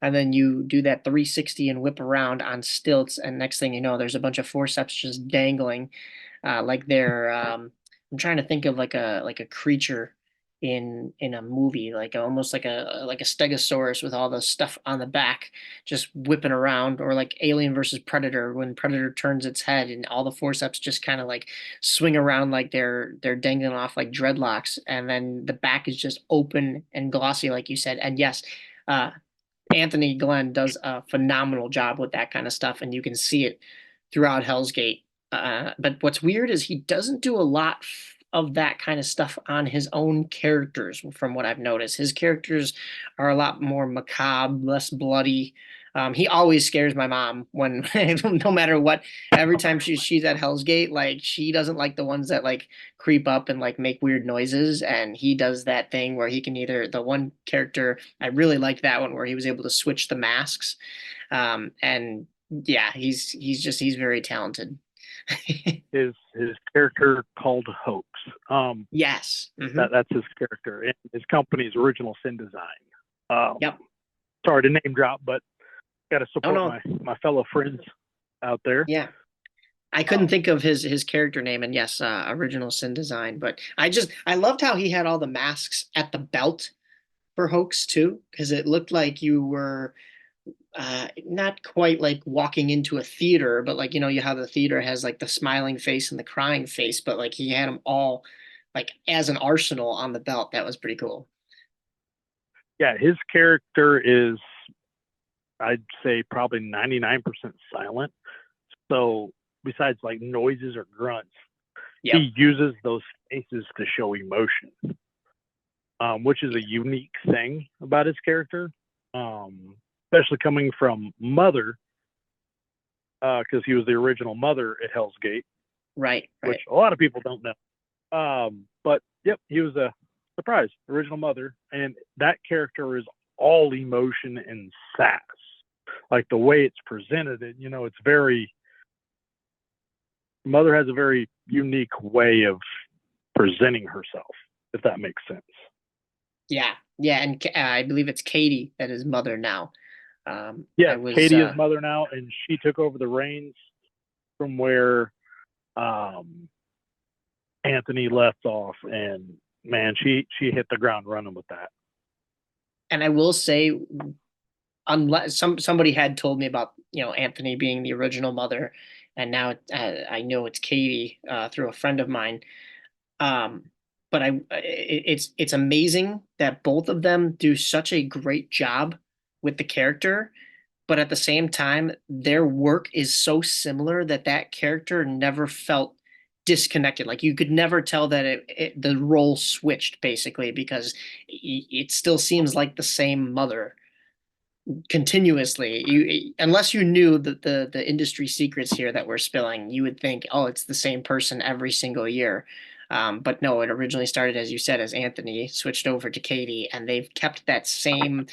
Speaker 1: and then you do that 360 and whip around on stilts, and next thing you know, there's a bunch of forceps just dangling, like they're I'm trying to think of like a creature in a movie, like almost like a stegosaurus with all the stuff on the back just whipping around, or like Alien versus Predator when Predator turns its head and all the forceps just kind of like swing around like they're dangling off like dreadlocks, and then the back is just open and glossy like you said. And yes, uh Anthony Glenn does a phenomenal job with that kind of stuff, and you can see it throughout Hell's Gate. But what's weird is he doesn't do a lot of that kind of stuff on his own characters, from what I've noticed. His characters are a lot more macabre, less bloody. He always scares my mom when, no matter what, every time she's at Hell's Gate, like she doesn't like the ones that like creep up and like make weird noises. And he does that thing where he can either, the one character, I really liked that one where he was able to switch the masks. And yeah, he's very talented.
Speaker 6: His character called Hoax.
Speaker 1: Yes.
Speaker 6: That's his character, and his company's Original Sin Design.
Speaker 1: Yep.
Speaker 6: Sorry to name drop, but got to support
Speaker 1: no.
Speaker 6: my fellow friends out there.
Speaker 1: Yeah. I couldn't think of his character name, and yes, Original Sin Design. But I loved how he had all the masks at the belt for Hoax too, because it looked like you were not quite like walking into a theater, but like, you know, you how the theater has like the smiling face and the crying face, but like he had them all like as an arsenal on the belt. That was pretty cool.
Speaker 6: Yeah, his character is, I'd say, probably 99% silent. So besides like noises or grunts, he uses those faces to show emotion, which is a unique thing about his character. Especially coming from Mother, because he was the original Mother at Hell's Gate,
Speaker 1: right?
Speaker 6: Which a lot of people don't know. But yep, he was a surprise original Mother, and that character is all emotion and sass. Like the way it's presented, you know, it's very. Mother has a very unique way of presenting herself, if that makes sense.
Speaker 1: Yeah, and I believe it's Katie that is Mother now.
Speaker 6: Katie is Mother now, and she took over the reins from where Anthony left off, and man, she hit the ground running with that.
Speaker 1: And I will say, unless somebody had told me about, you know, Anthony being the original Mother, and now I know it's Katie through a friend of mine. But it's amazing that both of them do such a great job with the character, but at the same time, their work is so similar that character never felt disconnected. Like you could never tell that the role switched, basically, because it still seems like the same Mother continuously. Unless you knew the industry secrets here that we're spilling, you would think, oh, it's the same person every single year. But no, it originally started, as you said, as Anthony, switched over to Katie, and they've kept that same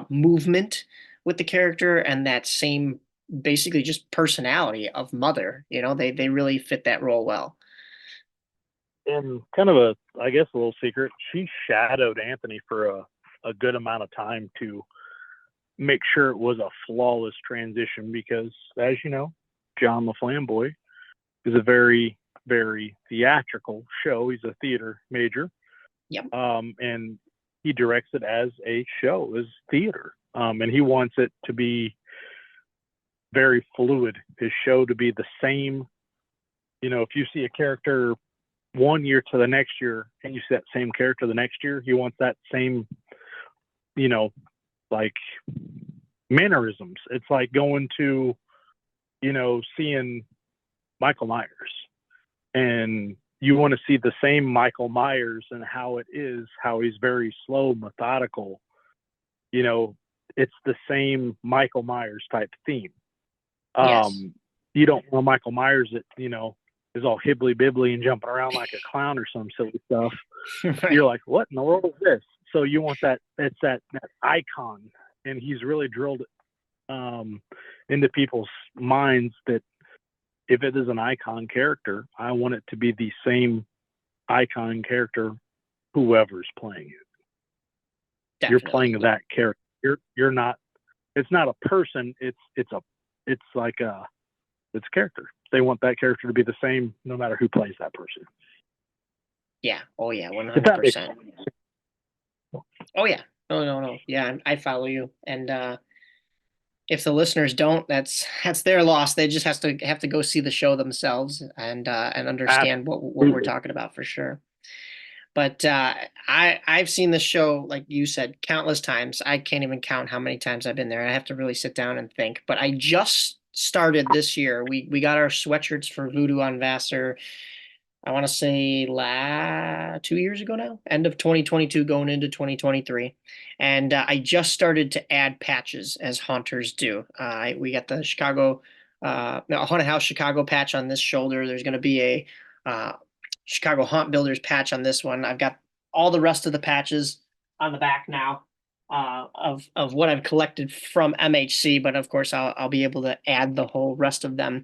Speaker 1: movement with the character and that same basically just personality of Mother. You know, they really fit that role well.
Speaker 6: And kind of I guess a little secret, she shadowed Anthony for a good amount of time to make sure it was a flawless transition, because, as you know, John LaFlamboy is a very, very theatrical show. He's a theater major.
Speaker 1: Yep.
Speaker 6: And he directs it as a show, as theater. And he wants it to be very fluid, his show to be the same. You know, if you see a character one year to the next year and you see that same character the next year, he wants that same, you know, like mannerisms. It's like going to, you know, seeing Michael Myers, and you want to see the same Michael Myers and how he's very slow, methodical. You know, it's the same Michael Myers type theme.
Speaker 1: Yes.
Speaker 6: You don't want Michael Myers that, you know, is all hibbly bibbly and jumping around like a clown or some silly stuff.
Speaker 1: Right.
Speaker 6: You're like, what in the world is this? So you want that, it's that icon, and he's really drilled it into people's minds that if it is an icon character, I want it to be the same icon character whoever's playing it. Definitely. You're playing that character. You're not it's not a person. It's like it's a character. They want that character to be the same no matter who plays that person.
Speaker 1: Yeah. Oh yeah.
Speaker 6: If that makes
Speaker 1: 100%.
Speaker 6: sense.
Speaker 1: Oh yeah. No. Yeah, I follow you. And if the listeners don't, that's their loss. They just have to go see the show themselves and understand what we're
Speaker 6: Absolutely.
Speaker 1: talking about for sure. But I've seen the show, like you said, countless times. I can't even count how many times I've been there. I have to really sit down and think. But I just started this year. We got our sweatshirts for Voodoo on Vassar. I want to say 2 years ago now, end of 2022, going into 2023. And I just started to add patches as haunters do. We got the Haunted House Chicago patch on this shoulder. There's going to be a Chicago Haunt Builders patch on this one. I've got all the rest of the patches on the back now of what I've collected from MHC, but of course I'll be able to add the whole rest of them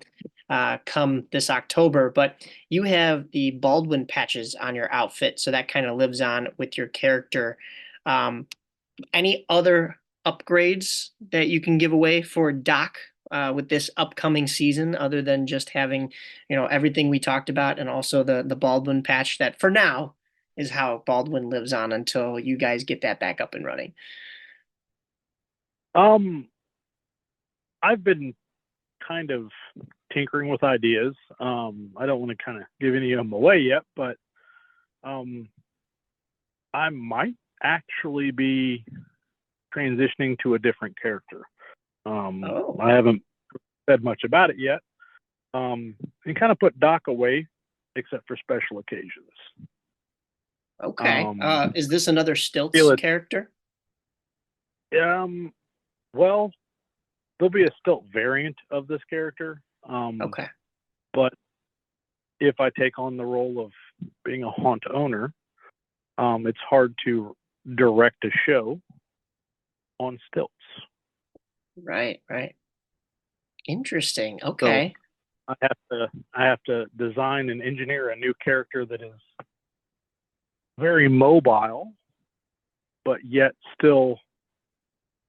Speaker 1: come this October. But you have the Baldwin patches on your outfit, so that kind of lives on with your character. Any other upgrades that you can give away for Doc with this upcoming season, other than just having, everything we talked about, and also the Baldwin patch that for now is how Baldwin lives on until you guys get that back up and running?
Speaker 6: I've been kind of tinkering with ideas. I don't want to kind of give any of them away yet, but I might actually be transitioning to a different character. I haven't said much about it yet, and kind of put Doc away except for special occasions.
Speaker 1: Okay. Is this another stilts character?
Speaker 6: Well, there'll be a stilt variant of this character.
Speaker 1: Okay.
Speaker 6: But if I take on the role of being a haunt owner, it's hard to direct a show on stilts.
Speaker 1: Right. Interesting. Okay.
Speaker 6: So I have to design and engineer a new character that is very mobile, but yet still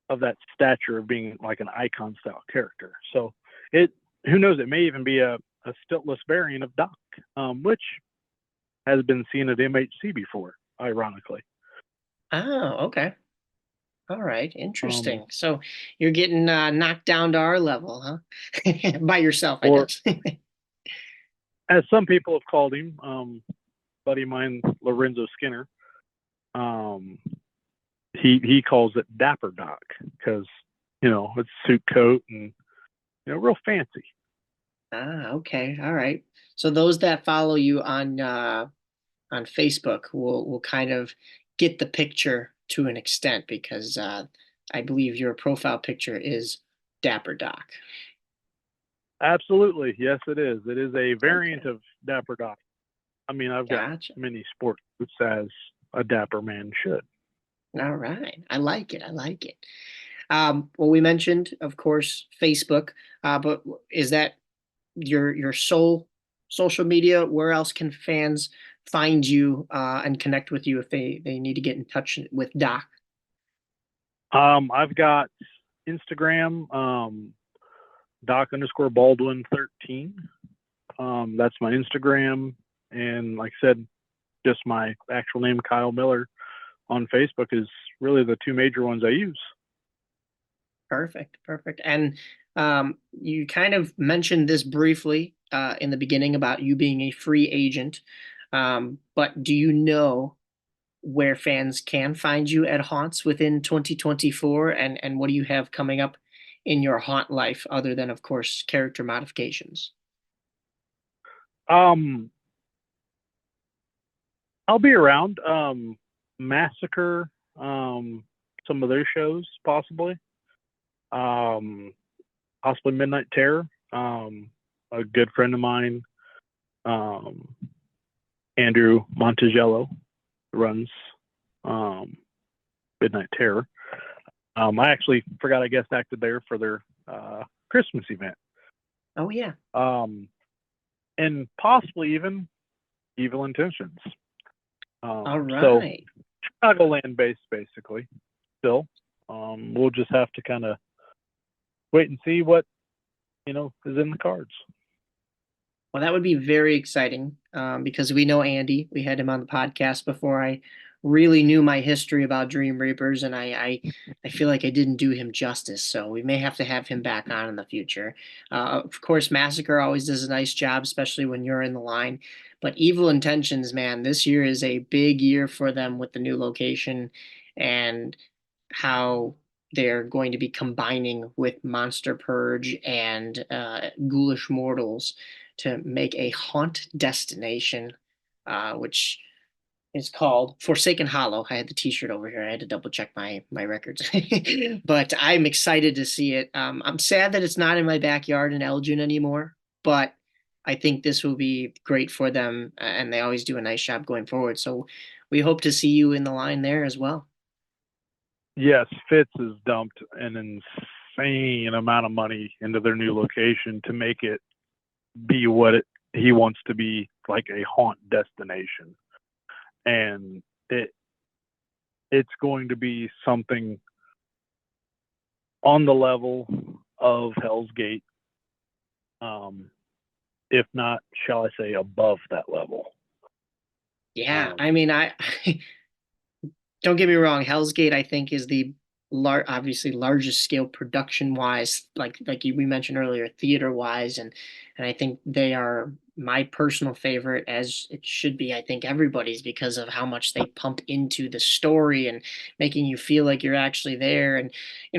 Speaker 6: of that stature of being like an icon style character. So who knows, it may even be a stiltless variant of Doc, which has been seen at MHC before, ironically.
Speaker 1: Oh, okay. All right. Interesting. So you're getting knocked down to our level, huh? By yourself, I guess.
Speaker 6: As some people have called him, buddy of mine, Lorenzo Skinner, he calls it Dapper Doc because, it's suit coat and, real fancy.
Speaker 1: Okay. All right. So those that follow you on Facebook will kind of get the picture to an extent, because I believe your profile picture is Dapper Doc.
Speaker 6: Absolutely. Yes, it is. It is a variant of Dapper Doc. I mean, I've got many sports boots as a dapper man should.
Speaker 1: All right. I like it. Well, we mentioned, of course, Facebook, but is that your sole social media? Where else can fans find you and connect with you if they need to get in touch with Doc?
Speaker 6: I've got Instagram, Doc_Baldwin13. That's my Instagram. And like I said, just my actual name, Kyle Miller, on Facebook is really the two major ones I use.
Speaker 1: Perfect. And you kind of mentioned this briefly in the beginning about you being a free agent. But do you know where fans can find you at haunts within 2024? And what do you have coming up in your haunt life other than, of course, character modifications?
Speaker 6: I'll be around. Massacre, some of their shows, possibly. Possibly Midnight Terror. A good friend of mine, Andrew Montigello, runs Midnight Terror. I actually forgot I guest acted there for their Christmas event.
Speaker 1: Oh yeah.
Speaker 6: And possibly even Evil Intentions.
Speaker 1: All right.
Speaker 6: So Chicagoland based, basically. Still, we'll just have to kind of wait and see what, is in the cards.
Speaker 1: Well, that would be very exciting because we know Andy. We had him on the podcast before I really knew my history about Dream Reapers, and I feel like I didn't do him justice. So we may have to have him back on in the future. Of course, Massacre always does a nice job, especially when you're in the line. But Evil Intentions, man, this year is a big year for them with the new location and how they're going to be combining with Monster Purge and Ghoulish Mortals to make a haunt destination, which is called Forsaken Hollow. I had the T-shirt over here. I had to double check my records, but I'm excited to see it. I'm sad that it's not in my backyard in Elgin anymore, but I think this will be great for them, and they always do a nice job going forward. So we hope to see you in the line there as well.
Speaker 6: Yes, Fitz has dumped an insane amount of money into their new location to make it be what he wants to be, like a haunt destination. And it's going to be something on the level of Hell's Gate, if not, shall I say, above that level.
Speaker 1: Yeah, I mean, I don't get me wrong. Hell's Gate, I think, is the obviously largest scale production wise, like we mentioned earlier, theater wise, and I think they are my personal favorite, as it should be. I think everybody's, because of how much they pump into the story and making you feel like you're actually there. And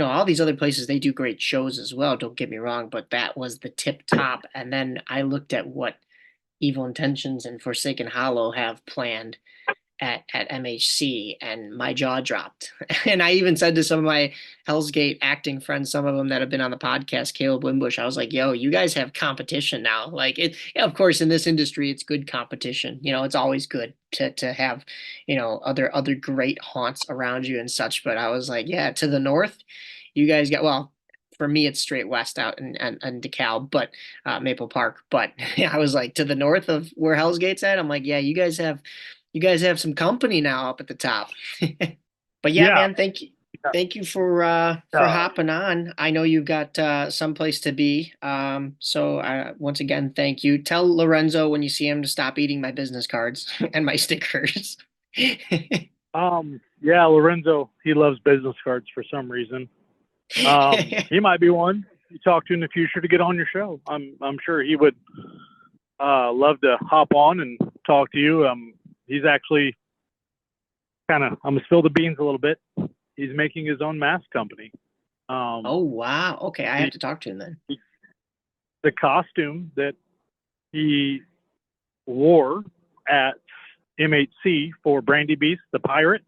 Speaker 1: all these other places, they do great shows as well, don't get me wrong, but that was the tip top. And then I looked at what Evil Intentions and Forsaken Hollow have planned at MHC, and my jaw dropped. And I even said to some of my Hell's Gate acting friends, some of them that have been on the podcast, Caleb Wimbush, I was like, yo, you guys have competition now. Like, of course, in this industry, it's good competition. It's always good to have, other great haunts around you and such. But I was like, yeah, to the north, you guys got, well, for me, it's straight west out in DeKalb, but Maple Park. But I was like, to the north of where Hell's Gate's at, I'm like, yeah, you guys have some company now up at the top. But yeah, man, thank you for hopping on. I know you've got someplace to be. So once again, thank you. Tell Lorenzo when you see him to stop eating my business cards and my stickers.
Speaker 6: Yeah, Lorenzo, he loves business cards for some reason. He might be one you talk to in the future to get on your show. I'm sure he would love to hop on and talk to you. He's actually I'm gonna spill the beans a little bit. He's making his own mask company.
Speaker 1: Oh wow! Okay, I have to talk to him then.
Speaker 6: The costume that he wore at MHC for Brandy Beast, the pirate,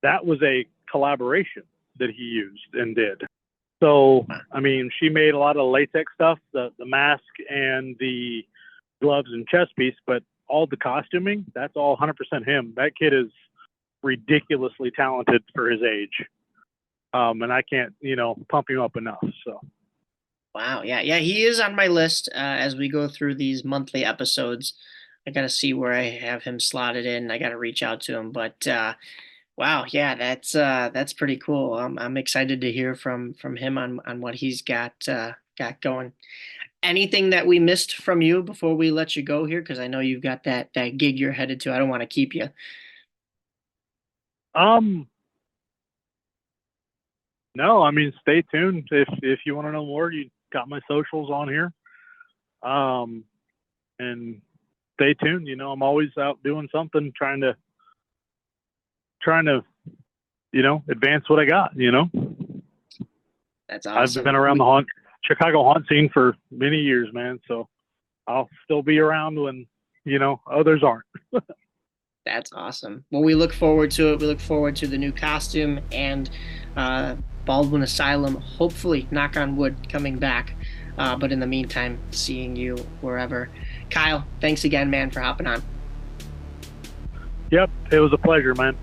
Speaker 6: that was a collaboration that he used and did. So, I mean, she made a lot of latex stuff, the mask and the gloves and chest piece, but all the costuming, that's all 100% him. That kid is ridiculously talented for his age. And I can't, pump him up enough. So.
Speaker 1: Wow. Yeah. He is on my list as we go through these monthly episodes. I got to see where I have him slotted in. I got to reach out to him, but wow. Yeah, that's pretty cool. I'm excited to hear from him on what he's got going. Anything that we missed from you before we let you go here? Because I know you've got that gig you're headed to. I don't want to keep you.
Speaker 6: No, I mean, stay tuned. If you want to know more, you got my socials on here. And stay tuned. I'm always out doing something, trying to advance what I got.
Speaker 1: That's awesome.
Speaker 6: I've been around the Chicago haunt scene for many years, man. So I'll still be around when, others aren't.
Speaker 1: That's awesome. Well, we look forward to it. We look forward to the new costume and Baldwin Asylum, hopefully, knock on wood, coming back. But in the meantime, seeing you wherever. Kyle, thanks again, man, for hopping on.
Speaker 6: Yep, it was a pleasure, man.